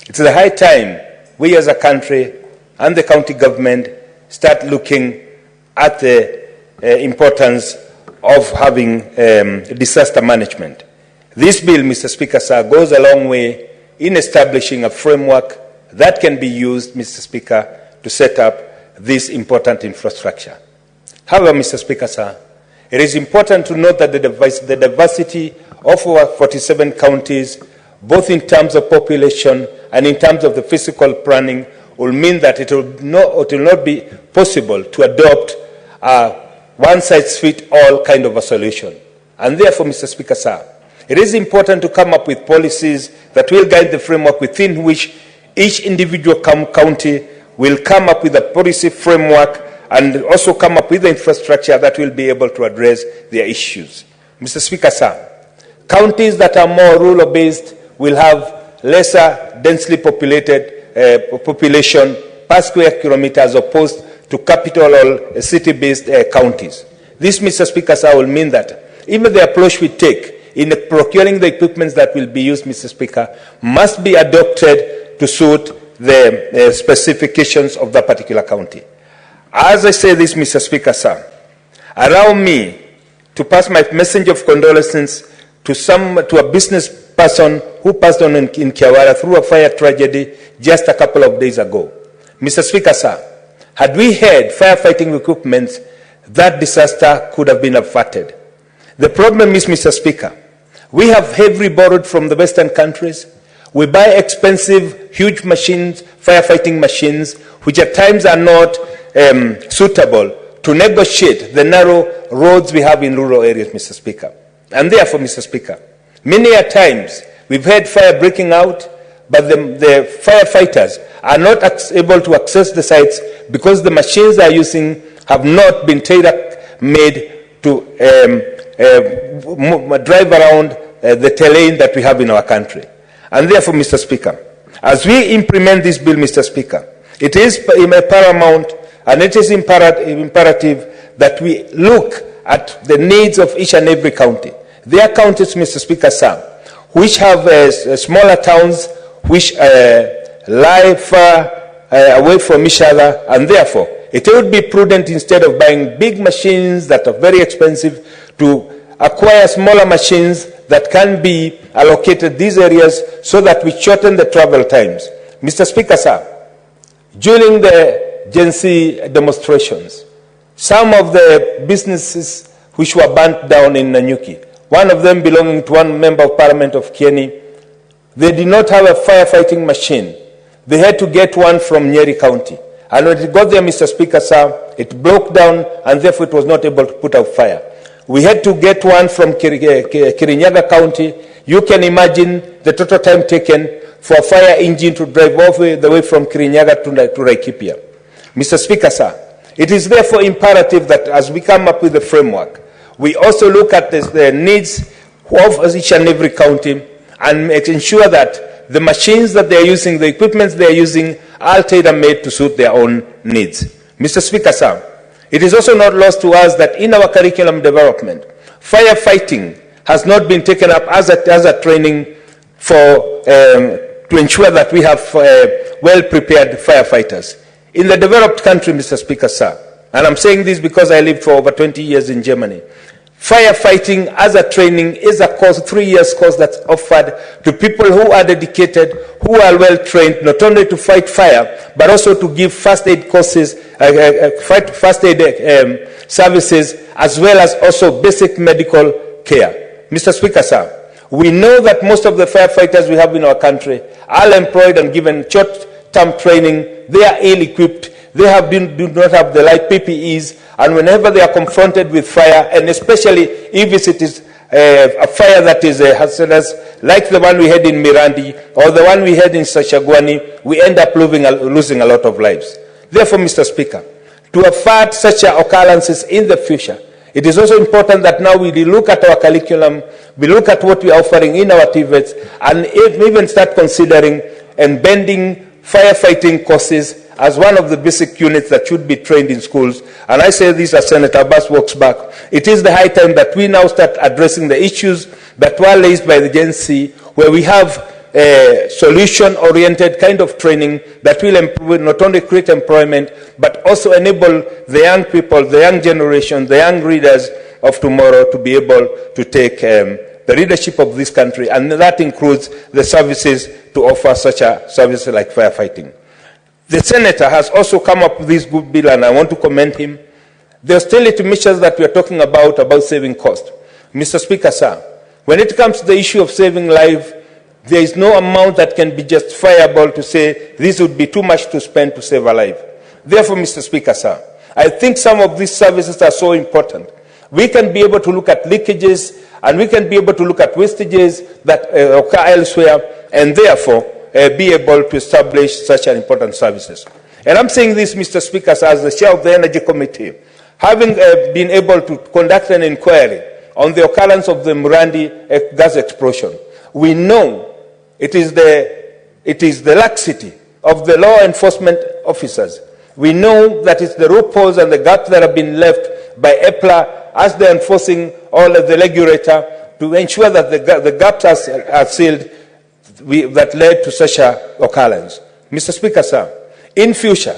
it's the high time we as a country and the county government start looking at the importance of having disaster management. This bill, Mr. Speaker, sir, goes a long way in establishing a framework that can be used, Mr. Speaker, to set up this important infrastructure. However, Mr. Speaker, sir, it is important to note that the diversity of our 47 counties, both in terms of population and in terms of the physical planning, will mean that it will not be possible to adopt a one-size-fits-all kind of a solution. And therefore, Mr. Speaker, sir, it is important to come up with policies that will guide the framework within which each individual county will come up with a policy framework and also come up with the infrastructure that will be able to address their issues. Mr. Speaker, sir, counties that are more rural-based will have lesser densely populated population per square kilometer as opposed to capital or city-based counties. This, Mr. Speaker, sir, will mean that even the approach we take in procuring the equipment that will be used, Mr. Speaker, must be adopted to suit the specifications of the particular county. As I say this, Mr. Speaker, sir, allow me to pass my message of condolences to a business person who passed on in Kiawara through a fire tragedy just a couple of days ago. Mr. Speaker, sir, had we had firefighting equipment, that disaster could have been averted. The problem is, Mr. Speaker, we have heavily borrowed from the Western countries. We buy expensive, huge machines, firefighting machines, which at times are not suitable to negotiate the narrow roads we have in rural areas, Mr. Speaker. And therefore, Mr. Speaker, many a times we've had fire breaking out, but the firefighters are not able to access the sites because the machines they are using have not been tailor-made to drive around the terrain that we have in our country. And therefore, Mr. Speaker, as we implement this bill, Mr. Speaker, it is paramount and it is imperative that we look at the needs of each and every county. There are counties, Mr. Speaker, sir, which have smaller towns which lie far away from each other, and therefore it would be prudent, instead of buying big machines that are very expensive, to acquire smaller machines that can be allocated these areas so that we shorten the travel times. Mr. Speaker, sir, during the Gen Z demonstrations, some of the businesses which were burnt down in Nanyuki, one of them belonging to one member of Parliament of Kieni, they did not have a firefighting machine. They had to get one from Nyeri County. And when it got there, Mr. Speaker, sir, it broke down and therefore it was not able to put out fire. We had to get one from Kirinyaga County. You can imagine the total time taken for a fire engine to drive all the way from Kirinyaga to Laikipia. Mr. Speaker, sir, it is therefore imperative that as we come up with the framework, we also look at the needs of each and every county and ensure that the machines that they are using, the equipment they are using, are tailor-made to suit their own needs. Mr. Speaker, sir, it is also not lost to us that in our curriculum development, firefighting has not been taken up as a training to ensure that we have well-prepared firefighters. In the developed country, Mr. Speaker, sir, and I'm saying this because I lived for over 20 years in Germany, firefighting as a training is a course, 3 years course that's offered to people who are dedicated, who are well trained, not only to fight fire, but also to give first aid courses, first aid services, as well as also basic medical care. Mr. Speaker, sir, we know that most of the firefighters we have in our country are employed and given short-term training. They are ill-equipped. They do not have the right PPEs, and whenever they are confronted with fire, and especially if it is a fire that is hazardous, like the one we had in Mirandi or the one we had in Sashagwani, we end up losing a lot of lives. Therefore, Mr. Speaker, to avert such occurrences in the future, it is also important that now we look at our curriculum, we look at what we are offering in our TVETs, and even start considering and bending firefighting courses as one of the basic units that should be trained in schools. And I say this as Senator Abbas walks back. It is the high time that we now start addressing the issues that were raised by the Gen Z, where we have a solution-oriented kind of training that will improve, not only create employment, but also enable the young people, the young generation, the young readers of tomorrow to be able to take the leadership of this country, and that includes the services to offer such a service like firefighting. The Senator has also come up with this good bill, and I want to commend him. The austerity measures that we are talking about saving cost. Mr. Speaker, sir, when it comes to the issue of saving life, there is no amount that can be justifiable to say this would be too much to spend to save a life. Therefore, Mr. Speaker, sir, I think some of these services are so important. We can be able to look at leakages, and we can be able to look at wastages that occur elsewhere, and therefore be able to establish such an important services. And I'm saying this, Mr. Speaker, as the chair of the Energy Committee, having been able to conduct an inquiry on the occurrence of the Mirandi gas explosion, we know it is the laxity of the law enforcement officers. We know that it's the loopholes and the gaps that have been left by EPLA as they're enforcing all of the regulator to ensure that the gaps are sealed that led to such an occurrence. Mr. Speaker, sir, in future,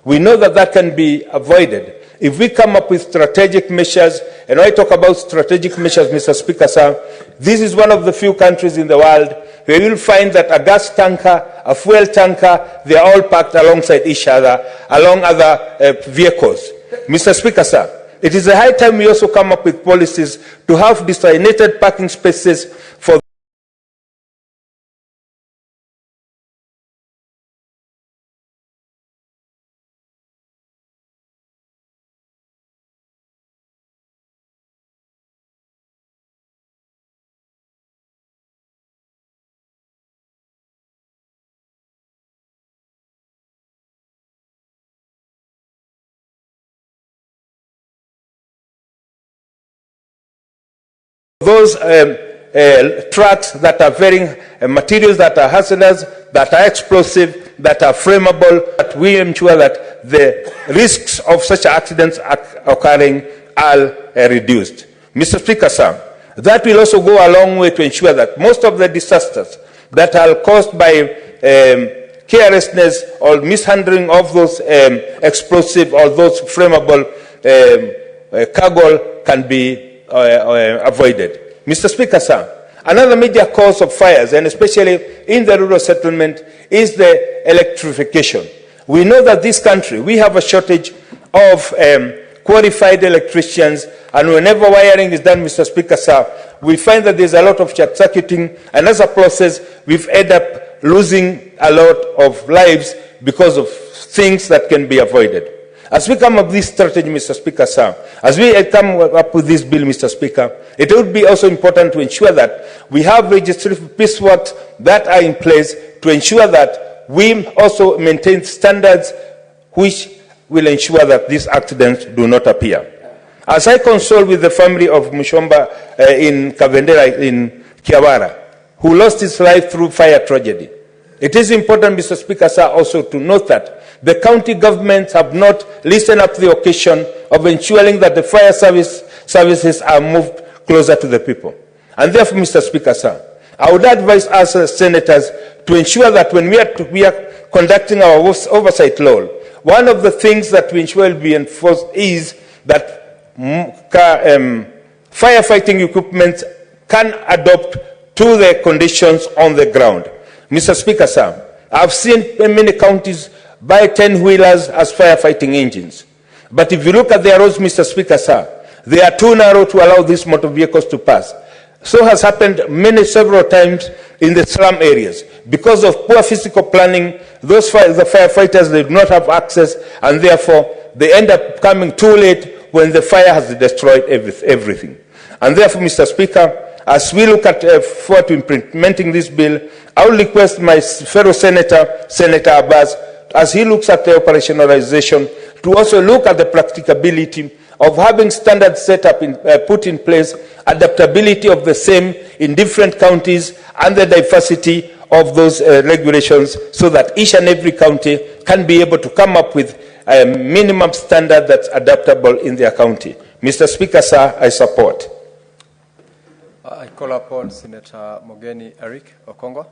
we know that can be avoided if we come up with strategic measures. And when I talk about strategic measures, Mr. Speaker, sir, this is one of the few countries in the world where you'll find that a gas tanker, a fuel tanker, they are all parked alongside each other, along other vehicles. Mr. Speaker, sir, it is a high time we also come up with policies to have designated parking spaces for those trucks that are varying materials that are hazardous, that are explosive, that are flammable, that we ensure that the risks of such accidents occurring are reduced. Mr. Speaker, sir, that will also go a long way to ensure that most of the disasters that are caused by carelessness or mishandling of those explosive or those flammable cargo can be avoided. Mr. Speaker, sir, another major cause of fires, and especially in the rural settlement, is the electrification. We know that this country, we have a shortage of qualified electricians, and whenever wiring is done, Mr. Speaker, sir, we find that there's a lot of short-circuiting, and as a process, we've ended up losing a lot of lives because of things that can be avoided. As we come up with this strategy, Mr. Speaker, sir, as we come up with this bill, Mr. Speaker, it would be also important to ensure that we have legislative pieceworks that are in place to ensure that we also maintain standards which will ensure that these accidents do not appear. As I console with the family of Mushomba in Kavendera in Kiawara, who lost his life through fire tragedy, it is important, Mr. Speaker, sir, also to note that the county governments have not listened up to the occasion of ensuring that the fire services are moved closer to the people. And therefore, Mr. Speaker, sir, I would advise us as senators to ensure that when we are conducting our oversight law, one of the things that we ensure will be enforced is that firefighting equipment can adopt to the conditions on the ground. Mr. Speaker, sir, I've seen in many counties buy 10-wheelers as firefighting engines. But if you look at their roads, Mr. Speaker, sir, they are too narrow to allow these motor vehicles to pass. So has happened several times in the slum areas. Because of poor physical planning, the firefighters, they do not have access, and therefore they end up coming too late when the fire has destroyed everything. And therefore, Mr. Speaker, as we look at forward to implementing this bill, I will request my fellow Senator, Senator Abbas, as he looks at the operationalization, to also look at the practicability of having standards set up, put in place, adaptability of the same in different counties, and the diversity of those regulations, so that each and every county can be able to come up with a minimum standard that's adaptable in their county. Mr. Speaker, sir, I support. I call upon Senator Mogeni Eric Okongo.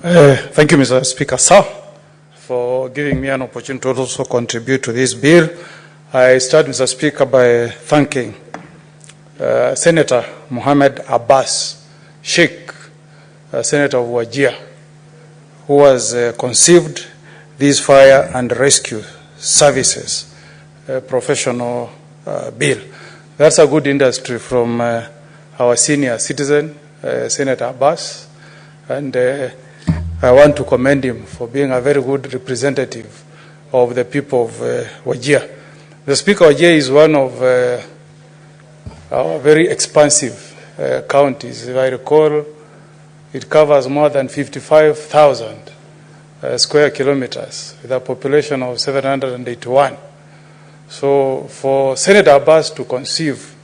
Thank you, Mr. Speaker, sir, for giving me an opportunity to also contribute to this bill. I start, Mr. Speaker, by thanking Senator Mohammed Abbas Sheikh, Senator of Wajir, who has conceived this fire and rescue services professional bill. That's a good industry from our senior citizen, Senator Abbas, and I want to commend him for being a very good representative of the people of Wajir. The Speaker, Wajir is one of our very expansive counties. If I recall, it covers more than 55,000 square kilometers with a population of 781. So for Senator Abbas to conceive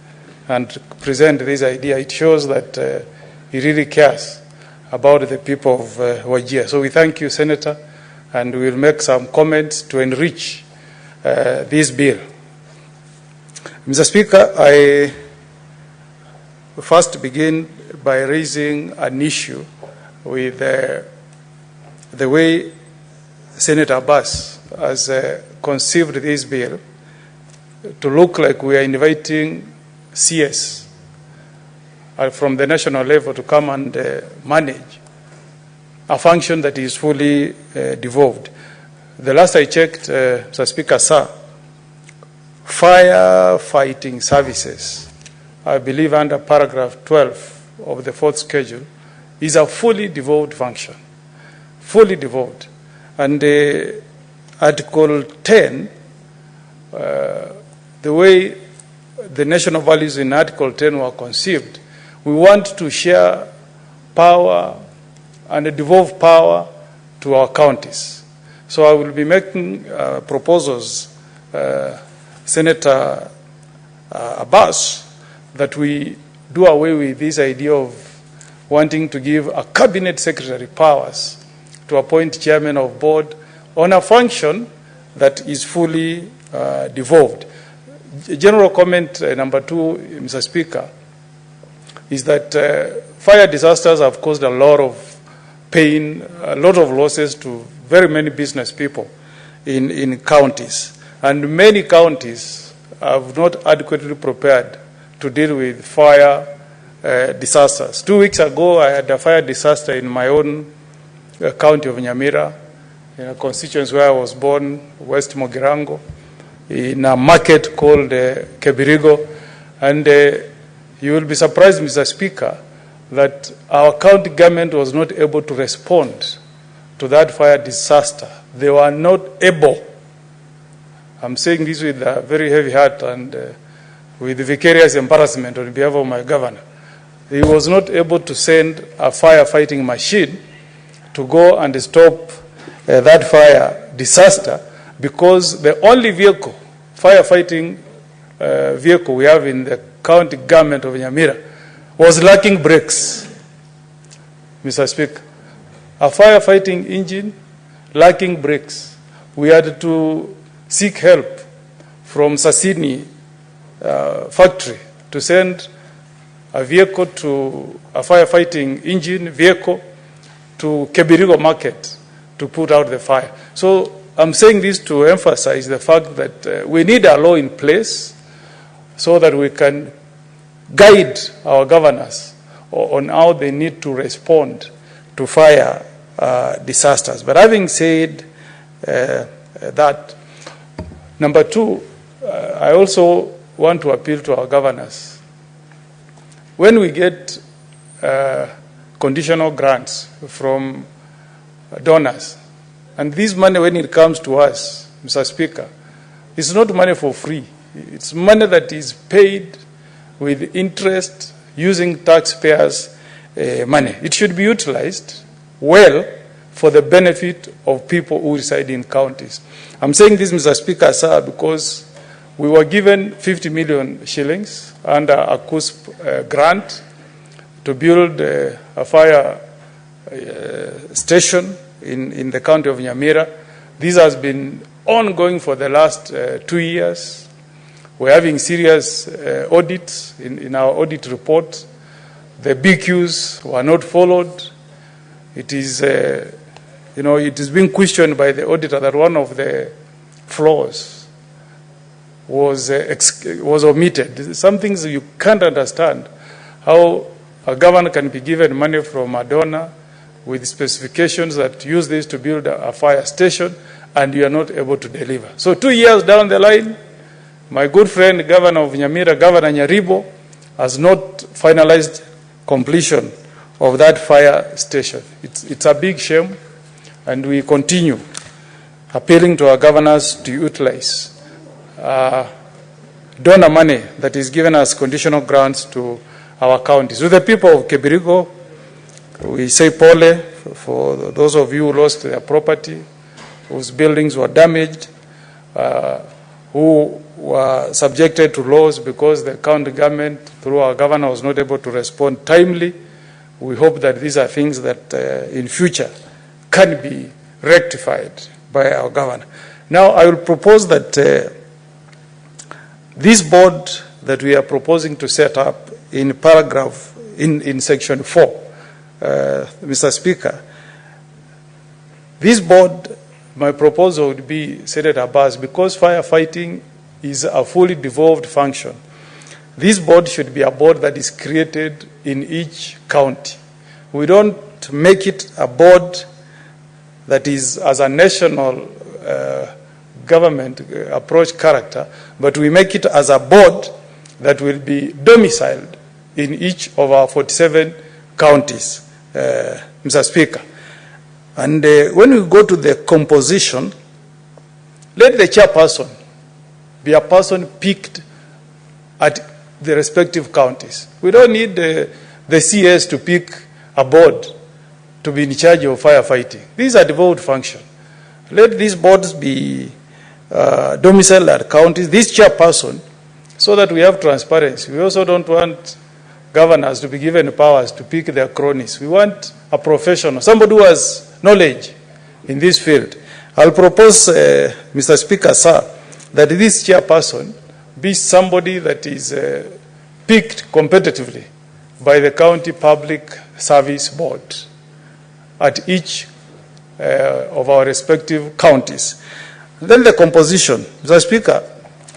and present this idea, it shows that he really cares about the people of Wajir. So we thank you, Senator, and we will make some comments to enrich this bill. Mr. Speaker, I first begin by raising an issue with the way Senator Abbas has conceived this bill to look like we are inviting CS from the national level to come and manage a function that is fully devolved. The last I checked, Mr. Speaker, sir, firefighting services, I believe under paragraph 12 of the fourth schedule, is a fully devolved function, fully devolved. And Article 10, the way the national values in Article 10 were conceived, we want to share power and devolve power to our counties. So I will be making proposals, Senator Abbas, that we do away with this idea of wanting to give a cabinet secretary powers to appoint chairman of board on a function that is fully devolved. General comment number 2, Mr. Speaker, is that fire disasters have caused a lot of pain, a lot of losses to very many business people in counties. And many counties have not adequately prepared to deal with fire disasters. 2 weeks ago, I had a fire disaster in my own county of Nyamira, in a constituency where I was born, West Mogirango, in a market called Kebirigo. And you will be surprised, Mr. Speaker, that our county government was not able to respond to that fire disaster. They were not able. I'm saying this with a very heavy heart and with vicarious embarrassment on behalf of my governor. He was not able to send a firefighting machine to go and stop that fire disaster because the only vehicle, firefighting vehicle we have in the county government of Nyamira was lacking brakes, Mr. Speaker. A firefighting engine lacking brakes. We had to seek help from Sasini factory to send a vehicle to a firefighting engine vehicle to Kebirigo market to put out the fire. So I'm saying this to emphasize the fact that we need a law in place so that we can guide our governors on how they need to respond to fire disasters. But having said that, number 2, I also want to appeal to our governors. When we get conditional grants from donors, and this money, when it comes to us, Mr. Speaker, it's not money for free. It's money that is paid with interest using taxpayers' money. It should be utilized well for the benefit of people who reside in counties. I'm saying this, Mr. Speaker, sir, because we were given 50 million shillings under a CUSP grant to build a fire station in the county of Nyamira. This has been ongoing for the last 2 years. We're having serious audits in our audit report. The BQs were not followed. It is, it is being questioned by the auditor that one of the floors was omitted. Some things you can't understand, how a governor can be given money from a donor with specifications that use this to build a fire station, and you are not able to deliver. So 2 years down the line, my good friend, Governor of Nyamira, Governor Nyaribo, has not finalized completion of that fire station. It's a big shame, and we continue appealing to our governors to utilize donor money that is given as conditional grants to our counties. To the people of Kebirigo, we say pole for those of you who lost their property, whose buildings were damaged, who were subjected to loss because the county government, through our governor, was not able to respond timely. We hope that these are things that in future can be rectified by our governor. Now, I will propose that this board that we are proposing to set up in in section 4, Mr. Speaker, this board, my proposal would be Senator Abbas, because firefighting is a fully devolved function. This board should be a board that is created in each county. We don't make it a board that is as a national government approach character, but we make it as a board that will be domiciled in each of our 47 counties, Mr. Speaker. And when we go to the composition, let the chairperson be a person picked at the respective counties. We don't need the CS to pick a board to be in charge of firefighting. These are devolved function. Let these boards be domiciled at counties, this chairperson, so that we have transparency. We also don't want governors to be given powers to pick their cronies. We want a professional, somebody who has knowledge in this field. I'll propose, Mr. Speaker, sir, that this chairperson be somebody that is picked competitively by the County Public Service Board at each of our respective counties. Then the composition, Mr. Speaker,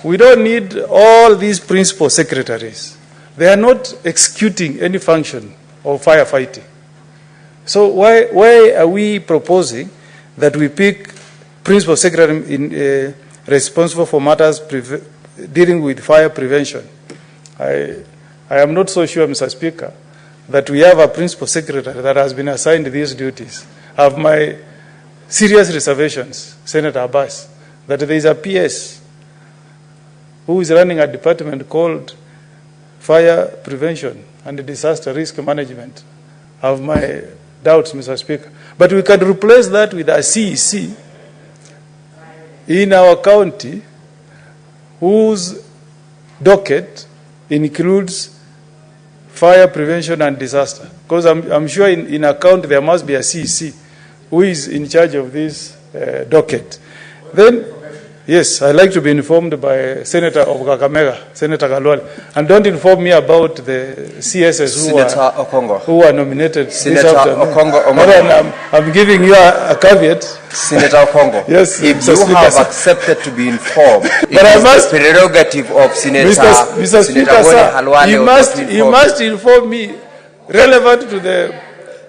we don't need all these principal secretaries. They are not executing any function of firefighting. So why are we proposing that we pick principal secretary responsible for matters dealing with fire prevention? I am not so sure, Mr. Speaker, that we have a principal secretary that has been assigned these duties. I have my serious reservations, Senator Abbas, that there is a PS who is running a department called Fire Prevention and Disaster Risk Management. I have my doubts, Mr. Speaker. But we can replace that with a CEC in our county whose docket includes fire prevention and disaster. Because I'm sure in a county there must be a CEC who is in charge of this docket. Then, yes, I'd like to be informed by Senator of Kakamega, Senator Galwal. And don't inform me about the CSS who are nominated Senator this afternoon. Okongo, I'm giving you a caveat. Senator Okongo, yes, if you have accepted to be informed, but I must, the prerogative of Senator Mr. Speaker, sir, he must inform me relevant to the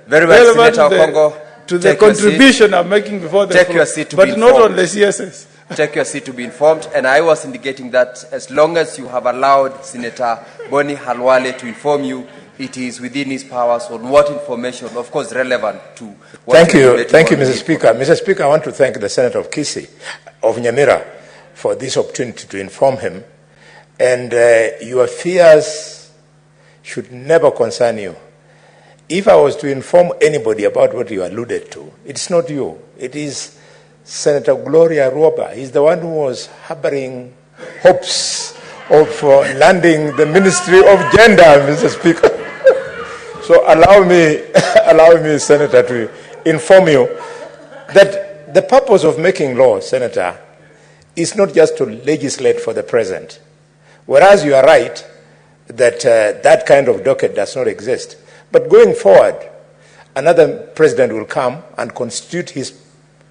very well, Senator Okongo, to the contribution I'm making before the take your seat to but be not informed. on the CSS. Take your seat to be informed, and I was indicating that as long as you have allowed Senator Boni Halwale to inform you, it is within his powers on what information, of course, relevant to what Thank you, Mr. Speaker. Mr. Speaker, I want to thank the Senator of Kisii, of Nyamira, for this opportunity to inform him. And your fears should never concern you. If I was to inform anybody about what you alluded to, it's not you. It is Senator Gloria Ruoba. He's the one who was harboring hopes of landing the Ministry of Gender, Mr. Speaker. So allow me, Senator, to inform you that the purpose of making law, Senator, is not just to legislate for the present. Whereas you are right that that kind of docket does not exist. But going forward, another president will come and constitute his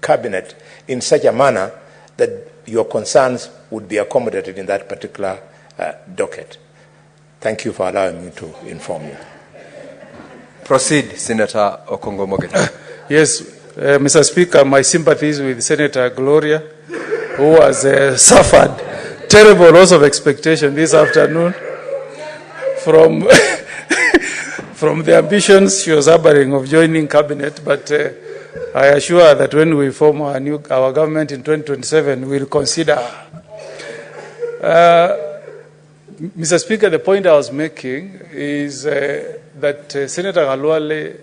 cabinet in such a manner that your concerns would be accommodated in that particular docket. Thank you for allowing me to inform you. Proceed, Senator Okongo Mogeta. Yes, Mr. Speaker, my sympathies with Senator Gloria, who has suffered terrible loss of expectation this afternoon from from the ambitions she was harboring of joining cabinet, but I assure her that when we form our government in 2027, we'll consider her. Mr. Speaker, the point I was making is that Senator Halwale,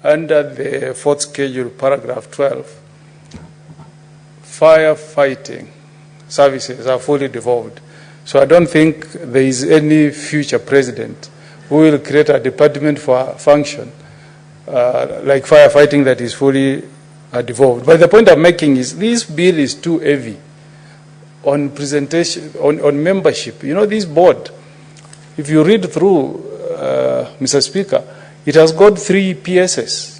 under the fourth schedule, paragraph 12, firefighting services are fully devolved. So I don't think there is any future president who will create a department for a function like firefighting that is fully are devolved. But the point I'm making is this bill is too heavy on presentation, on membership. You know, this board, if you read through, Mr. Speaker, it has got 3 PSs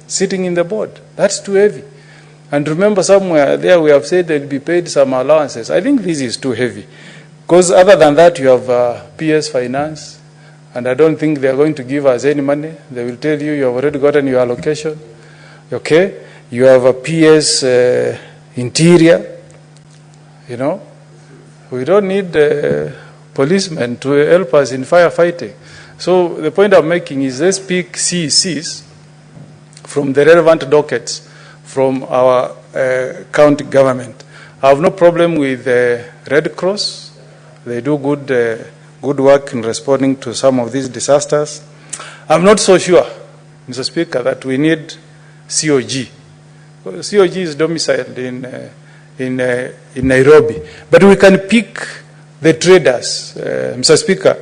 sitting in the board. That's too heavy. And remember, somewhere there we have said they'll be paid some allowances. I think this is too heavy. Because other than that, you have PS Finance, and I don't think they're going to give us any money. They will tell you have already gotten your allocation. Okay? You have a PS Interior. You know? We don't need policemen to help us in firefighting. So the point I'm making is let's pick CECs from the relevant dockets from our county government. I have no problem with Red Cross. They do good work in responding to some of these disasters. I'm not so sure, Mr. Speaker, that we need COG. COG is domiciled in Nairobi. But we can pick the traders, Mr. Speaker.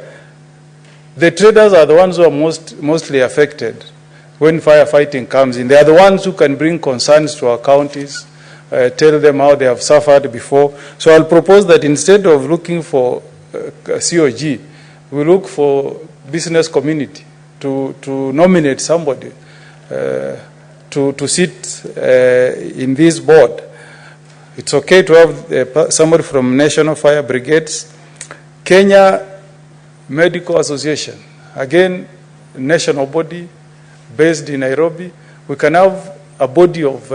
The traders are the ones who are mostly affected when firefighting comes in. They are the ones who can bring concerns to our counties, tell them how they have suffered before. So I'll propose that instead of looking for COG, we look for business community to nominate somebody to sit in this board. It's okay to have somebody from National Fire Brigades. Kenya Medical Association, again, national body based in Nairobi. We can have a body of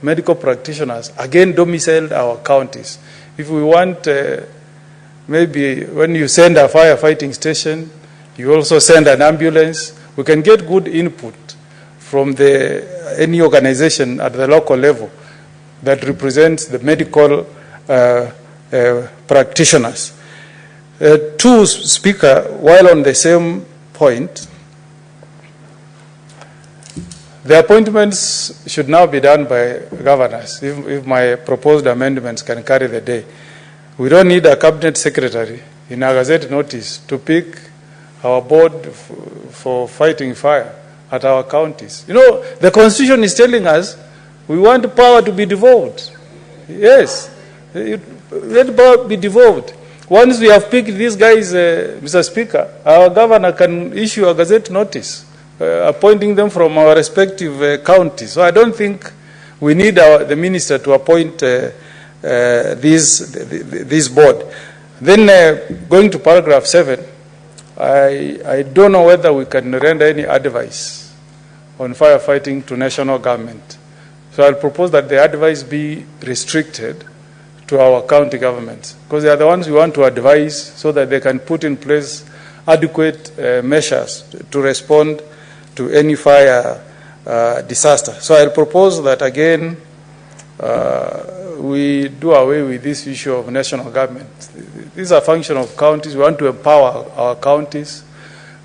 medical practitioners, again, domiciled our counties. If we want, maybe when you send a firefighting station, you also send an ambulance. We can get good input from any organization at the local level that represents the medical practitioners. Two, Speaker, while on the same point, the appointments should now be done by governors, if my proposed amendments can carry the day. We don't need a cabinet secretary in a gazette notice to pick our board for fighting fire at our counties. You know, the Constitution is telling us we want power to be devolved. Yes, let power be devolved. Once we have picked these guys, Mr. Speaker, our governor can issue a gazette notice appointing them from our respective counties. So I don't think we need the minister to appoint this board. Then going to paragraph 7, I don't know whether we can render any advice on firefighting to national government. So I'll propose that the advice be restricted to our county governments, because they are the ones we want to advise so that they can put in place adequate measures to respond to any fire disaster. So I'll propose that again we do away with this issue of national government. This is a function of counties. We want to empower our counties.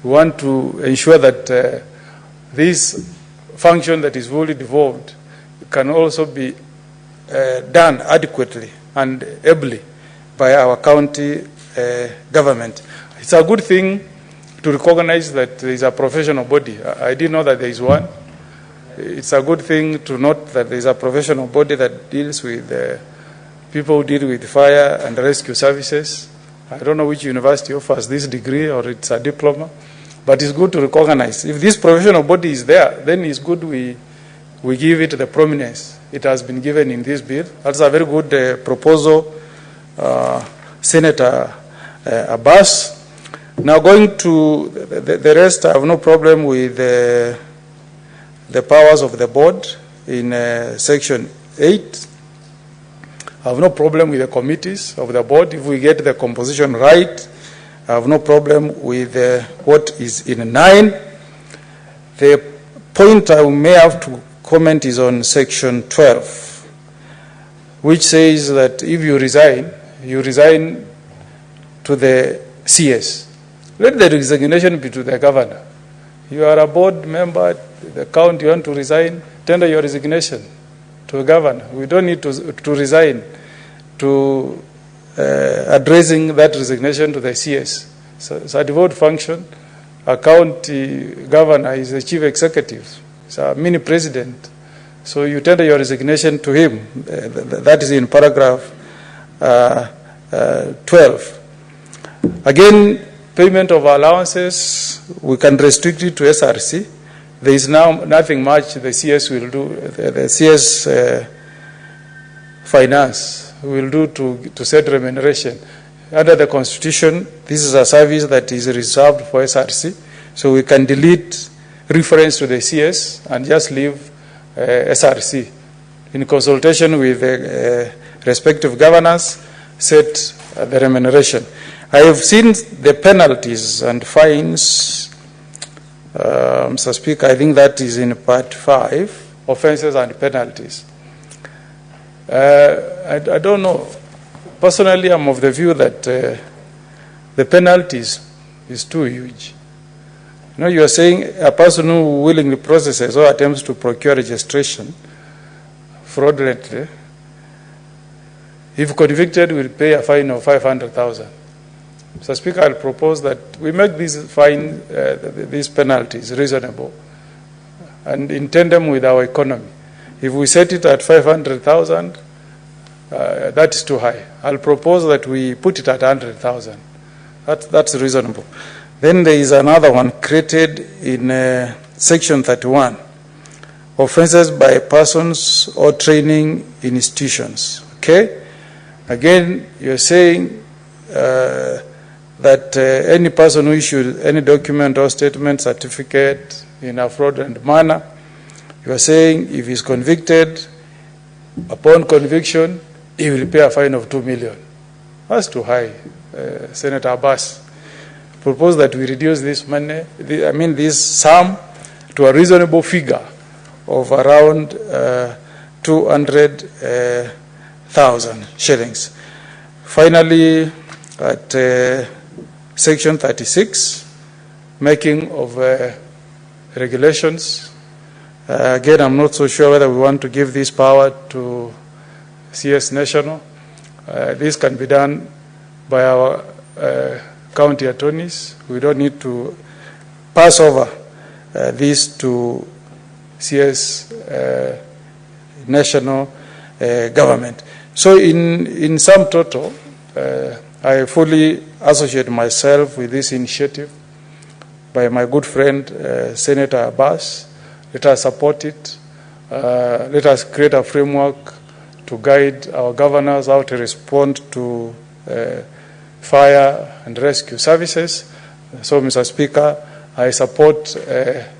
We want to ensure that this function that is fully devolved can also be done adequately and ably by our county government. It's a good thing to recognize that there is a professional body. I didn't know that there is one. It's a good thing to note that there is a professional body that deals with people who deal with fire and rescue services. I don't know which university offers this degree or it's a diploma, but it's good to recognize. If this professional body is there, then it's good we give it the prominence it has been given in this bill. That's a very good proposal, Senator Abbas. Now going to the rest, I have no problem with the powers of the board in section 8. I have no problem with the committees of the board if we get the composition right. I have no problem with what is in 9. The point I may have to comment is on section 12, which says that if you resign to the CS. Let the resignation be to the governor. You are a board member, the county, you want to resign, tender your resignation to the governor. We don't need to resign to addressing that resignation to the CS. So it's a devolved function. A county governor is the chief executive. It's a mini president. So you tender your resignation to him. That is in paragraph 12. Again, payment of allowances, we can restrict it to SRC. There is now nothing much the CS will do, the CS finance will do to set remuneration. Under the Constitution, this is a service that is reserved for SRC, so we can delete reference to the CS and just leave SRC. In consultation with the respective governors, set the remuneration. I have seen the penalties and fines, Mr. Speaker, I think that is in part 5, offenses and penalties. I don't know. Personally, I'm of the view that the penalties is too huge. You know, you are saying a person who willingly processes or attempts to procure registration fraudulently, if convicted, will pay a fine of 500,000. Mr. Speaker, I'll propose that we make these these penalties reasonable and in tandem with our economy. If we set it at 500,000, that is too high. I'll propose that we put it at 100,000. That's reasonable. Then there is another one created in Section 31, offenses by persons or training institutions. Okay? Again, you're saying that any person who issued any document or statement, certificate in a fraudulent manner, you are saying if he's convicted, upon conviction, he will pay a fine of 2 million. That's too high, Senator Abbas. Propose that we reduce this money, this sum, to a reasonable figure of around 200,000 shillings. Finally, at Section 36, making of regulations. Again, I'm not so sure whether we want to give this power to CS National. This can be done by our county attorneys. We don't need to pass over this to CS National Government. So in sum total, I fully associate myself with this initiative by my good friend, Senator Abbas. Let us support it. Let us create a framework to guide our governors how to respond to fire and rescue services. So, Mr. Speaker, I support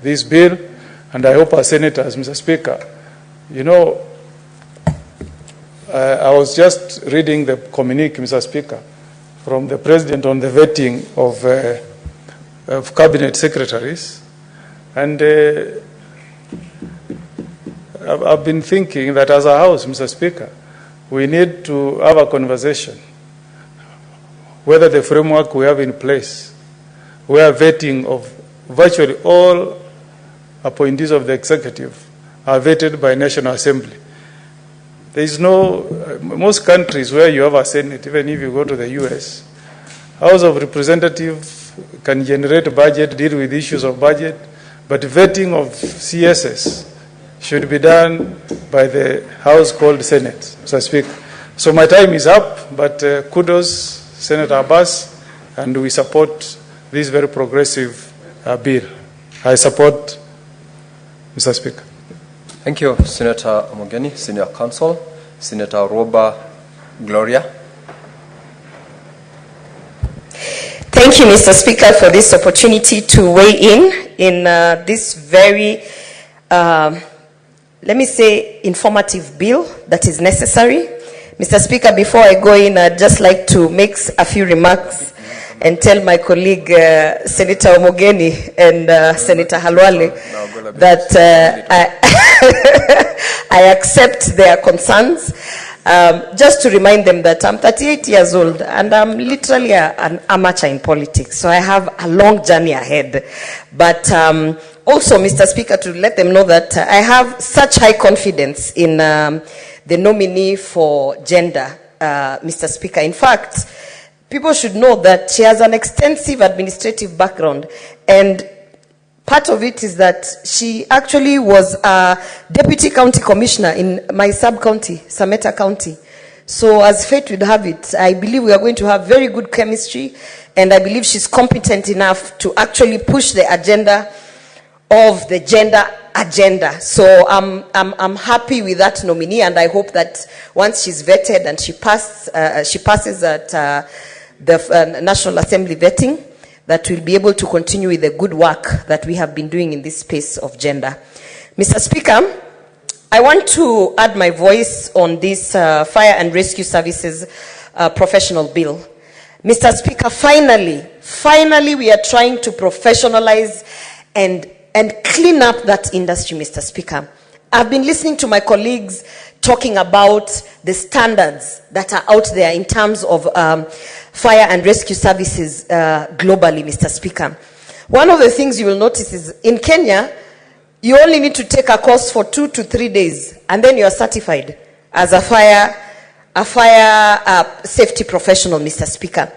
this bill, and I hope our senators, Mr. Speaker, you know, I was just reading the communique, Mr. Speaker, from the President on the vetting of cabinet secretaries, and I've been thinking that as a House, Mr. Speaker, we need to have a conversation whether the framework we have in place, where vetting of virtually all appointees of the executive are vetted by National Assembly. There is no, most countries where you have a Senate, even if you go to the US, House of Representatives can generate budget, deal with issues of budget, but vetting of CSS should be done by the House called Senate, Mr. Speaker. So my time is up, but kudos, Senator Abbas, and we support this very progressive bill. I support, Mr. Speaker. Thank you, Senator Omogeni, Senior Counsel. Senator Roba Gloria. Thank you, Mr. Speaker, for this opportunity to weigh in this very, let me say, informative bill that is necessary. Mr. Speaker, before I go in, I'd just like to make a few remarks and tell my colleague, Senator Omogeni and Senator Halwale, that I accept their concerns. Just to remind them that I'm 38 years old and I'm literally an amateur in politics, so I have a long journey ahead. But also, Mr. Speaker, to let them know that I have such high confidence in the nominee for gender, Mr. Speaker. In fact, people should know that she has an extensive administrative background, and Part of it is that she actually was a deputy county commissioner in my sub-county, Sameta County. So as fate would have it, I believe we are going to have very good chemistry, and I believe she's competent enough to actually push the agenda of the gender agenda. So I'm happy with that nominee, and I hope that once she's vetted and she passes at the National Assembly vetting, that we'll be able to continue with the good work that we have been doing in this space of gender. Mr. Speaker, I want to add my voice on this Fire and Rescue Services professional bill. Mr. Speaker, finally we are trying to professionalize and clean up that industry, Mr. Speaker. I've been listening to my colleagues talking about the standards that are out there in terms of fire and rescue services globally, Mr. Speaker. One of the things you will notice is in Kenya, you only need to take a course for 2 to 3 days, and then you are certified as a fire safety professional, Mr. Speaker.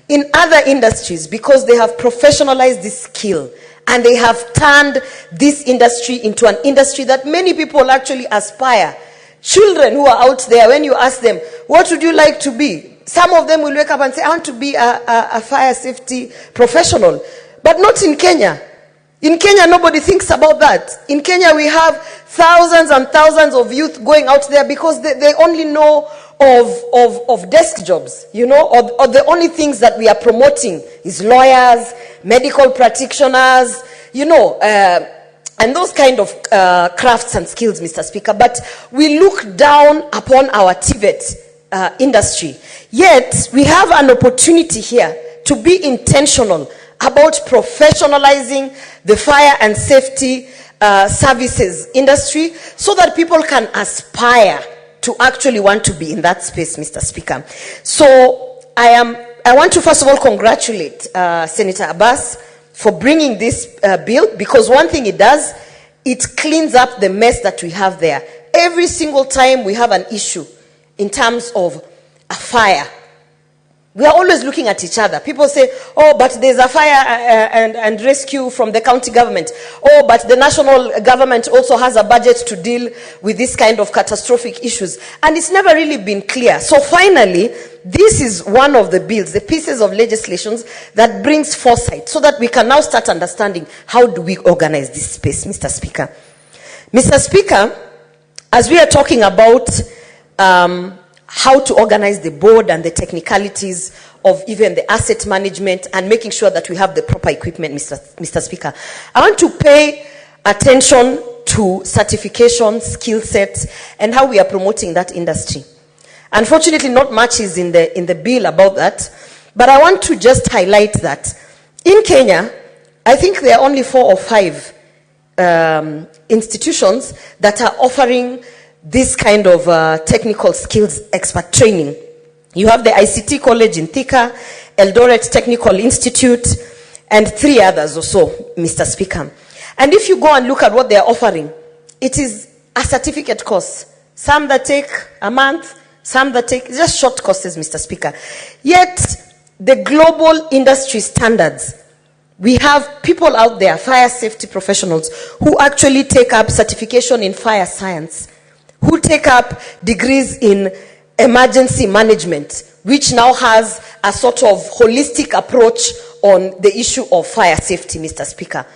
In other industries, because they have professionalized this skill, and they have turned this industry into an industry that many people actually aspire. Children who are out there, when you ask them, what would you like to be? Some of them will wake up and say, I want to be a fire safety professional. But not in Kenya. In Kenya, nobody thinks about that. In Kenya, we have thousands and thousands of youth going out there because they only know of desk jobs, you know, or the only things that we are promoting is lawyers, medical practitioners, you know, and those kind of crafts and skills, Mr. Speaker. But we look down upon our TVET industry. Yet, we have an opportunity here to be intentional about professionalizing the fire and safety services industry so that people can aspire to actually want to be in that space, Mr. Speaker. So I want to first of all congratulate Senator Abbas for bringing this bill, because one thing it does, it cleans up the mess that we have there. Every single time we have an issue in terms of a fire, we are always looking at each other. People say, oh, but there's a fire and rescue from the county government. Oh, but the national government also has a budget to deal with this kind of catastrophic issues. And it's never really been clear. So finally, this is one of the bills, the pieces of legislations that brings foresight so that we can now start understanding how do we organize this space, Mr. Speaker. Mr. Speaker, as we are talking about how to organize the board and the technicalities of even the asset management and making sure that we have the proper equipment, Mr. Speaker, I want to pay attention to certification, skill sets, and how we are promoting that industry. Unfortunately, not much is in the bill about that, but I want to just highlight that in Kenya, I think there are only 4 or 5 institutions that are offering this kind of technical skills expert training. You have the ICT College in Thika, Eldoret Technical Institute, and 3 others or so, Mr. Speaker. And if you go and look at what they are offering, it is a certificate course. Some that take a month, some that take just short courses, Mr. Speaker. Yet, the global industry standards, we have people out there, fire safety professionals, who actually take up certification in fire science, who take up degrees in emergency management, which now has a sort of holistic approach on the issue of fire safety, Mr. Speaker.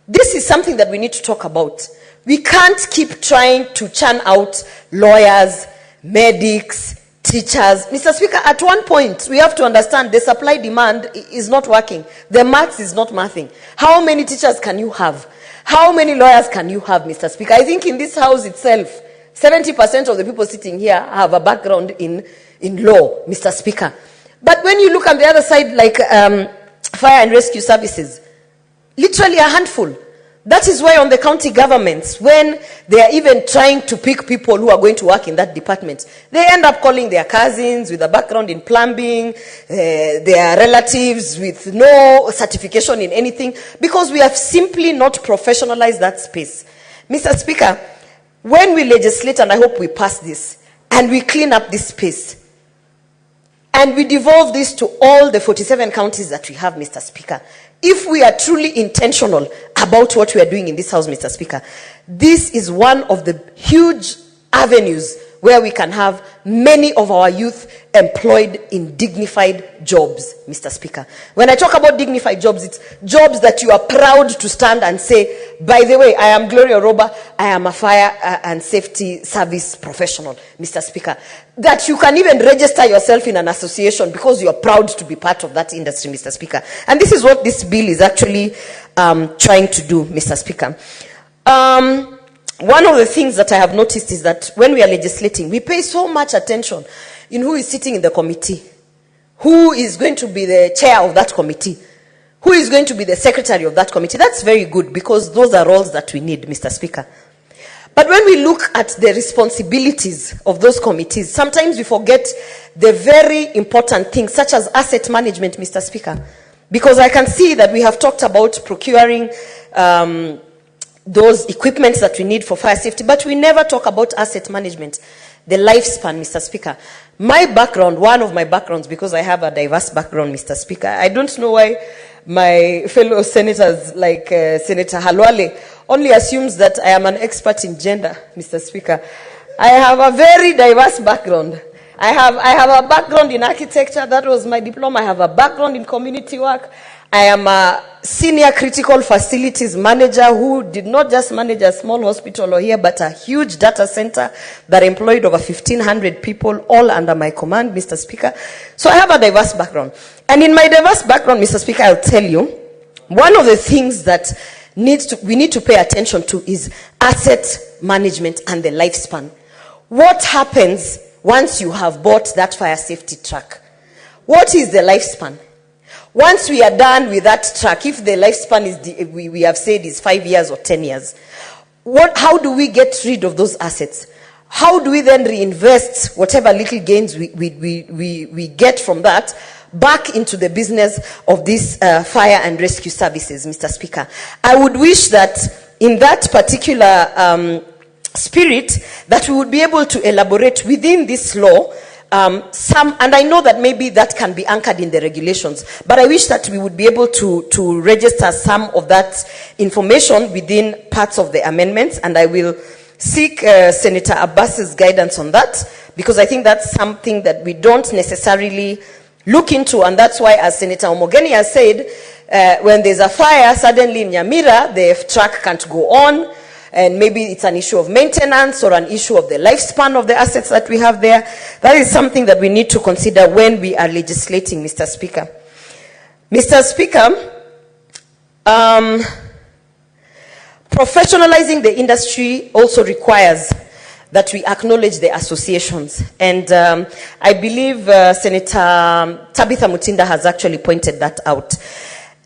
This is something that we need to talk about. We can't keep trying to churn out lawyers, medics, teachers. Mr. Speaker, at one point, we have to understand the supply-demand is not working. The maths is not mathing. How many teachers can you have? How many lawyers can you have, Mr. Speaker? I think in this house itself, 70% of the people sitting here have a background in law, Mr. Speaker. But when you look on the other side, like fire and rescue services, literally a handful. That is why on the county governments, when they are even trying to pick people who are going to work in that department, they end up calling their cousins with a background in plumbing, their relatives with no certification in anything, because we have simply not professionalized that space. Mr. Speaker, when we legislate, and I hope we pass this, and we clean up this space, and we devolve this to all the 47 counties that we have, Mr. Speaker. If we are truly intentional about what we are doing in this House, Mr. Speaker, this is one of the huge avenues where we can have many of our youth employed in dignified jobs, Mr. Speaker. When I talk about dignified jobs, it's jobs that you are proud to stand and say, by the way, I am Gloria Roba, I am a fire and safety service professional, Mr. Speaker. That you can even register yourself in an association because you are proud to be part of that industry, Mr. Speaker. And this is what this bill is actually trying to do, Mr. Speaker. One of the things that I have noticed is that when we are legislating, we pay so much attention in who is sitting in the committee, who is going to be the chair of that committee, who is going to be the secretary of that committee. That's very good because those are roles that we need, Mr. Speaker. But when we look at the responsibilities of those committees, sometimes we forget the very important things such as asset management, Mr. Speaker. Because I can see that we have talked about procuring those equipments that we need for fire safety, but we never talk about asset management, the lifespan, Mr. Speaker. My background, one of my backgrounds, because I have a diverse background, Mr. Speaker, I don't know why my fellow senators like Senator Halwale only assumes that I am an expert in gender, Mr. Speaker. I have a very diverse background. I have a background in architecture, that was my diploma. I have a background in community work. I am a senior critical facilities manager who did not just manage a small hospital or here, but a huge data center that employed over 1,500 people, all under my command, Mr. Speaker. So I have a diverse background. And in my diverse background, Mr. Speaker, I'll tell you, one of the things that we need to pay attention to is asset management and the lifespan. What happens once you have bought that fire safety truck? What is the lifespan? Once we are done with that truck, if the lifespan is, we have said is 5 years or 10 years, how do we get rid of those assets? How do we then reinvest whatever little gains we get from that back into the business of these fire and rescue services, Mr. Speaker? I would wish that in that particular spirit, that we would be able to elaborate within this law and I know that maybe that can be anchored in the regulations, but I wish that we would be able to register some of that information within parts of the amendments, and I will seek Senator Abbas's guidance on that, because I think that's something that we don't necessarily look into, and that's why, as Senator Omogeni has said, when there's a fire, suddenly in Nyamira, the truck can't go on, and maybe it's an issue of maintenance or an issue of the lifespan of the assets that we have there. That is something that we need to consider when we are legislating, Mr. Speaker. Mr. Speaker, professionalizing the industry also requires that we acknowledge the associations. And I believe Senator Tabitha Mutinda has actually pointed that out.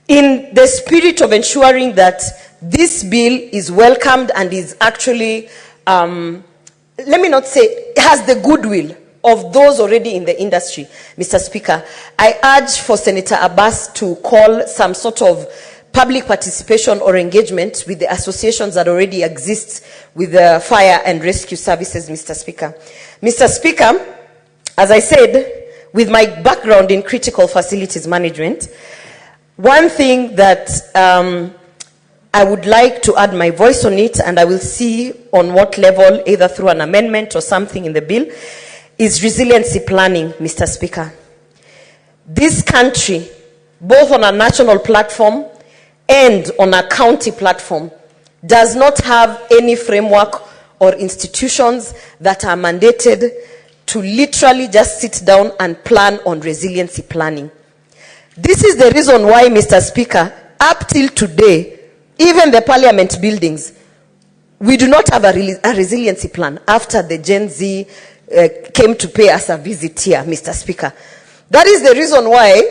In the spirit of ensuring that this bill is welcomed and is actually, let me not say, has the goodwill of those already in the industry, Mr. Speaker, I urge for Senator Abbas to call some sort of public participation or engagement with the associations that already exist with the fire and rescue services, Mr. Speaker. Mr. Speaker, as I said, with my background in critical facilities management, one thing that I would like to add my voice on it, and I will see on what level, either through an amendment or something in the bill, is resiliency planning, Mr. Speaker. This country, both on a national platform and on a county platform, does not have any framework or institutions that are mandated to literally just sit down and plan on resiliency planning. This is the reason why, Mr. Speaker, up till today, even the parliament buildings, we do not have a resiliency plan after the Gen Z came to pay us a visit here, Mr. Speaker. That is the reason why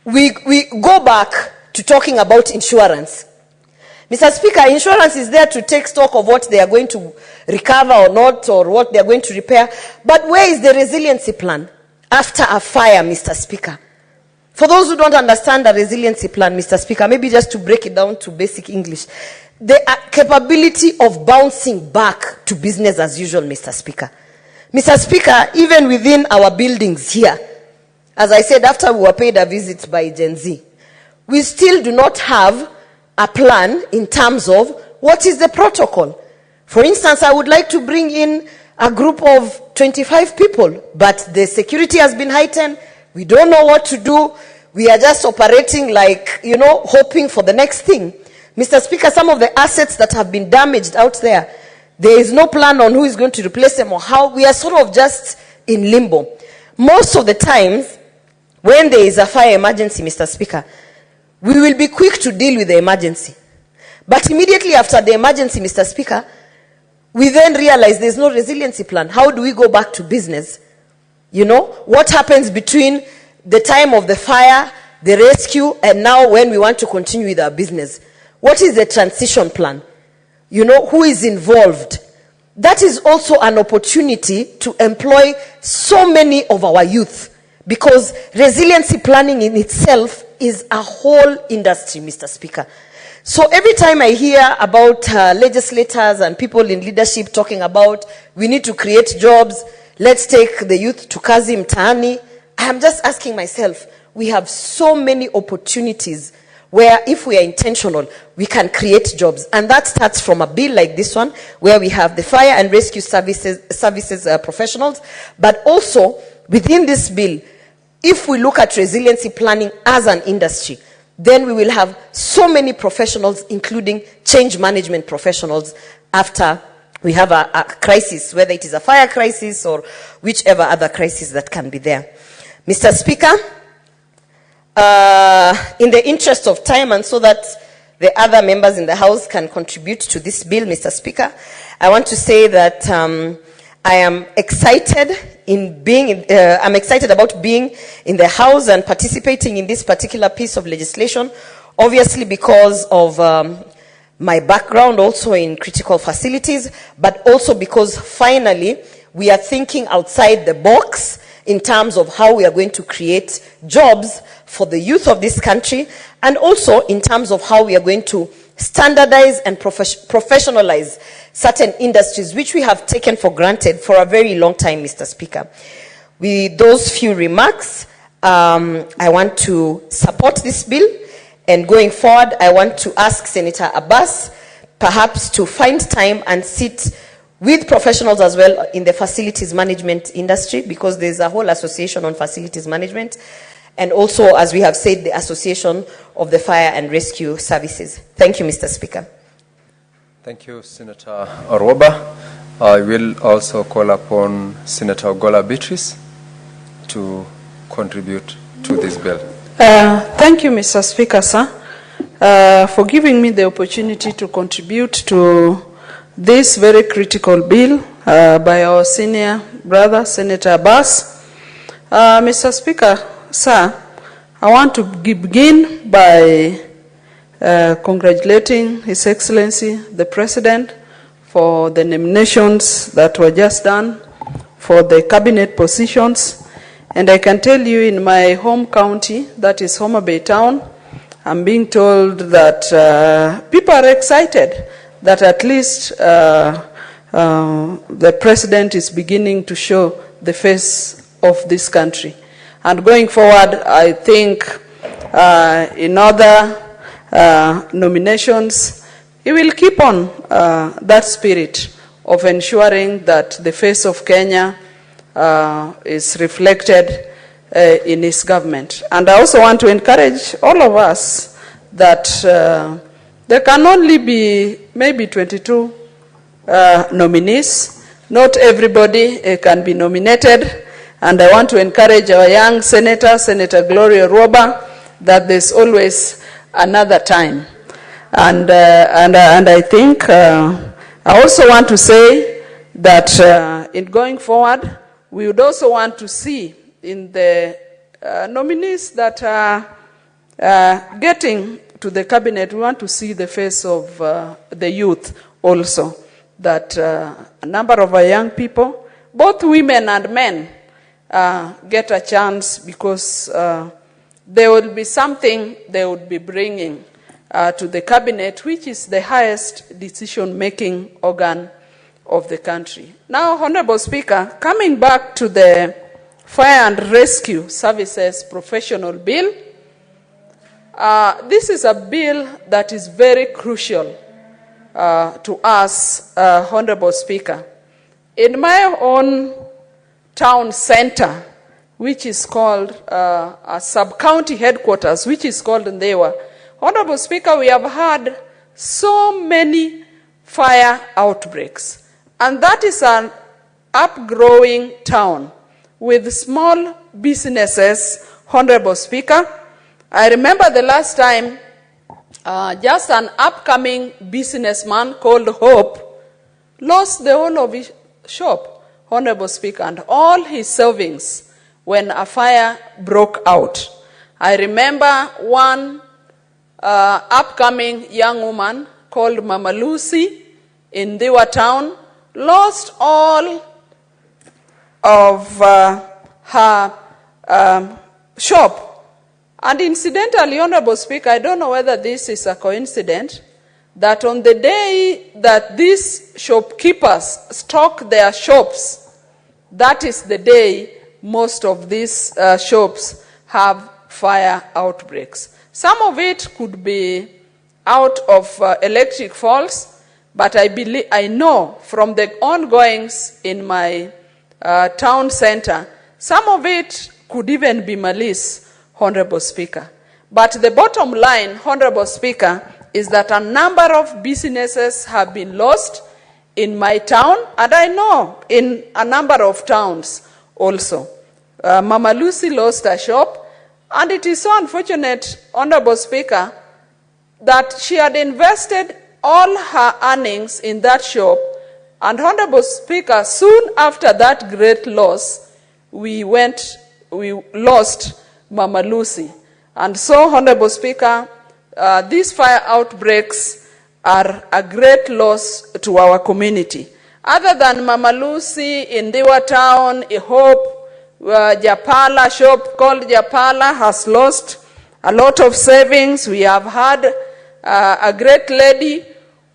we go back to talking about insurance. Mr. Speaker, insurance is there to take stock of what they are going to recover or not, or what they are going to repair. But where is the resiliency plan after a fire, Mr. Speaker? For those who don't understand the resiliency plan, Mr. Speaker, maybe just to break it down to basic English, the capability of bouncing back to business as usual, Mr. Speaker. Mr. Speaker, even within our buildings here, as I said, after we were paid a visit by Gen Z, we still do not have a plan in terms of what is the protocol. For instance, I would like to bring in a group of 25 people, but the security has been heightened. We don't know what to do. We are just operating like, hoping for the next thing. Mr. Speaker, some of the assets that have been damaged out there, there is no plan on who is going to replace them or how. We are sort of just in limbo. Most of the times, when there is a fire emergency, Mr. Speaker, we will be quick to deal with the emergency. But immediately after the emergency, Mr. Speaker, we then realize there's no resiliency plan. How do we go back to business? What happens between the time of the fire, the rescue, and now when we want to continue with our business? What is the transition plan? Who is involved? That is also an opportunity to employ so many of our youth, because resiliency planning in itself is a whole industry, Mr. Speaker. So every time I hear about legislators and people in leadership talking about we need to create jobs, let's take the youth to kazi mtaani, I am just asking myself, we have so many opportunities where if we are intentional, we can create jobs. And that starts from a bill like this one, where we have the fire and rescue services professionals, but also within this bill, if we look at resiliency planning as an industry, then we will have so many professionals, including change management professionals, after we have a crisis, whether it is a fire crisis or whichever other crisis that can be there. Mr. Speaker, in the interest of time and so that the other members in the House can contribute to this bill, Mr. Speaker, I want to say that I am excited I'm excited about being in the House and participating in this particular piece of legislation, obviously because of my background also in critical facilities, but also because finally we are thinking outside the box in terms of how we are going to create jobs for the youth of this country, and also in terms of how we are going to standardize and professionalize certain industries which we have taken for granted for a very long time, Mr. Speaker. With those few remarks, I want to support this bill, and going forward, I want to ask Senator Abbas perhaps to find time and sit with professionals as well in the facilities management industry, because there's a whole association on facilities management, and also, as we have said, the Association of the Fire and Rescue Services. Thank you, Mr. Speaker. Thank you, Senator Orwoba. I will also call upon Senator Ogolla Beatrice to contribute to this bill. Thank you, Mr. Speaker, sir, for giving me the opportunity to contribute to this very critical bill by our senior brother, Senator Abbas. Mr. Speaker, sir, I want to begin by congratulating His Excellency, the President, for the nominations that were just done for the cabinet positions. And I can tell you, in my home county, that is Homa Bay Town, I'm being told that people are excited that at least the President is beginning to show the face of this country. And going forward, I think in other nominations, he will keep on that spirit of ensuring that the face of Kenya is reflected in his government. And I also want to encourage all of us that there can only be maybe 22 nominees. Not everybody can be nominated. And I want to encourage our young senator, Senator Gloria Orwoba, that there's always another time. And I think I also want to say that in going forward, we would also want to see in the nominees that are getting to the cabinet, we want to see the face of the youth also, that a number of our young people, both women and men, get a chance, because there will be something they would be bringing to the cabinet, which is the highest decision-making organ of the country. Now, Honorable Speaker, coming back to the Fire and Rescue Services Professional Bill. This is a bill that is very crucial to us, Honorable Speaker. In my own town center, which is called a sub-county headquarters, which is called Ndewa, Honorable Speaker, we have had so many fire outbreaks. And that is an upgrowing town with small businesses, Honorable Speaker. I remember the last time just an upcoming businessman called Hope lost the whole of his shop, Honorable Speaker, and all his savings when a fire broke out. I remember one upcoming young woman called Mama Lucy in Diwa town lost all of her shop. And incidentally, Honorable Speaker, I don't know whether this is a coincidence, that on the day that these shopkeepers stock their shops, that is the day most of these shops have fire outbreaks. Some of it could be out of electric faults, but I know from the ongoings in my town center, some of it could even be malice, Honorable Speaker. But the bottom line, Honorable Speaker, is that a number of businesses have been lost in my town, and I know in a number of towns also. Mama Lucy lost her shop, and it is so unfortunate, Honorable Speaker, that she had invested all her earnings in that shop, and Honorable Speaker, soon after that great loss, we lost Mama Lucy. And so, Honorable Speaker, these fire outbreaks are a great loss to our community. Other than Mama Lucy in Diwa town, I hope Japala shop called Japala has lost a lot of savings. We have had a great lady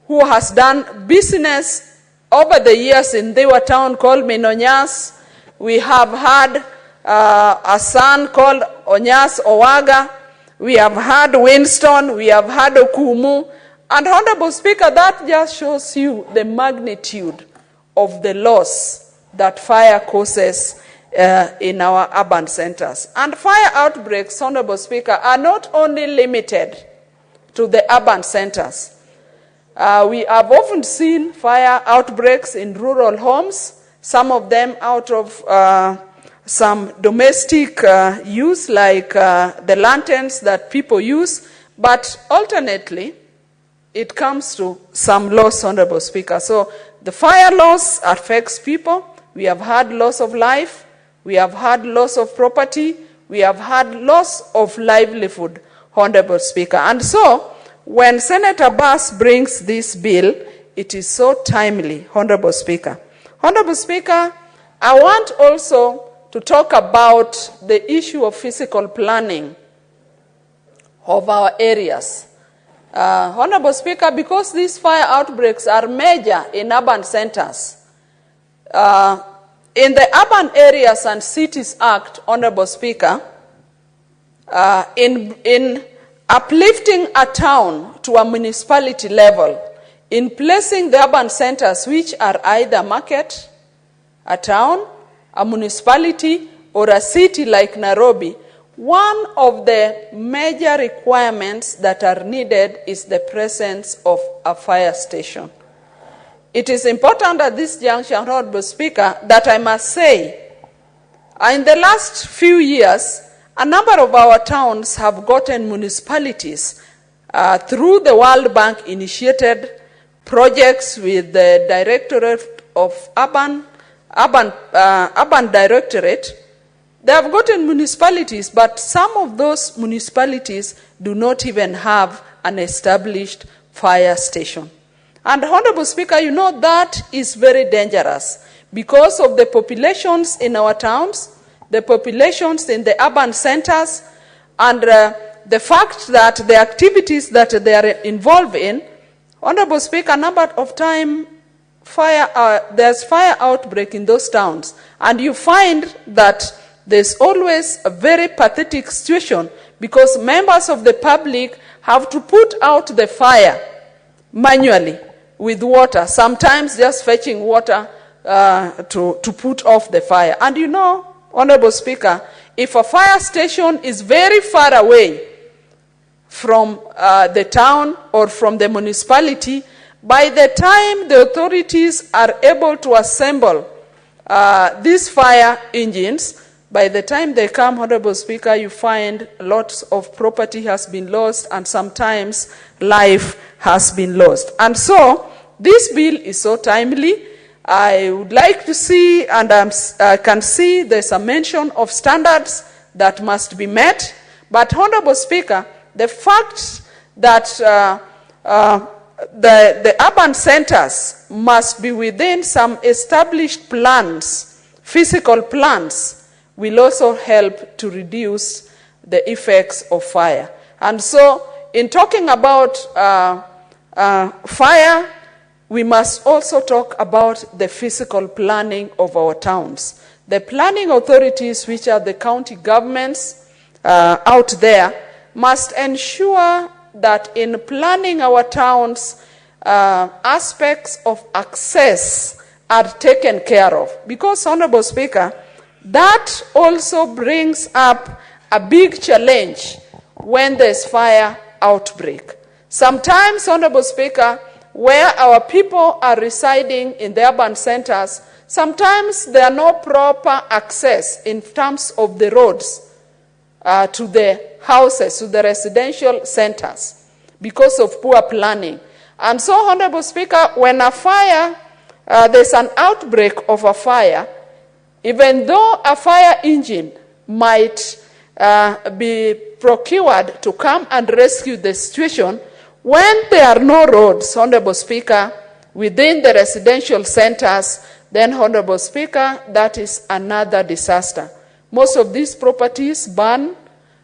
who has done business over the years in Diwa town called Minonyas. We have had a son called Onyas Owaga. We have had Winston. We have had Okumu. And Honorable Speaker, that just shows you the magnitude of the loss that fire causes in our urban centers. And fire outbreaks, Honorable Speaker, are not only limited to the urban centers. We have often seen fire outbreaks in rural homes, some of them out of some domestic use, like the lanterns that people use, but alternately, it comes to some loss, Honorable Speaker. So the fire loss affects people. We have had loss of life. We have had loss of property. We have had loss of livelihood, Honorable Speaker. And so when Senator Bass brings this bill, it is so timely, Honorable Speaker. Honorable Speaker, I want also to talk about the issue of physical planning of our areas. Honorable Speaker, because these fire outbreaks are major in urban centers, in the Urban Areas and Cities Act, Honorable Speaker, in uplifting a town to a municipality level, in placing the urban centers which are either market, a town, a municipality, or a city like Nairobi, one of the major requirements that are needed is the presence of a fire station. It is important at this juncture, Honorable Speaker, that I must say, in the last few years, a number of our towns have gotten municipalities through the World Bank initiated projects with the Directorate of Urban Directorate. They have gotten municipalities, but some of those municipalities do not even have an established fire station. And Honorable Speaker, you know that is very dangerous because of the populations in our towns, the populations in the urban centers, and the fact that the activities that they are involved in. Honorable Speaker, a number of times there's fire outbreak in those towns, and you find that there's always a very pathetic situation because members of the public have to put out the fire manually with water, sometimes just fetching water to put off the fire. And you know, Honorable Speaker, if a fire station is very far away from the town or from the municipality, by the time the authorities are able to assemble these fire engines, by the time they come, Honorable Speaker, you find lots of property has been lost and sometimes life has been lost. And so this bill is so timely. I would like to see, and I can see there's a mention of standards that must be met. But Honorable Speaker, the fact that the urban centers must be within some established plans, physical plans, will also help to reduce the effects of fire. And so, in talking about fire, we must also talk about the physical planning of our towns. The planning authorities, which are the county governments out there, must ensure that in planning our towns, aspects of access are taken care of. Because, Honorable Speaker, that also brings up a big challenge when there's fire outbreak. Sometimes, Honorable Speaker, where our people are residing in the urban centers, sometimes there are no proper access in terms of the roads to the houses, to the residential centers, because of poor planning. And so, Honorable Speaker, when a fire, there's an outbreak of a fire, even though a fire engine might be procured to come and rescue the situation, when there are no roads, Honorable Speaker, within the residential centers, then, Honorable Speaker, that is another disaster. Most of these properties burn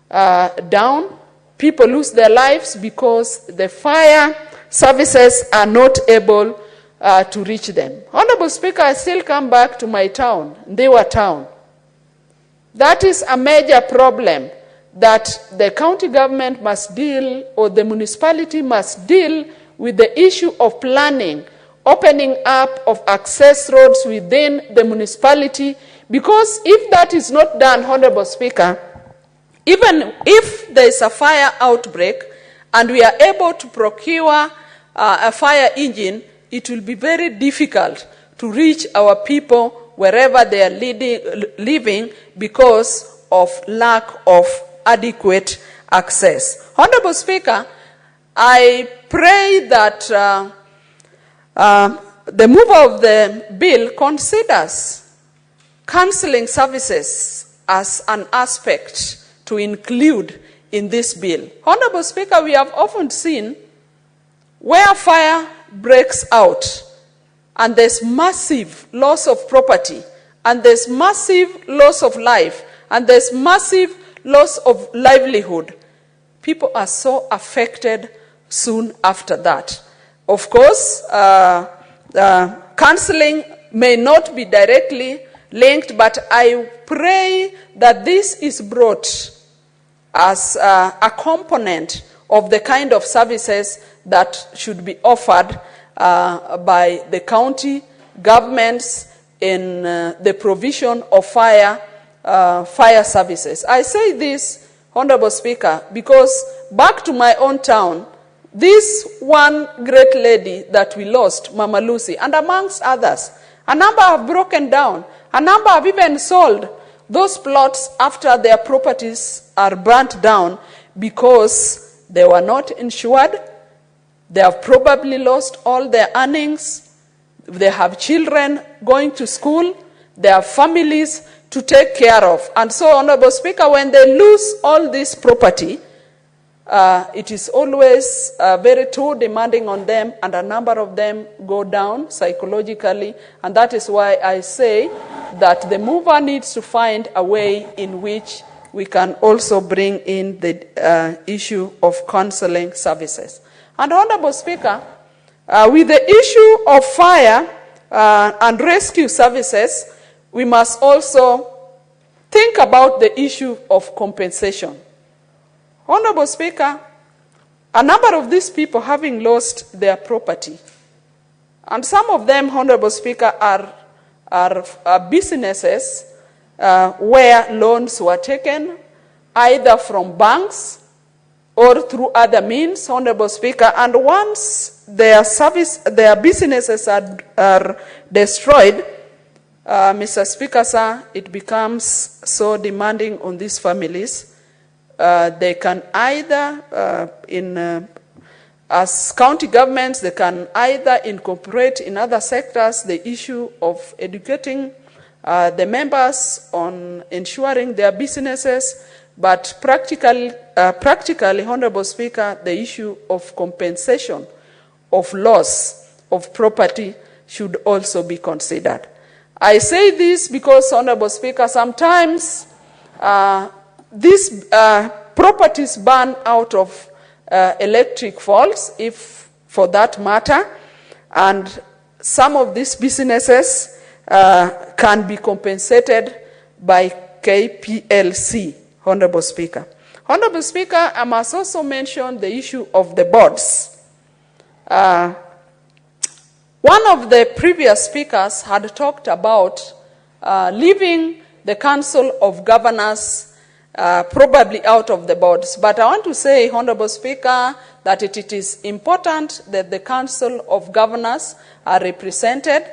down. People lose their lives because the fire services are not able to reach them. Honorable Speaker, I still come back to my town, Ndewa town. That is a major problem that the county government must deal, or the municipality must deal with the issue of planning, opening up of access roads within the municipality, because if that is not done, Honorable Speaker, even if there is a fire outbreak and we are able to procure a fire engine, it will be very difficult to reach our people wherever they are living because of lack of adequate access. Honorable Speaker, I pray that the mover of the bill considers counseling services as an aspect to include in this bill. Honorable Speaker, we have often seen where fire breaks out and there's massive loss of property and there's massive loss of life and there's massive loss of livelihood, people are so affected soon after that. Of course, counseling may not be directly linked, but I pray that this is brought as a component of the kind of services that should be offered by the county governments in the provision of fire services. I say this, Honorable Speaker, because back to my own town, this one great lady that we lost, Mama Lucy, and amongst others, a number have broken down, a number have even sold those plots after their properties are burnt down because they were not insured. They have probably lost all their earnings. They have children going to school. They have families to take care of. And so, Honorable Speaker, when they lose all this property, it is always very too demanding on them, and a number of them go down psychologically. And that is why I say that the mover needs to find a way in which we can also bring in the issue of counseling services. And Honorable Speaker, with the issue of fire and rescue services, we must also think about the issue of compensation. Honorable Speaker, a number of these people having lost their property, and some of them, Honorable Speaker, are businesses where loans were taken either from banks or through other means, Honorable Speaker, and once their businesses are destroyed, Mr. Speaker, sir, it becomes so demanding on these families. They can either, as county governments, they can either incorporate in other sectors the issue of educating the members on ensuring their businesses, but practically, Honorable Speaker, the issue of compensation of loss of property should also be considered. I say this because, Honorable Speaker, sometimes these properties burn out of electric faults, if for that matter, and some of these businesses can be compensated by KPLC, Honorable Speaker. Honorable Speaker, I must also mention the issue of the boards. One of the previous speakers had talked about leaving the Council of Governors probably out of the boards. But I want to say, Honorable Speaker, that it is important that the Council of Governors are represented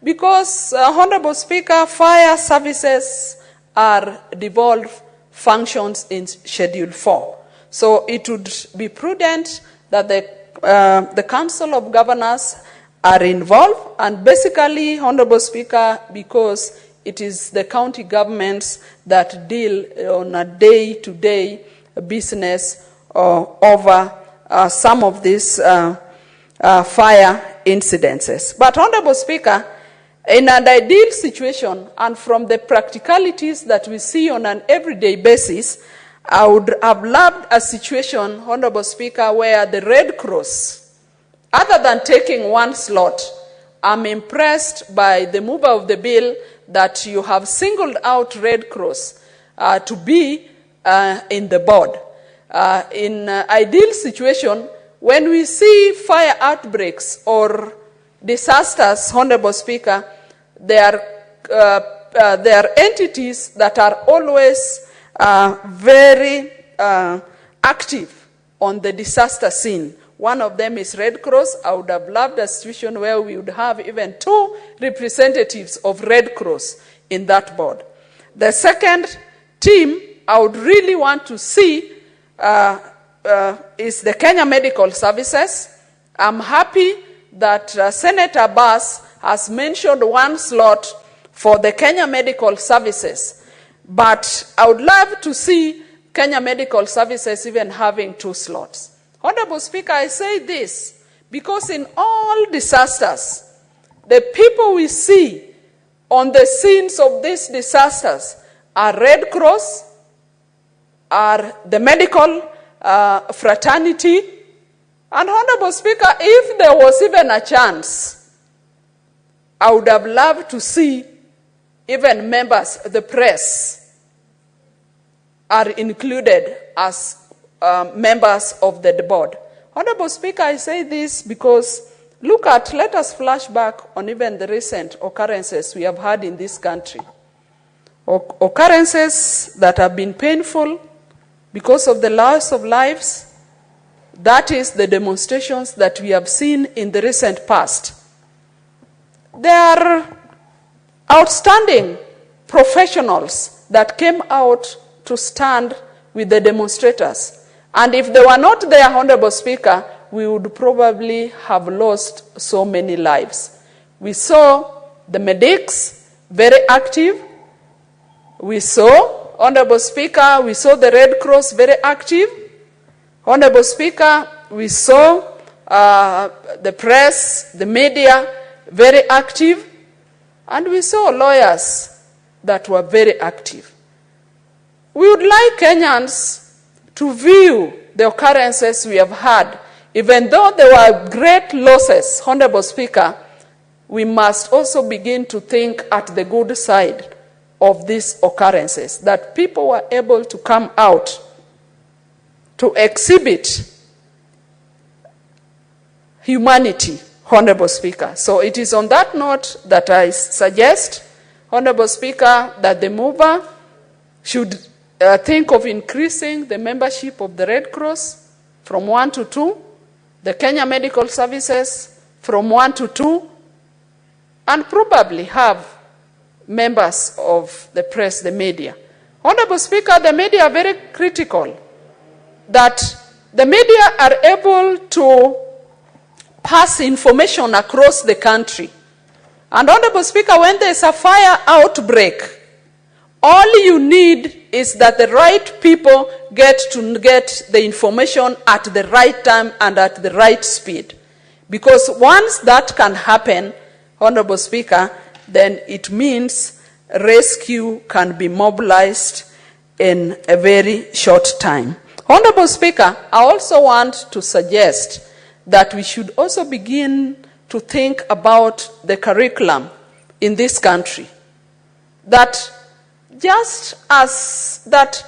because, Honorable Speaker, fire services are devolved functions in Schedule 4. So it would be prudent that the Council of Governors are involved, and basically, Honorable Speaker, because it is the county governments that deal on a day-to-day business over some of these fire incidences. But, Honorable Speaker, in an ideal situation, and from the practicalities that we see on an everyday basis, I would have loved a situation, Honorable Speaker, where the Red Cross, other than taking one slot, I'm impressed by the mover of the bill that you have singled out Red Cross to be in the board. In ideal situation, when we see fire outbreaks or disasters, Honorable Speaker, there are entities that are always very active on the disaster scene. One of them is Red Cross. I would have loved a situation where we would have even 2 representatives of Red Cross in that board. The second team I would really want to see is the Kenya Medical Services. I'm happy that Senator Bass has mentioned one slot for the Kenya Medical Services, but I would love to see Kenya Medical Services even having 2 slots. Honorable Speaker, I say this because in all disasters, the people we see on the scenes of these disasters are Red Cross, are the medical fraternity, and Honorable Speaker, if there was even a chance, I would have loved to see even members of the press are included as members of the board. Honorable Speaker, I say this because let us flash back on even the recent occurrences we have had in this country. Occurrences that have been painful because of the loss of lives. That is the demonstrations that we have seen in the recent past. There are outstanding professionals that came out to stand with the demonstrators. And if they were not there, Honorable Speaker, we would probably have lost so many lives. We saw the medics very active. We saw, Honorable Speaker, we saw the Red Cross very active. Honorable Speaker, we saw the press, the media very active. And we saw lawyers that were very active. We would like Kenyans to view the occurrences we have had. Even though there were great losses, Honorable Speaker, we must also begin to think at the good side of these occurrences, that people were able to come out to exhibit humanity, Honorable Speaker. So it is on that note that I suggest, Honorable Speaker, that the mover should think of increasing the membership of the Red Cross from 1 to 2, the Kenya Medical Services from 1 to 2, and probably have members of the press, the media. Honorable Speaker, the media are very critical that the media are able to pass information across the country. And Honorable Speaker, when there's a fire outbreak, all you need is that the right people get the information at the right time and at the right speed. Because once that can happen, Honorable Speaker, then it means rescue can be mobilized in a very short time. Honorable Speaker, I also want to suggest that we should also begin to think about the curriculum in this country. That just as that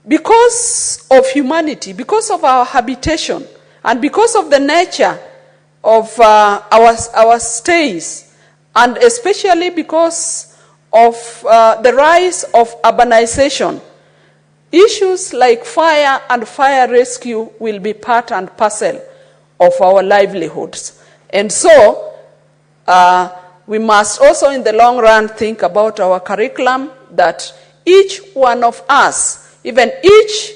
because of humanity, because of our habitation, and because of the nature of our stays, and especially because of the rise of urbanization, issues like fire and fire rescue will be part and parcel of our livelihoods. And so, we must also in the long run think about our curriculum, that each one of us, even each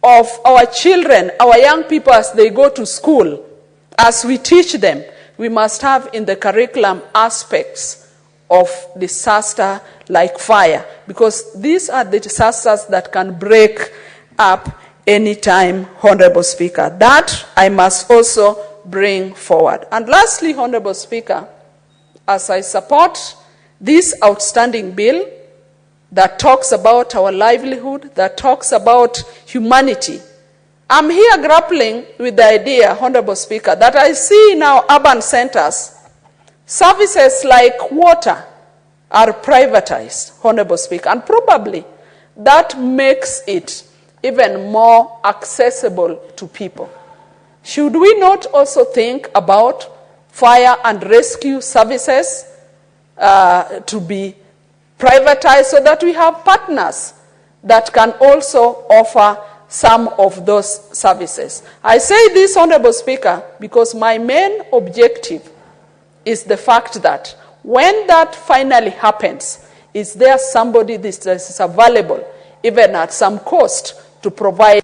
of our children, our young people as they go to school, as we teach them, we must have in the curriculum aspects of disaster like fire, because these are the disasters that can break up anytime, Honorable Speaker. That I must also bring forward. And lastly, Honorable Speaker, as I support this outstanding bill that talks about our livelihood, that talks about humanity, I'm here grappling with the idea, Honorable Speaker, that I see in our urban centers, services like water are privatized, Honorable Speaker, and probably that makes it even more accessible to people. Should we not also think about fire and rescue services to be privatized so that we have partners that can also offer some of those services? I say this, Honorable Speaker, because my main objective is the fact that when that finally happens, is there somebody that is available, even at some cost, to provide?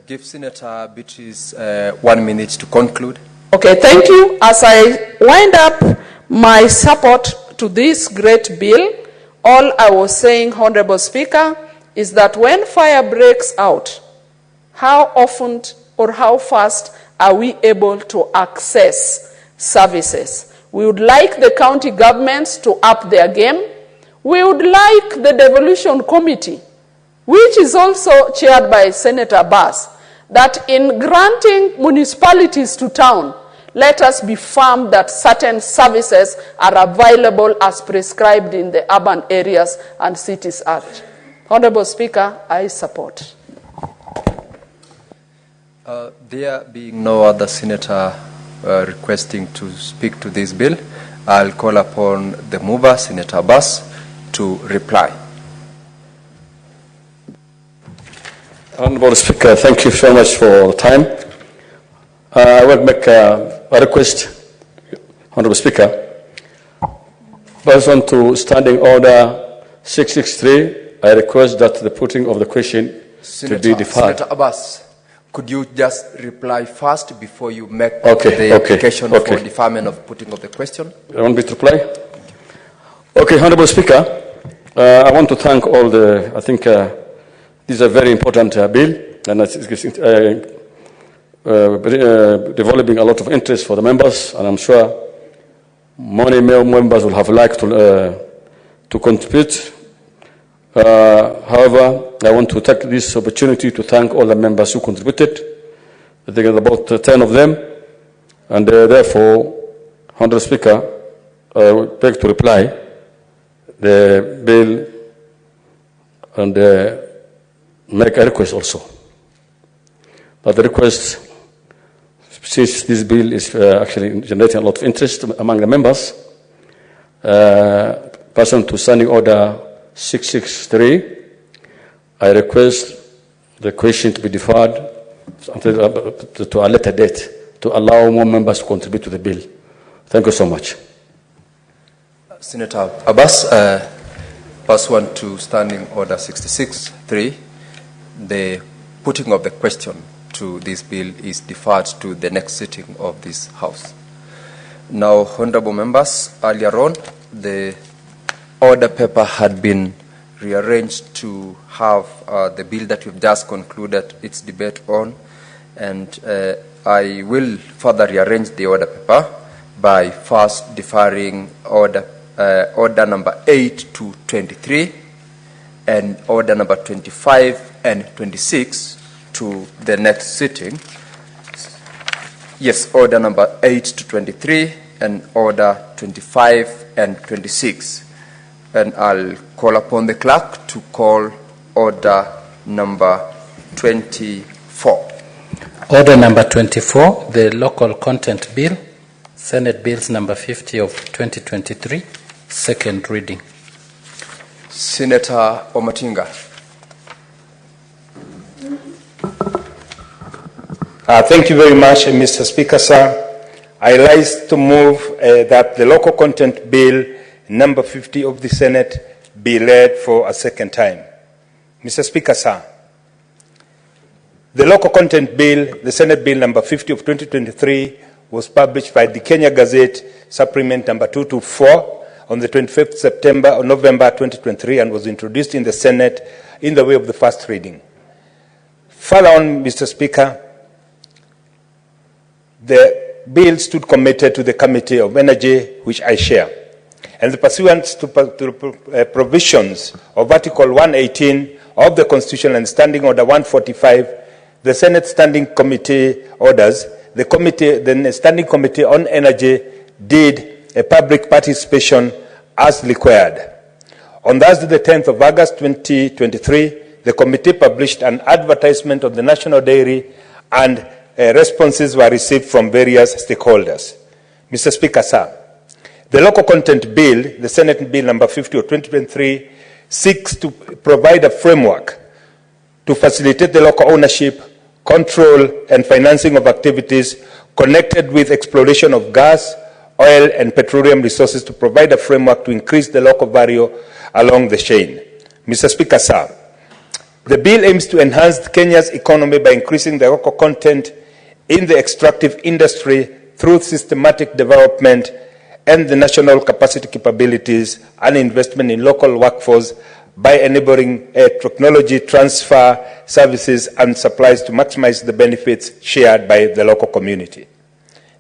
Give Senator Beatrice 1 minute to conclude. Okay, thank you. As I wind up my support to this great bill, all I was saying, Honorable Speaker, is that when fire breaks out, how often or how fast are we able to access services? We would like the county governments to up their game. We would like the devolution committee, which is also chaired by Senator Bass, that in granting municipalities to town, let us be firm that certain services are available as prescribed in the Urban Areas and Cities Act. Honorable Speaker, I support. There being no other senator requesting to speak to this bill, I'll call upon the mover, Senator Bass, to reply. Honorable Speaker, thank you so much for the time. I will make a request, Honorable Speaker. Based on to Standing Order 663, I request that the putting of the question to be deferred. Senator Abbas, could you just reply first before you make the application for deferment of putting of the question? I want me to reply? Okay, Honorable Speaker, I want to thank all the, I think this is a very important bill, and it's developing a lot of interest for the members, and I'm sure many members will have liked to contribute. However, I want to take this opportunity to thank all the members who contributed. I think about 10 of them, and therefore, Honorable Speaker, beg to reply the bill and make a request also. But the request, since this bill is actually generating a lot of interest among the members, pursuant to Standing Order 663, I request the question to be deferred to a later date to allow more members to contribute to the bill. Thank you so much. Senator Abbas, pursuant to Standing Order 66.3, the putting of the question to this bill is deferred to the next sitting of this House. Now, honorable members, earlier on, the order paper had been rearranged to have the bill that we've just concluded its debate on, and I will further rearrange the order paper by first deferring order number 8 to 23 and order number 25 and 26 to the next sitting. Yes, order number 8 to 23 and order 25 and 26. And I'll call upon the clerk to call order number 24. Order number 24, the Local Content Bill, Senate Bills number 50 of 2023, second reading. Senator Omatinga. Thank you very much, Mr. Speaker, sir. I rise to move that the Local Content Bill number 50 of the Senate be read for a second time. Mr. Speaker, sir, the Local Content Bill, the Senate Bill number 50 of 2023, was published by the Kenya Gazette, supplement number 224, on the 25th November 2023, and was introduced in the Senate in the way of the first reading. Further on, Mr. Speaker, the bill stood committed to the Committee of Energy, which I share. And the pursuant to provisions of Article 118 of the Constitution and Standing Order 145, the Senate Standing Committee orders, the Standing Committee on Energy did a public participation as required. On Thursday, the 10th of August 2023, the committee published an advertisement on the National Diary, and responses were received from various stakeholders. Mr. Speaker, sir, the Local Content Bill, the Senate Bill number 50 of 2023, seeks to provide a framework to facilitate the local ownership, control, and financing of activities connected with exploration of gas, oil, and petroleum resources, to provide a framework to increase the local value along the chain. Mr. Speaker, sir, the bill aims to enhance Kenya's economy by increasing the local content in the extractive industry through systematic development and the national capacity capabilities and investment in local workforce by enabling technology transfer, services, and supplies to maximize the benefits shared by the local community.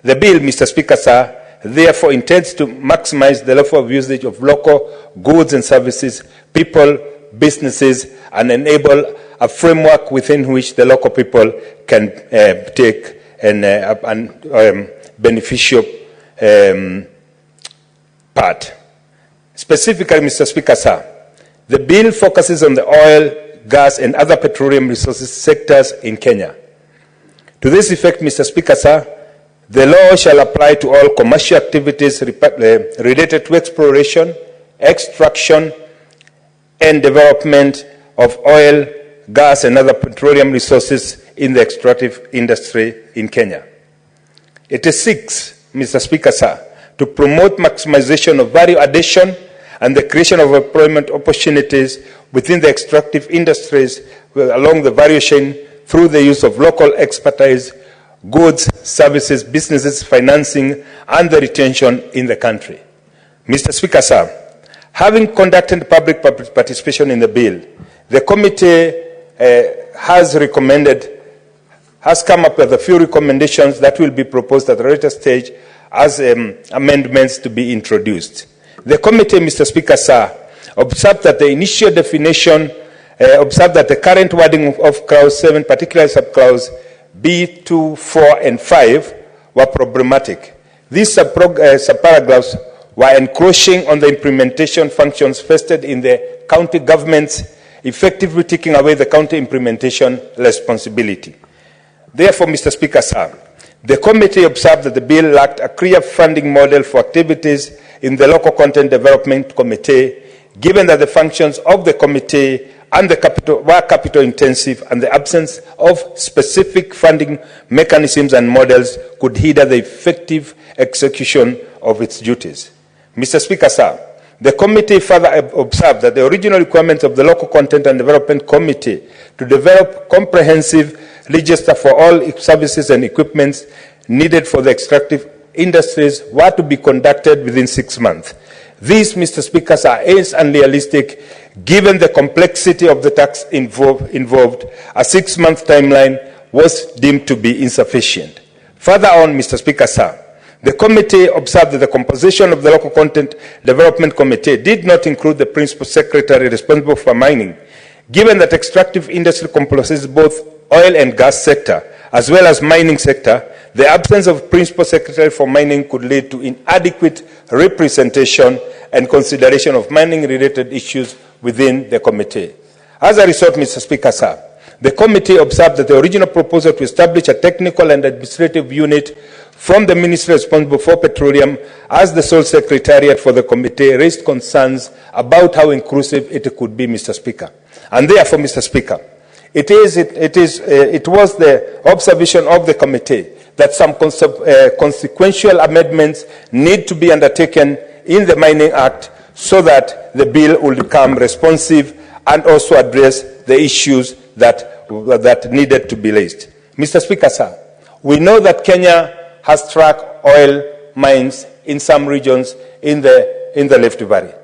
The bill, Mr. Speaker, sir, therefore intends to maximize the level of usage of local goods and services, people, businesses, and enable a framework within which the local people can take an beneficial part. Specifically, Mr. Speaker, sir, the bill focuses on the oil, gas, and other petroleum resources sectors in Kenya. To this effect, Mr. Speaker, sir, the law shall apply to all commercial activities related to exploration, extraction, and development of oil, gas, and other petroleum resources in the extractive industry in Kenya. It seeks, Mr. Speaker, sir, to promote maximization of value addition and the creation of employment opportunities within the extractive industries along the value chain through the use of local expertise, goods, services, businesses, financing, and the retention in the country. Mr. Speaker, sir, having conducted public participation in the bill, the committee has come up with a few recommendations that will be proposed at a later stage as amendments to be introduced. The committee, Mr. Speaker, sir, observed that the initial definition, observed that the current wording of clause 7, particularly subclause B2, 4, and 5, were problematic. These subparagraphs were encroaching on the implementation functions vested in the county governments, effectively taking away the county implementation responsibility. Therefore, Mr. Speaker, sir, the committee observed that the bill lacked a clear funding model for activities in the Local Content Development Committee, given that the functions of the committee and the capital were capital intensive, and the absence of specific funding mechanisms and models could hinder the effective execution of its duties. Mr. Speaker, sir, the committee further observed that the original requirements of the Local Content and Development Committee to develop comprehensive register for all services and equipments needed for the extractive industries were to be conducted within 6 months. These, Mr. Speaker, is unrealistic given the complexity of the tax involved. A 6-month timeline was deemed to be insufficient. Further on, Mr. Speaker, sir, the committee observed that the composition of the Local Content Development Committee did not include the principal secretary responsible for mining, given that extractive industry comprises both oil and gas sector as well as mining sector. The absence of principal secretary for mining could lead to inadequate representation and consideration of mining-related issues within the committee. As a result, Mr. Speaker, sir, the committee observed that the original proposal to establish a technical and administrative unit from the ministry responsible for petroleum as the sole secretariat for the committee raised concerns about how inclusive it could be, Mr. Speaker. And therefore, Mr. Speaker, it was the observation of the committee that some consequential amendments need to be undertaken in the Mining Act so that the bill will become responsive and also address the issues that needed to be raised. Mr. Speaker, sir, we know that Kenya has struck oil mines in some regions in the Rift Valley.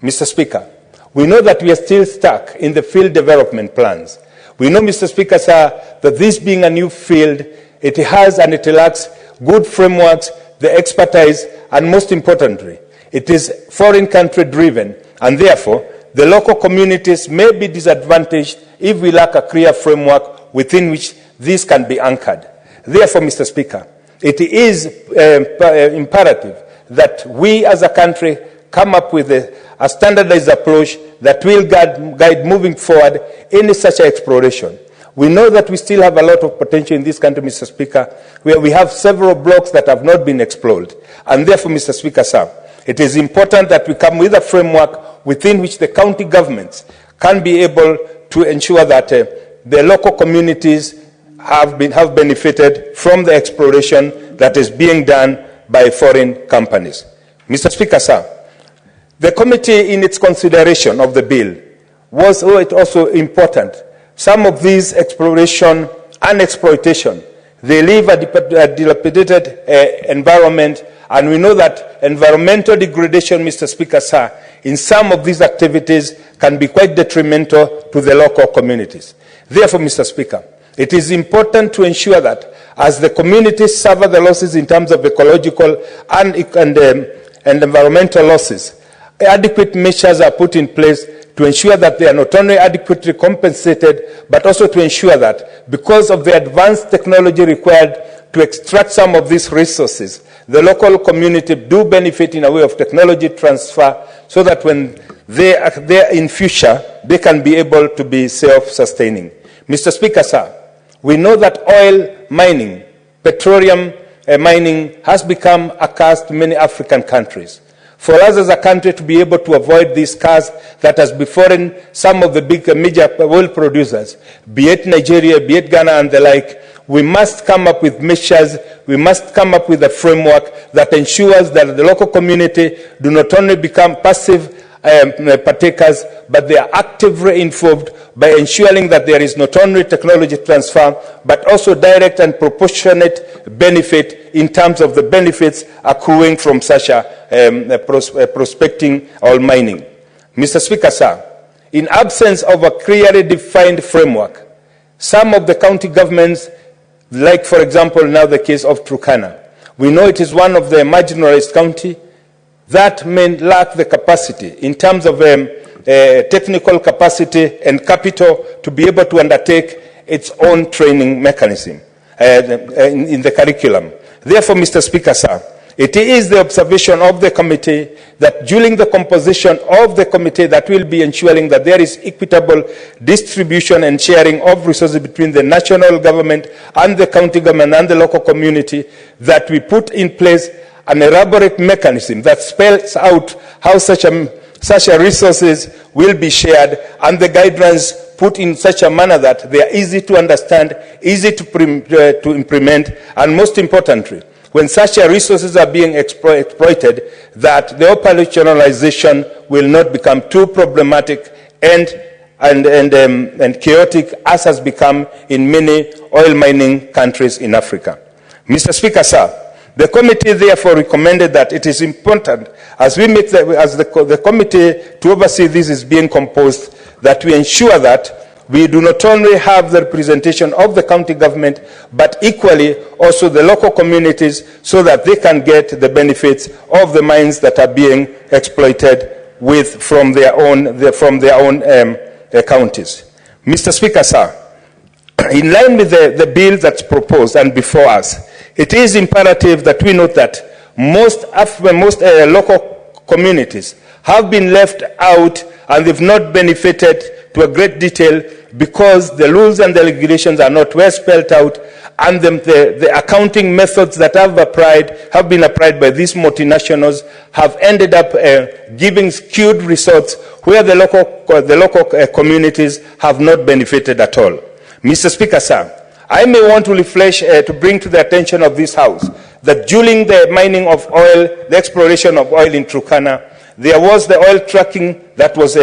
Mr. Speaker, we know that we are still stuck in the field development plans. We know, Mr. Speaker, sir, that this being a new field, it has and it lacks good frameworks, the expertise, and most importantly, it is foreign country driven, and therefore, the local communities may be disadvantaged if we lack a clear framework within which this can be anchored. Therefore, Mr. Speaker, it is imperative that we as a country come up with a standardized approach that will guide moving forward in such an exploration. We know that we still have a lot of potential in this country, Mr. Speaker, where we have several blocks that have not been explored. And therefore, Mr. Speaker, sir, it is important that we come with a framework within which the county governments can be able to ensure that the local communities have benefited from the exploration that is being done by foreign companies. Mr. Speaker, sir, the committee in its consideration of the bill was also important. Some of these exploration and exploitation, they leave a dilapidated environment, and we know that environmental degradation, Mr. Speaker, sir, in some of these activities can be quite detrimental to the local communities. Therefore, Mr. Speaker, it is important to ensure that as the communities suffer the losses in terms of ecological and environmental losses, adequate measures are put in place to ensure that they are not only adequately compensated, but also to ensure that because of the advanced technology required to extract some of these resources, the local community do benefit in a way of technology transfer so that when they are there in future, they can be able to be self-sustaining. Mr. Speaker, sir, we know that oil mining, petroleum mining has become a curse to many African countries. For us as a country to be able to avoid this curse that has befallen some of the big major oil producers, be it Nigeria, be it Ghana and the like, we must come up with measures, we must come up with a framework that ensures that the local community do not only become passive partakers, but they are actively involved by ensuring that there is not only technology transfer, but also direct and proportionate benefit in terms of the benefits accruing from such a prospecting or mining. Mr. Speaker, sir, in absence of a clearly defined framework, some of the county governments, like for example now the case of Turkana, we know it is one of the marginalized county that may lack the capacity in terms of technical capacity and capital to be able to undertake its own training mechanism in the curriculum. Therefore, Mr. Speaker, sir, It is the observation of the committee that during the composition of the committee that will be ensuring that there is equitable distribution and sharing of resources between the national government and the county government and the local community, that we put in place an elaborate mechanism that spells out how such a resources will be shared, and the guidelines put in such a manner that they are easy to understand, easy to implement, and most importantly, when such resources are being exploited, that the operationalization will not become too problematic and chaotic, as has become in many oil mining countries in Africa. Mr. Speaker, sir, the committee therefore recommended that it is important, as the committee to oversee this is being composed, that we ensure that we do not only have the representation of the county government, but equally also the local communities, so that they can get the benefits of the mines that are being exploited from their own counties. Mr. Speaker, sir, in line with the bill that's proposed and before us, it is imperative that we note that most local communities have been left out, and they've not benefited to a great detail because the rules and the regulations are not well spelled out, and the accounting methods that have been applied by these multinationals have ended up giving skewed results where the local communities have not benefited at all. Mr. Speaker, sir, I may want to refresh to bring to the attention of this House that during the mining of oil, the exploration of oil in Turkana, there was the oil trucking that was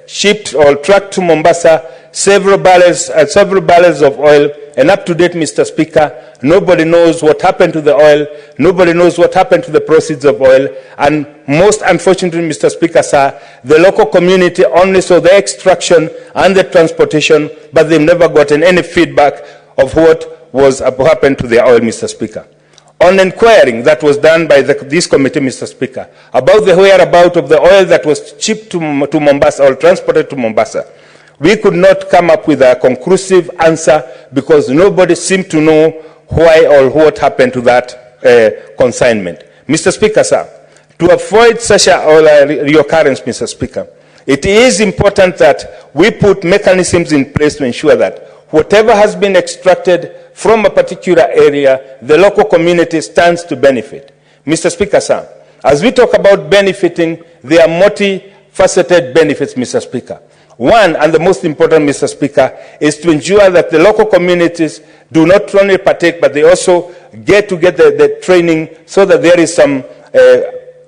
shipped or trucked to Mombasa, several barrels of oil, and up to date, Mr. Speaker, nobody knows what happened to the oil, nobody knows what happened to the proceeds of oil, and most unfortunately, Mr. Speaker, sir, the local community only saw the extraction and the transportation, but they've never gotten any feedback of what happened to their oil, Mr. Speaker. On inquiring that was done by this committee, Mr. Speaker, about the whereabouts of the oil that was shipped to Mombasa or transported to Mombasa, we could not come up with a conclusive answer because nobody seemed to know why or what happened to that consignment. Mr. Speaker, sir, to avoid such a reoccurrence, Mr. Speaker, it is important that we put mechanisms in place to ensure that whatever has been extracted from a particular area, the local community stands to benefit. Mr. Speaker, sir, as we talk about benefiting, there are multifaceted benefits, Mr. Speaker. One, and the most important, Mr. Speaker, is to ensure that the local communities do not only partake, but they also get the training so that there is some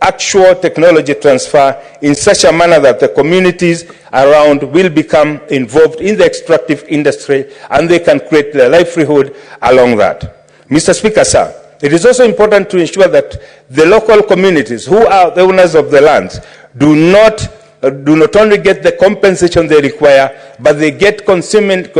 actual technology transfer in such a manner that the communities around will become involved in the extractive industry and they can create their livelihood along that. Mr. Speaker, sir, it is also important to ensure that the local communities who are the owners of the lands do not only get the compensation they require, but they get consummate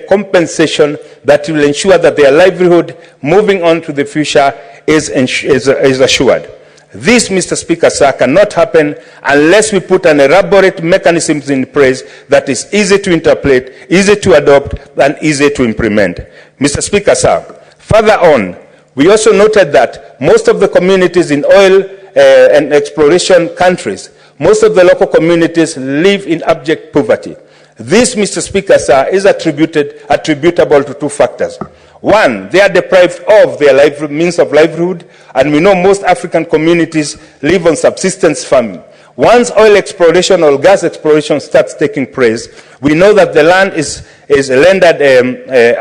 compensation that will ensure that their livelihood moving on to the future is assured. This, Mr. Speaker, sir, cannot happen unless we put an elaborate mechanism in place that is easy to interpret, easy to adopt, and easy to implement. Mr. Speaker, sir, further on, we also noted that most of the communities in oil and exploration countries, most of the local communities live in abject poverty. This, Mr. Speaker, sir, is attributable to two factors. One, they are deprived of their means of livelihood, and we know most African communities live on subsistence farming. Once oil exploration or gas exploration starts taking place, we know that the land is rendered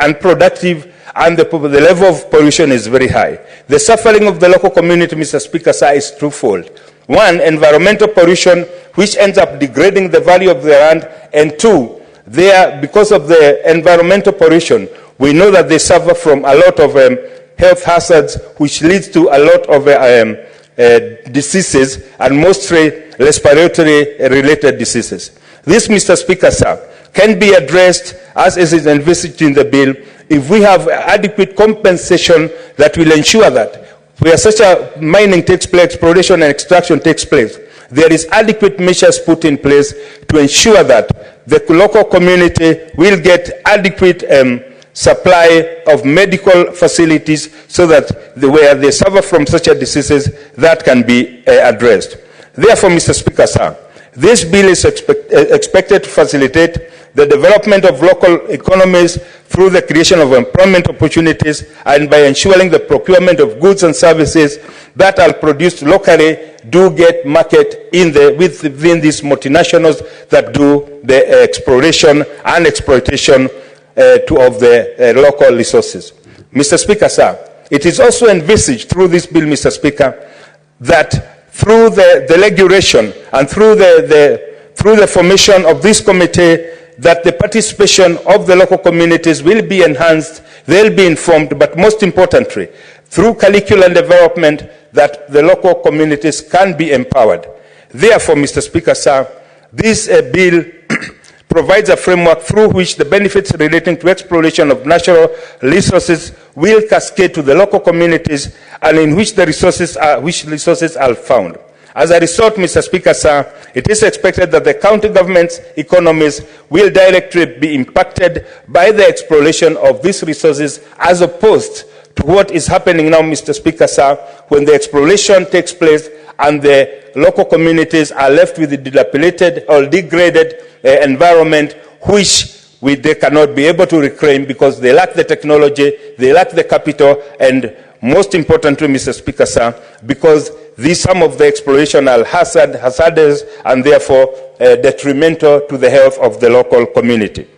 unproductive, and the level of pollution is very high. The suffering of the local community, Mr. Speaker, sir, is twofold. One, environmental pollution, which ends up degrading the value of the land, and two, because of the environmental pollution, we know that they suffer from a lot of health hazards, which leads to a lot of diseases, and mostly respiratory-related diseases. This, Mr. Speaker, sir, can be addressed, as is envisaged in the bill, if we have adequate compensation that will ensure that where such a mining takes place, exploration and extraction takes place, there is adequate measures put in place to ensure that the local community will get adequate supply of medical facilities so that where they suffer from such a diseases, that can be addressed. Therefore, Mr. Speaker, sir, this bill is expected to facilitate the development of local economies through the creation of employment opportunities and by ensuring the procurement of goods and services that are produced locally do get market within these multinationals that do the exploration and exploitation of the local resources. Mr. Speaker, sir, it is also envisaged through this bill, Mr. Speaker, that through the regulation and through the formation of this committee, that the participation of the local communities will be enhanced, they'll be informed, but most importantly, through curriculum development, that the local communities can be empowered. Therefore, Mr. Speaker, sir, this bill provides a framework through which the benefits relating to exploration of natural resources will cascade to the local communities and in which the resources are found. As a result, Mr. Speaker, sir, it is expected that the county government's economies will directly be impacted by the exploration of these resources as opposed to what is happening now, Mr. Speaker, sir, when the exploration takes place and the local communities are left with the dilapidated or degraded environment which they cannot be able to reclaim because they lack the technology, they lack the capital, and most importantly, Mr. Speaker, sir, because some of the exploration are hazardous and therefore detrimental to the health of the local community.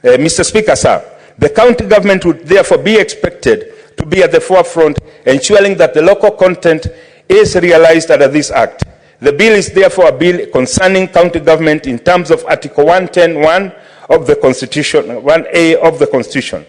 Mr. Speaker, sir, the county government would therefore be expected to be at the forefront, ensuring that the local content is realized under this act. The bill is therefore a bill concerning county government in terms of Article 110(1) of the Constitution, 1A of the Constitution.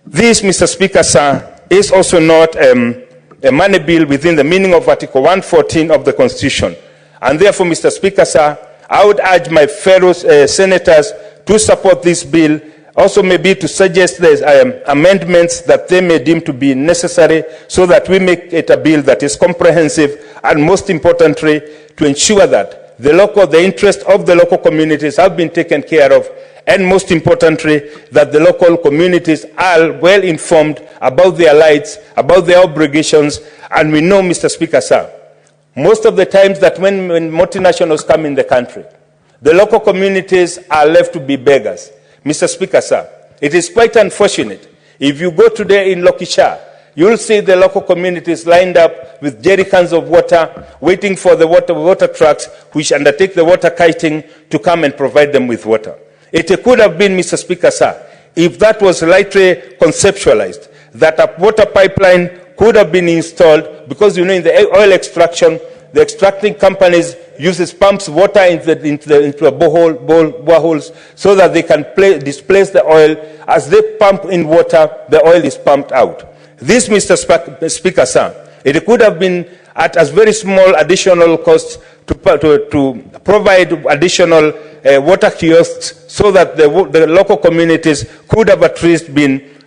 This, Mr. Speaker, sir, is also not a money bill within the meaning of Article 114 of the Constitution. And therefore, Mr. Speaker, sir, I would urge my fellow senators to support this bill, also maybe to suggest the amendments that they may deem to be necessary so that we make it a bill that is comprehensive and most importantly to ensure that the interest of the local communities have been taken care of, and most importantly that the local communities are well informed about their rights, about their obligations. And we know, Mr. Speaker, sir, most of the times that when multinationals come in the country, the local communities are left to be beggars. Mr. Speaker, sir, it is quite unfortunate. If you go today in Lokisha, you'll see the local communities lined up with jerry cans of water, waiting for the water trucks which undertake the water kiting to come and provide them with water. It could have been, Mr. Speaker, sir, if that was rightly conceptualized, that a water pipeline could have been installed, because you know in the oil extraction, the extracting companies uses pumps water into boreholes so that they can displace the oil. As they pump in water, the oil is pumped out. This, Mr. Speaker, sir, it could have been at a very small additional cost to provide additional water kiosks so that the local communities could have at least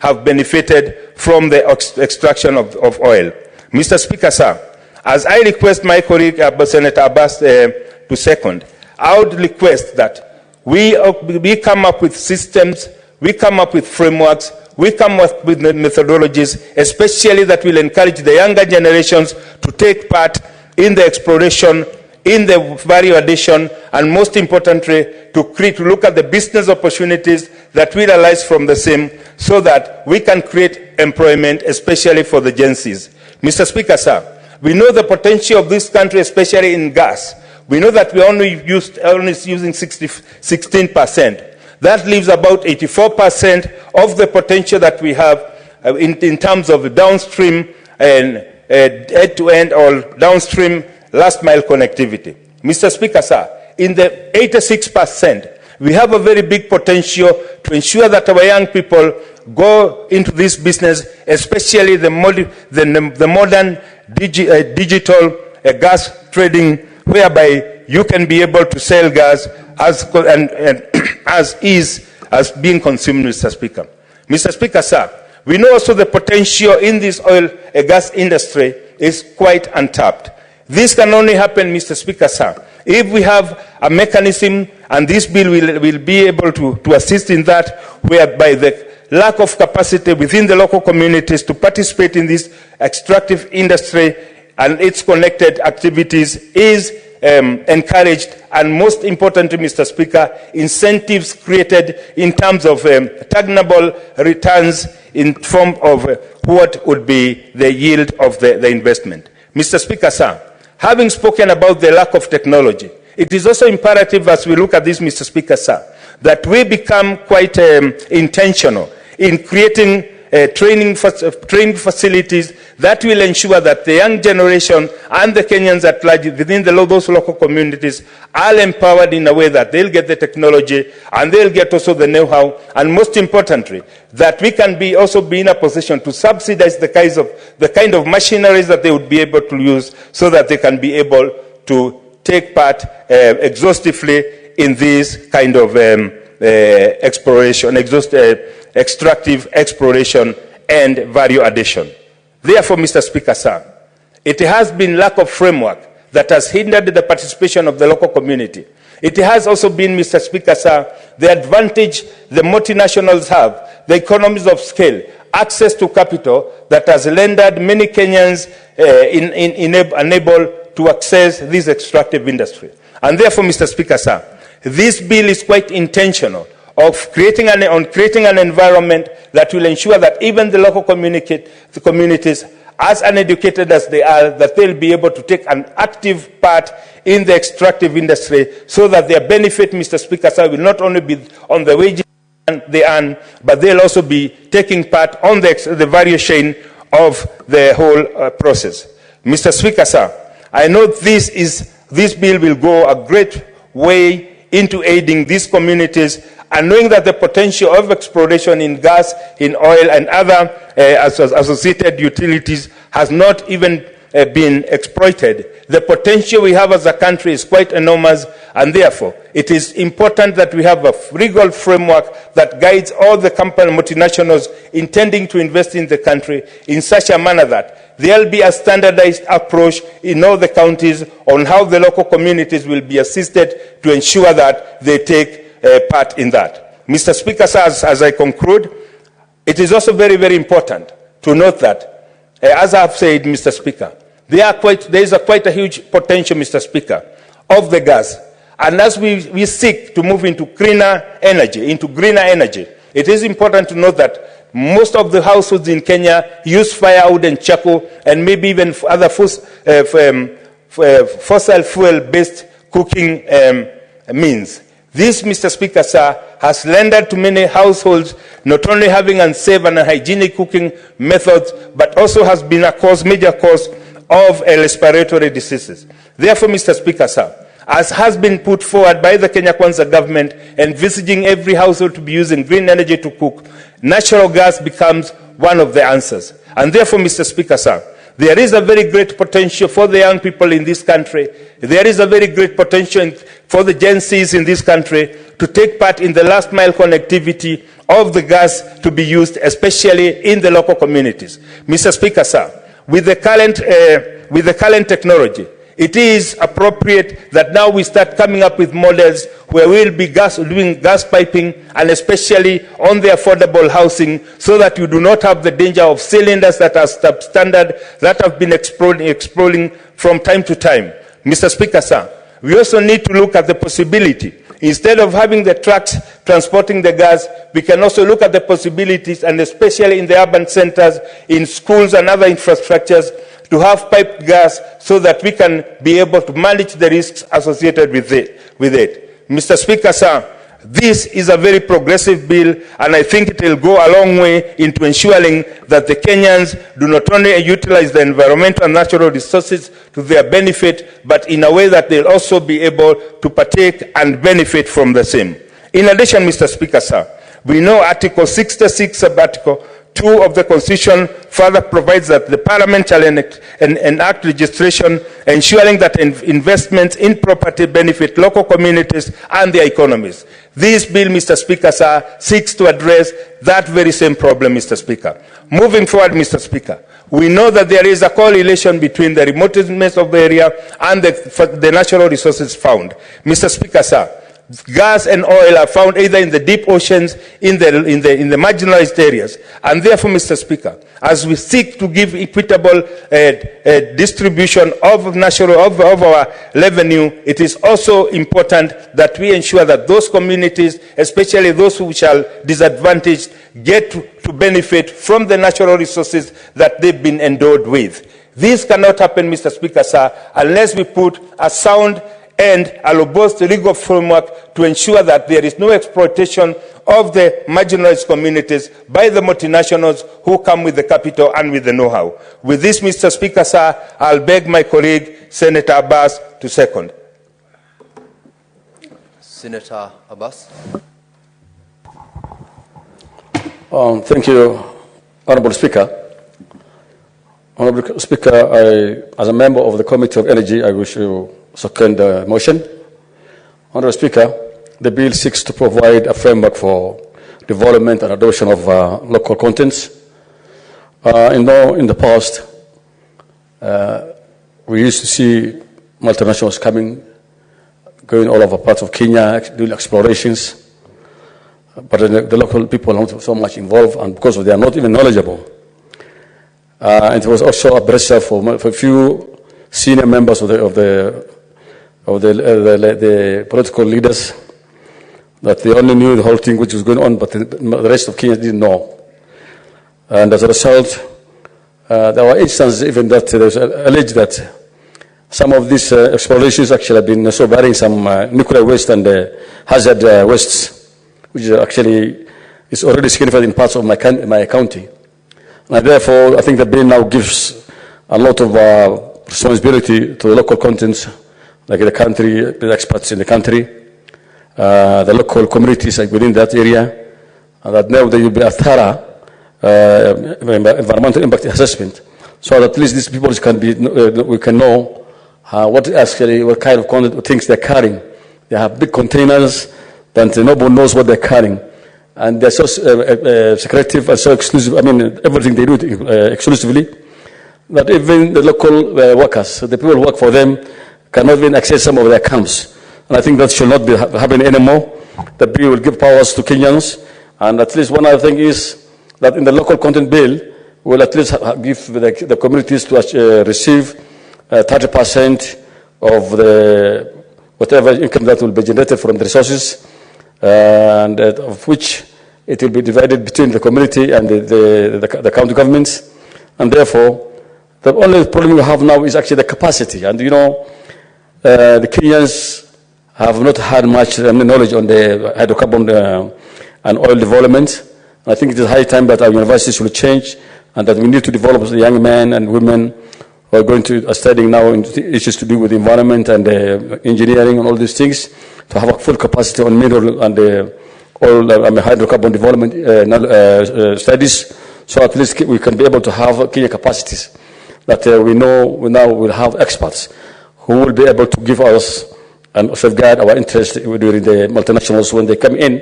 have benefited from the extraction of oil. Mr. Speaker, sir, as I request my colleague Senator Abbas to second, I would request that we come up with systems, we come up with frameworks, we come up with methodologies, especially that will encourage the younger generations to take part in the exploration, in the value addition, and most importantly, to look at the business opportunities that will arise from the same so that we can create employment, especially for the Gen Zs. Mr. Speaker, sir, we know the potential of this country, especially in gas. We know that we're only using 16%. That leaves about 84% of the potential that we have in terms of downstream and end-to-end or downstream last mile connectivity. Mr. Speaker, sir, in the 86%, we have a very big potential to ensure that our young people go into this business, especially the modern digital gas trading, whereby you can be able to sell gas as being consumed, Mr. Speaker. Mr. Speaker, sir, we know also the potential in this oil gas industry is quite untapped. This can only happen, Mr. Speaker, sir, if we have a mechanism, and this bill will be able to assist in that, whereby the lack of capacity within the local communities to participate in this extractive industry and its connected activities is encouraged, and most importantly, Mr. Speaker, incentives created in terms of tangible returns in form of what would be the yield of the investment. Mr. Speaker, sir, having spoken about the lack of technology, it is also imperative as we look at this, Mr. Speaker, sir, that we become quite intentional in creating training facilities that will ensure that the young generation and the Kenyans at large within those local communities are empowered in a way that they'll get the technology and they'll get also the know-how, and most importantly, that we can also be in a position to subsidize the kind of machineries that they would be able to use so that they can be able to take part exhaustively in this kind of exploration, extractive exploration and value addition. Therefore, Mr. Speaker, sir, it has been lack of framework that has hindered the participation of the local community. It has also been, Mr. Speaker, sir, the advantage the multinationals have, the economies of scale, access to capital that has rendered many Kenyans unable to access this extractive industry. And therefore, Mr. Speaker, sir, this bill is quite intentional of creating an environment that will ensure that even the local communities, as uneducated as they are, that they'll be able to take an active part in the extractive industry so that their benefit, Mr. Speaker, sir, will not only be on the wages they earn, but they'll also be taking part on the value chain of the whole process. Mr. Speaker, sir, I know this bill will go a great way into aiding these communities, and knowing that the potential of exploration in gas, in oil, and other associated utilities has not even been exploited. The potential we have as a country is quite enormous, and therefore it is important that we have a legal framework that guides all the company multinationals intending to invest in the country in such a manner that there will be a standardized approach in all the counties on how the local communities will be assisted to ensure that they take part in that. Mr. Speaker, as I conclude, it is also very, very important to note that, as I have said, Mr. Speaker, there is quite a huge potential, Mr. Speaker, of the gas. And as we seek to move into greener energy, it is important to note that most of the households in Kenya use firewood and charcoal and maybe even other fossil fuel-based cooking means. This, Mr. Speaker, sir, has rendered to many households not only having unsafe and unhygienic cooking methods, but also has been a major cause of respiratory diseases. Therefore, Mr. Speaker, sir, as has been put forward by the Kenya Kwanza government, envisaging every household to be using green energy to cook, natural gas becomes one of the answers. And therefore, Mr. Speaker, sir, there is a very great potential for the young people in this country. There is a very great potential for the Gen Zs in this country to take part in the last mile connectivity of the gas to be used, especially in the local communities. Mr. Speaker, sir, with the current technology, it is appropriate that now we start coming up with models where we'll be doing gas piping, and especially on the affordable housing, so that you do not have the danger of cylinders that are substandard, that have been exploding from time to time. Mr. Speaker, sir, we also need to look at the possibility. Instead of having the trucks transporting the gas, we can also look at the possibilities, and especially in the urban centers, in schools and other infrastructures, to have piped gas so that we can be able to manage the risks associated with it. Mr. Speaker, sir, this is a very progressive bill, and I think it will go a long way into ensuring that the Kenyans do not only utilize the environmental and natural resources to their benefit, but in a way that they'll also be able to partake and benefit from the same. In addition, Mr. Speaker, sir, we know Article 66 sub-Article 2 of the Constitution further provides that the Parliament shall enact legislation ensuring that investments in property benefit local communities and their economies. This bill, Mr. Speaker, sir, seeks to address that very same problem, Mr. Speaker. Moving forward, Mr. Speaker, we know that there is a correlation between the remoteness of the area and the natural resources found. Mr. Speaker, sir, gas and oil are found either in the deep oceans, in the marginalized areas. And therefore, Mr. Speaker, as we seek to give equitable distribution of our revenue, it is also important that we ensure that those communities, especially those who are disadvantaged, get to benefit from the natural resources that they've been endowed with. This cannot happen, Mr. Speaker, sir, unless we put a sound and a robust legal framework to ensure that there is no exploitation of the marginalized communities by the multinationals who come with the capital and with the know-how. With this, Mr. Speaker, sir, I'll beg my colleague, Senator Abbas, to second. Senator Abbas. Thank you, Honorable Speaker. Honorable Speaker, as a member of the Committee of Energy, I wish to second the motion. Honorable Speaker, the bill seeks to provide a framework for development and adoption of local contents. In the past, we used to see multinationals going all over parts of Kenya, doing explorations, but the local people are not so much involved, and because they are not even knowledgeable. And it was also a pressure for a few senior members of the political leaders that they only knew the whole thing which was going on, but the rest of Kenya didn't know. And as a result, there were instances even that there was alleged that some of these explorations actually have been also bearing some nuclear waste and hazard wastes, which actually is already significant in parts of my county. And therefore, I think the bill now gives a lot of responsibility to the local contents, like the country, the experts in the country, the local communities within that area, and that now there will be a thorough environmental impact assessment, so that at least these people we can know what kind of content things they're carrying. They have big containers, but nobody knows what they're carrying. And they're so secretive and so exclusive. I mean, everything they do exclusively, that even the local workers, the people who work for them, cannot even access some of their camps. And I think that should not be happening anymore. The bill will give powers to Kenyans. And at least one other thing is that in the local content bill, will at least give the communities to receive 30% of whatever income that will be generated from the resources, and of which it will be divided between the community and the county governments. And therefore, the only problem we have now is actually the capacity. And the Kenyans have not had much knowledge on the hydrocarbon and oil development. I think it is high time that our universities will change, and that we need to develop the young men and women who are studying now issues to do with the environment and engineering and all these things, to have a full capacity on mineral and oil hydrocarbon development studies, so at least we can be able to have Kenya capacities that we know we now will have experts who will be able to give us and safeguard our interests during the multinationals when they come in.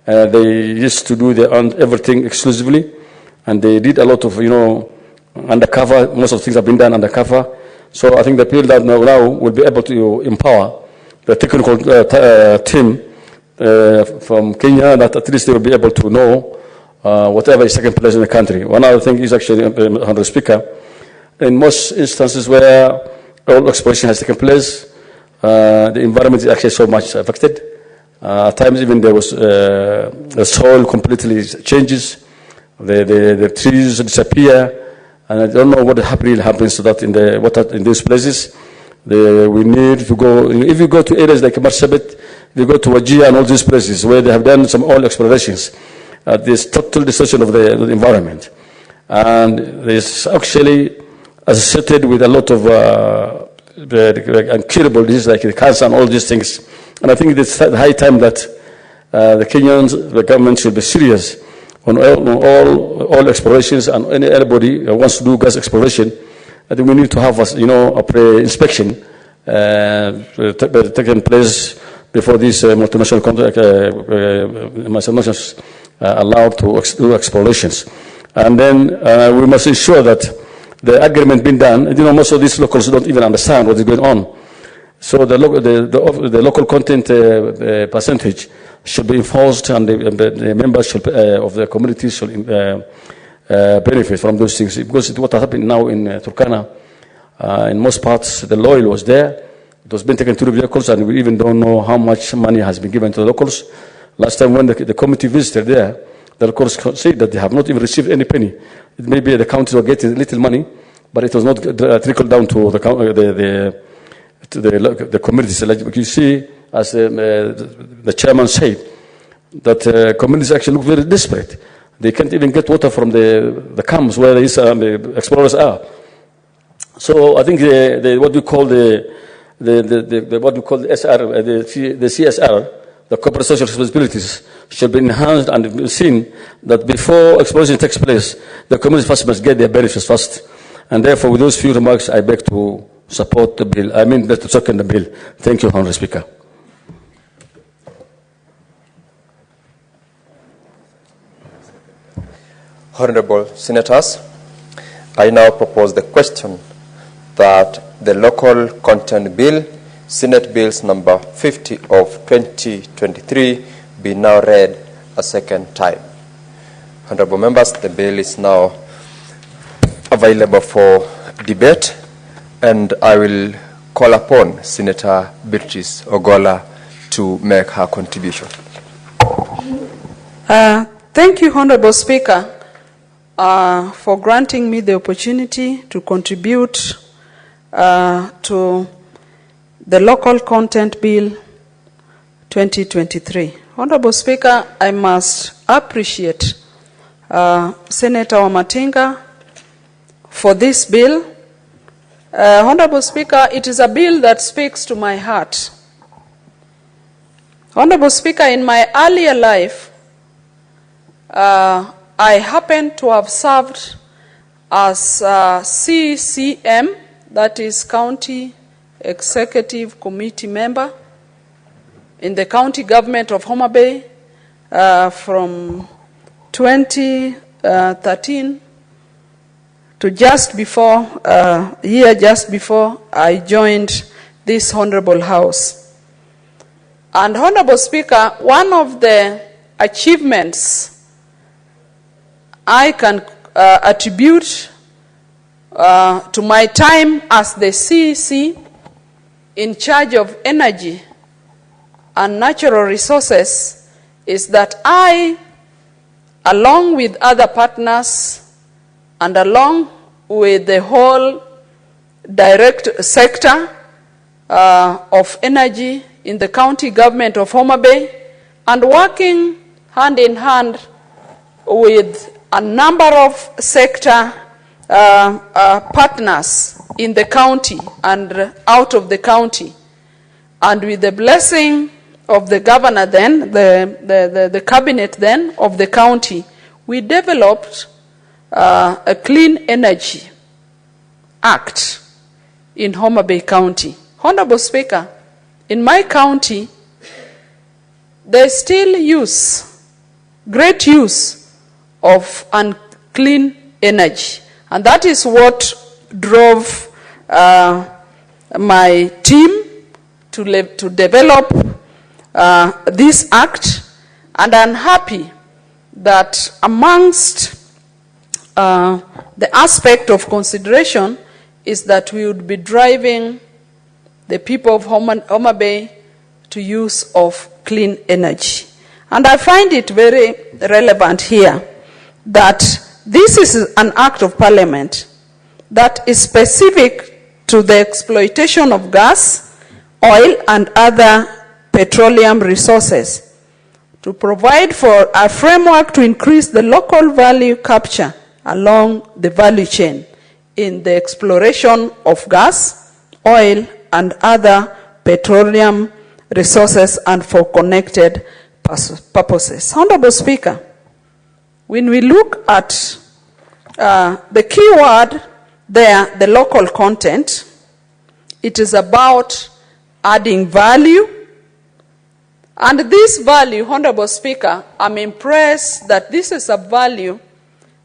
They used to do everything exclusively, and they did a lot of undercover. Most of the things have been done undercover. So I think the people that now will be able to empower the technical team from Kenya, that at least they will be able to know whatever is taking place in the country. One other thing is actually, Honorable Speaker, in most instances where oil exploration has taken place, the environment is actually so much affected. At times even there was the soil completely changes, the trees disappear, and I don't know what really happens to that in these places. We need to go, if you go to areas like Marsabit, if you go to Wajir and all these places where they have done some oil explorations, there's total destruction of the environment. And there's actually associated with a lot of incurable diseases like the cancer and all these things. And I think it's high time that the Kenyans, the government should be serious on all explorations, and anybody who wants to do gas exploration. I think we need to have a pre-inspection taking place before these multinationals are allowed to do explorations. And then we must ensure that the agreement being done, most of these locals don't even understand what is going on. So the local content percentage should be enforced, and the members should, of the community should benefit from those things. Because what happened now in Turkana, in most parts, the oil was there. It was being taken to the vehicles, and we even don't know how much money has been given to the locals. Last time when the committee visited there, the locals said that they have not even received any penny. It may be the counties were getting little money, but it was not trickled down to the communities. Like you see, as the chairman said, that communities actually look very desperate. They can't even get water from the camps where the explorers are. So I think what we call the SR, the CSR, the corporate social responsibilities, should be enhanced and seen that before exploration takes place, the community first must get their benefits first. And therefore, with those few remarks, I beg to support the bill. I mean, to second the bill. Thank you, Honourable Speaker. Honourable Senators, I now propose the question that the local content bill, Senate Bills number 50 of 2023, be now read a second time. Honourable members, the bill is now available for debate, and I will call upon Senator Beatrice Ogola to make her contribution. Thank you, Honourable Speaker, for granting me the opportunity to contribute to the Local Content Bill 2023. Honourable Speaker, I must appreciate Senator Wamatinga for this bill. Honourable Speaker, it is a bill that speaks to my heart. Honourable Speaker, in my earlier life, I happen to have served as CCM, that is County Executive Committee member in the county government of Homa Bay from 2013 to just before I joined this honorable house. And Honorable Speaker, one of the achievements I can attribute to my time as the CEC in charge of energy and natural resources is that I, along with other partners and along with the whole direct sector of energy in the county government of Homa Bay, and working hand in hand with a number of sector partners in the county and out of the county, and with the blessing of the governor then, the cabinet then of the county, we developed a Clean Energy Act in Homa Bay County. Honorable Speaker, in my county, there's still great use of unclean energy. And that is what drove my team to develop this act. And I'm happy that amongst the aspect of consideration is that we would be driving the people of Homa Bay to use of clean energy. And I find it very relevant here that this is an act of parliament that is specific to the exploitation of gas, oil, and other petroleum resources to provide for a framework to increase the local value capture along the value chain in the exploration of gas, oil, and other petroleum resources and for connected purposes. Honorable Speaker, when we look at the key word there, the local content, it is about adding value. And this value, Honorable Speaker, I'm impressed that this is a value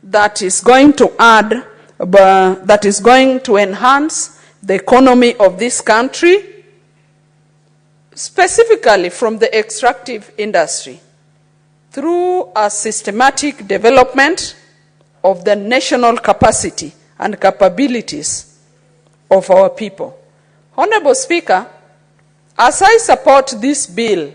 that is going to add, that is going to enhance the economy of this country, specifically from the extractive industry, through a systematic development of the national capacity and capabilities of our people. Honorable Speaker, as I support this bill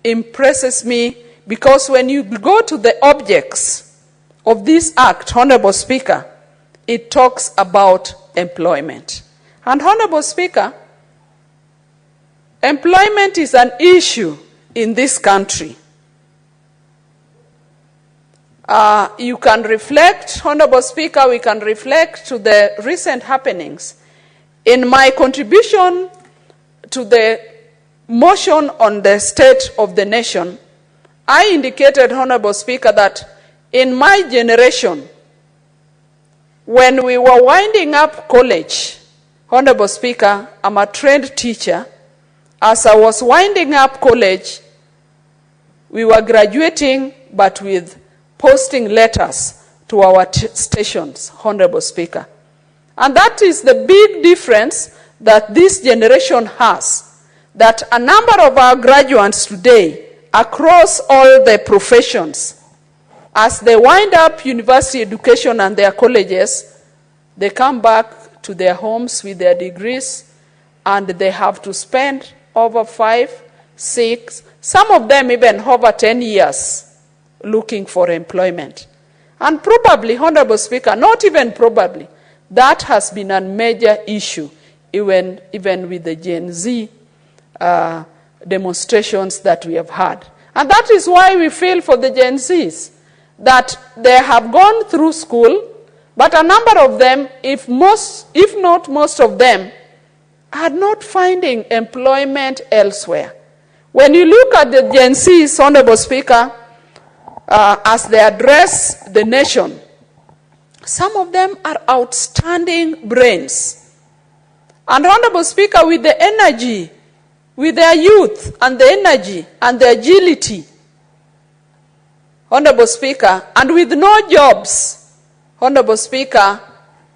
impresses me because when you go to the objects of this act, Honorable Speaker, it talks about employment. And Honorable Speaker, employment is an issue in this country. You can reflect, Honorable Speaker, we can reflect to the recent happenings. In my contribution to the motion on the state of the nation, I indicated, Honorable Speaker, that in my generation, when we were winding up college, Honorable Speaker, I'm a trained teacher. As I was winding up college, we were graduating, but with posting letters to our stations, Honorable Speaker. And that is the big difference that this generation has, that a number of our graduates today, across all the professions, as they wind up university education and their colleges, they come back to their homes with their degrees, and they have to spend over 5, 6, some of them even over 10 years looking for employment. And probably, Honorable Speaker, not even probably, that has been a major issue, even with the Gen Z demonstrations that we have had. And that is why we feel for the Gen Zs, that they have gone through school, but a number of them, if not most of them, are not finding employment elsewhere. When you look at the Gen Zs, Honorable Speaker, as they address the nation, some of them are outstanding brains. And Honorable Speaker, with the energy, with their youth and the energy and the agility, Honorable Speaker, and with no jobs, Honorable Speaker,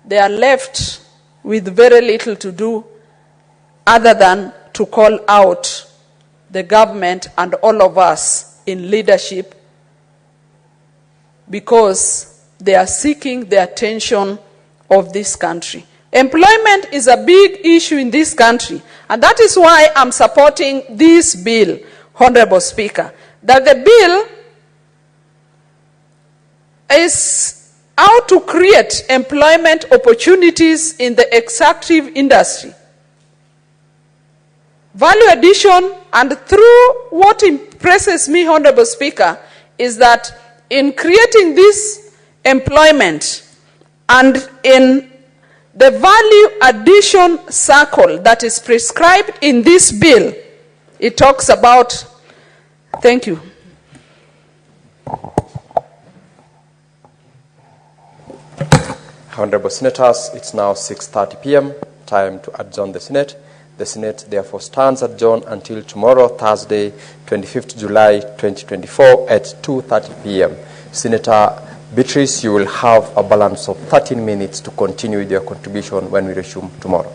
they are left with very little to do other than to call out the government and all of us in leadership, because they are seeking the attention of this country. Employment is a big issue in this country, and that is why I'm supporting this bill, Honorable Speaker, that the bill is how to create employment opportunities in the extractive industry. Value addition, and through what impresses me, Honorable Speaker, is that in creating this employment and in the value addition circle that is prescribed in this bill, it talks about, thank you. Honorable Senators, it's now 6:30 p.m., time to adjourn the Senate. The Senate therefore stands adjourned until tomorrow, Thursday, 25th July 2024 at 2:30 p.m. Senator Beatrice, you will have a balance of 13 minutes to continue with your contribution when we resume tomorrow.